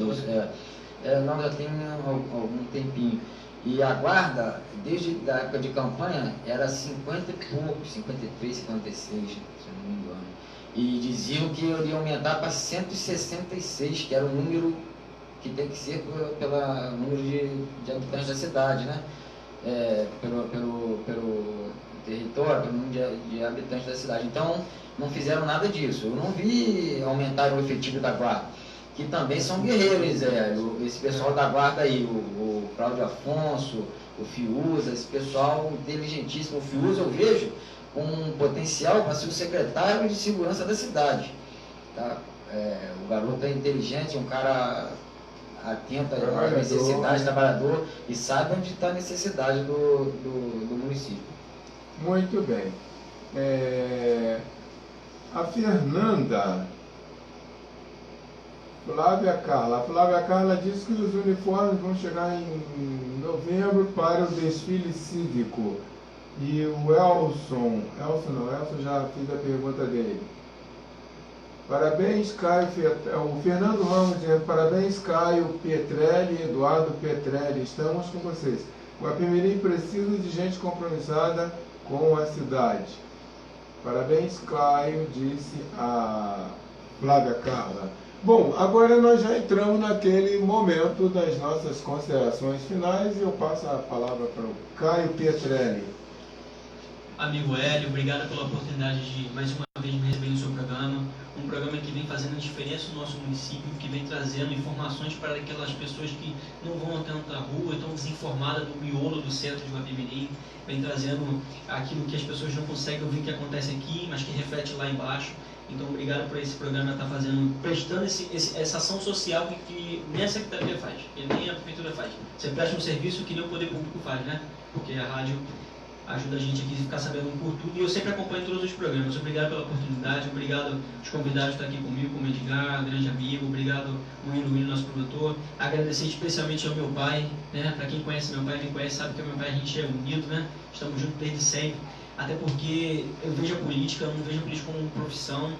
Nós já tem algum tempinho. E a guarda, desde a época de campanha, era 50 e poucos, 53, 56, se não me engano. E diziam que iria aumentar para 166, que era o número que tem que ser pelo número de habitantes da cidade, né? Pelo território, pelo número de habitantes da cidade. Então, não fizeram nada disso. Eu não vi aumentar o efetivo da guarda, que também são guerreiros, esse pessoal da guarda aí, o Cláudio Afonso, o Fiuza, esse pessoal inteligentíssimo. O Fiuza eu vejo com um potencial para ser o secretário de segurança da cidade. Tá? O garoto é inteligente, é um cara atento à necessidade, trabalhador, e sabe onde está a necessidade do município. Muito bem. A Fernanda Flávia Carla. A Flávia Carla disse que os uniformes vão chegar em novembro para o desfile cívico. E o Elson já fiz a pergunta dele. Parabéns, Caio. O Fernando Ramos dizendo: parabéns, Caio Petrelli, Eduardo Petrelli. Estamos com vocês. O Guapimirim precisa de gente compromissada com a cidade. Parabéns, Caio, disse a Flávia Carla. Bom, agora nós já entramos naquele momento das nossas considerações finais e eu passo a palavra para o Caio Petrelli. Amigo Hélio, obrigado pela oportunidade de mais uma vez me receber no seu programa. Um programa que vem fazendo diferença no nosso município, que vem trazendo informações para aquelas pessoas que não vão tanto à rua, estão desinformadas do miolo do centro de Guapimirim. Vem trazendo aquilo que as pessoas não conseguem ouvir que acontece aqui, mas que reflete lá embaixo. Então, obrigado por esse programa estar fazendo, prestando essa ação social que nem a Secretaria faz, que nem a Prefeitura faz. Você presta um serviço que nem o Poder Público faz, né? Porque a rádio ajuda a gente aqui a ficar sabendo por tudo, e eu sempre acompanho todos os programas. Obrigado pela oportunidade, obrigado aos convidados que estão aqui comigo, como Edgar, grande amigo, obrigado ao William, nosso produtor. Agradecer especialmente ao meu pai, né? Para quem conhece meu pai, quem conhece sabe que o meu pai, a gente é unido, né? Estamos juntos desde sempre, até porque eu vejo a política, eu não vejo a política como profissão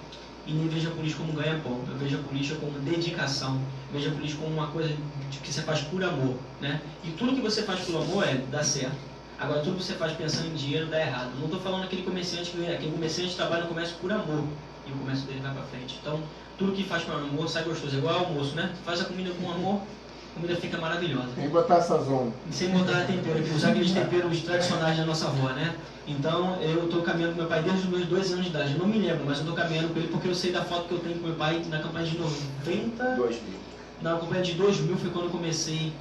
e nem vejo a política como ganha-pão. Eu vejo a política como dedicação, eu vejo a política como uma coisa que você faz por amor, né? E tudo que você faz por amor dá certo. Agora, tudo que você faz pensando em dinheiro dá errado. Não estou falando aquele comerciante trabalha no comércio por amor e o comércio dele vai para frente. Então, tudo que faz por amor sai gostoso. É igual almoço, né? Faz a comida com amor, a comida fica maravilhosa. Sem botar sazon. Sem botar tempero, usar aqueles temperos tradicionais da nossa avó, né? Então, eu estou caminhando com meu pai desde os meus 2 anos de idade. Eu não me lembro, mas eu estou caminhando com ele porque eu sei da foto que eu tenho com meu pai na campanha de 2000. Na campanha de 2000 foi quando eu comecei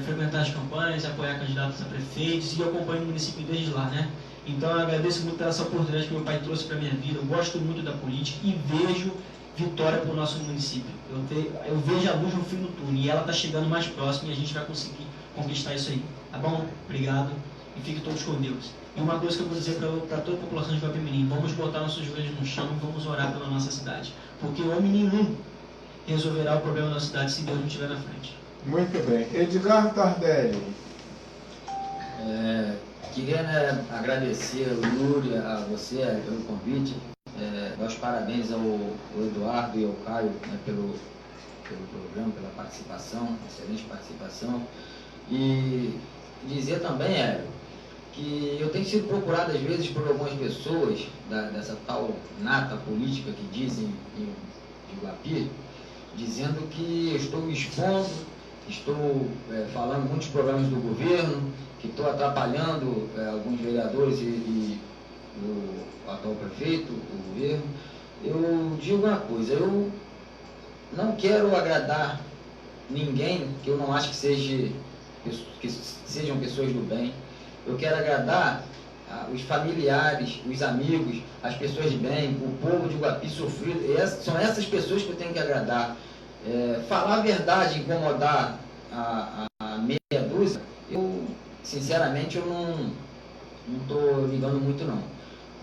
frequentar as campanhas, apoiar candidatos a prefeitos, e eu acompanho o município desde lá, né? Então eu agradeço muito pela essa oportunidade que meu pai trouxe para a minha vida. Eu gosto muito da política e vejo vitória para o nosso município. Eu vejo a luz no fim do túnel e ela está chegando mais próxima e a gente vai conseguir conquistar isso aí. Tá bom? Obrigado e fiquem todos com Deus. E uma coisa que eu vou dizer para toda a população de Guapimirim: vamos botar nossos joelhos no chão e vamos orar pela nossa cidade, porque o homem nenhum resolverá o problema da cidade se Deus não estiver na frente. Muito bem. Edgar Tardelli. Queria agradecer ao Yuri, a você pelo convite, dar os parabéns ao Eduardo e ao Caio, né, pelo programa, pela participação, excelente participação. E dizer também, Hélio, que eu tenho sido procurado às vezes por algumas pessoas dessa tal nata política que dizem em Guapi, dizendo que eu estou me expondo, estou falando muitos problemas do governo, que estou atrapalhando alguns vereadores e o atual prefeito, o governo. Eu digo uma coisa: eu não quero agradar ninguém que eu não acho que sejam pessoas do bem. Eu quero agradar os familiares, os amigos, as pessoas de bem, o povo de Guapi sofrido. São essas pessoas que eu tenho que agradar. Falar a verdade, incomodar a meia dúzia, eu, sinceramente, eu não estou ligando muito não,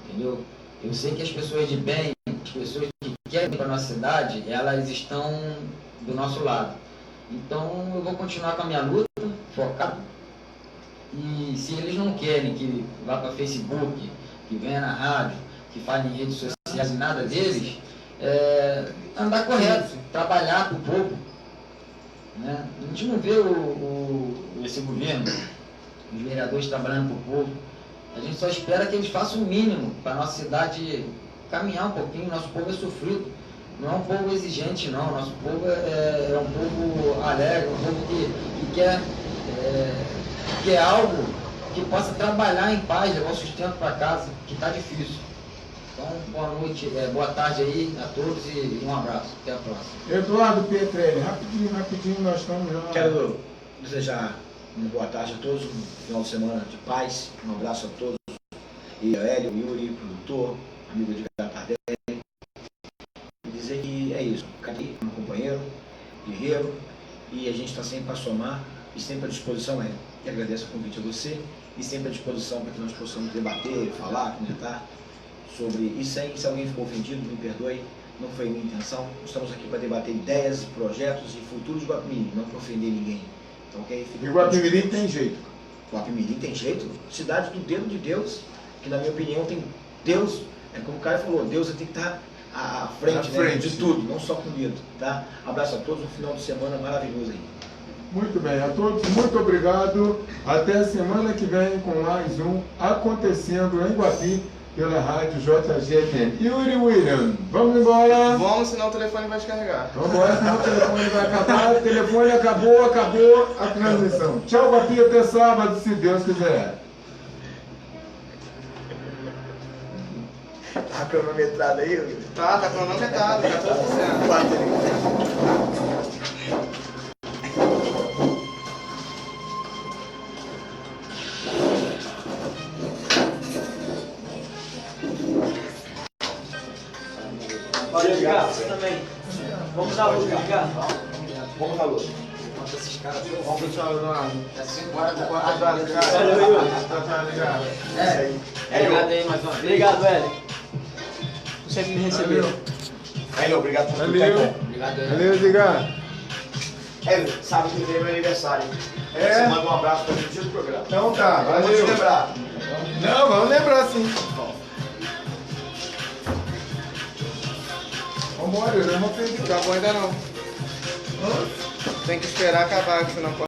entendeu? Eu sei que as pessoas de bem, as pessoas que querem para a nossa cidade, elas estão do nosso lado. Então, eu vou continuar com a minha luta, focado, E se eles não querem que vá para Facebook, que venha na rádio, que fale em redes sociais e nada deles, andar correto, trabalhar para o povo. Né? A gente não vê esse governo, os vereadores trabalhando para o povo. A gente só espera que eles façam o mínimo para a nossa cidade caminhar um pouquinho. Nosso povo é sofrido, não é um povo exigente não, nosso povo é um povo alegre, um povo que quer algo que possa trabalhar em paz, levar o sustento para casa, que está difícil. Então, boa noite, boa tarde aí a todos e um abraço. Até a próxima. Eduardo Pietrelli, rapidinho, nós estamos já. Quero desejar uma boa tarde a todos, um final de semana de paz, um abraço a todos. E a Hélio, Yuri, produtor, amigo de Tardelli. E dizer que é isso, cadê um companheiro, guerreiro, e a gente está sempre para somar e sempre à disposição. E agradeço o convite a você e sempre à disposição para que nós possamos debater, falar, comentar sobre isso aí. Se alguém ficou ofendido, me perdoe, não foi minha intenção. Estamos aqui para debater ideias, projetos e futuros de Guapimirim, não para ofender ninguém. Então, okay? E Guapimirim tem jeito. Guapimirim tem jeito. Cidade do dedo de Deus, que na minha opinião tem Deus, como o Caio falou, Deus tem que estar à frente, né, de tudo, não só com medo. Tá? Abraço a todos, um final de semana maravilhoso aí. Muito bem, a todos, muito obrigado. Até a semana que vem com mais um Acontecendo em Guapi, pela rádio JGFM. Yuri William, vamos embora? Vamos, senão o telefone vai descarregar. Vamos embora, senão o telefone vai acabar. O telefone acabou a transmissão. Tchau, Guapi, até sábado, se Deus quiser. Tá cronometrado aí, Yuri? Tá cronometrado, já tá certo. Pode ligar, você também. Vamos dar a luz, ligar? Vamos dar luz. Esses caras vão continuar Leonardo. É 5 horas da tarde. Valeu, Yuri. Tá ligado. Obrigado aí mais uma vez. Obrigado, Hélio. Por sempre me receber. Hélio, obrigado por tudo. Obrigado, Hélio. Valeu, Edgar. Hélio, sabe que vem meu aniversário. Você manda um abraço para gente do programa. Então tá, valeu. Vamos te lembrar. Não, vamos lembrar sim. Vambora, eu não vou pedir. Acabou ainda não. Tem que esperar acabar, senão pode.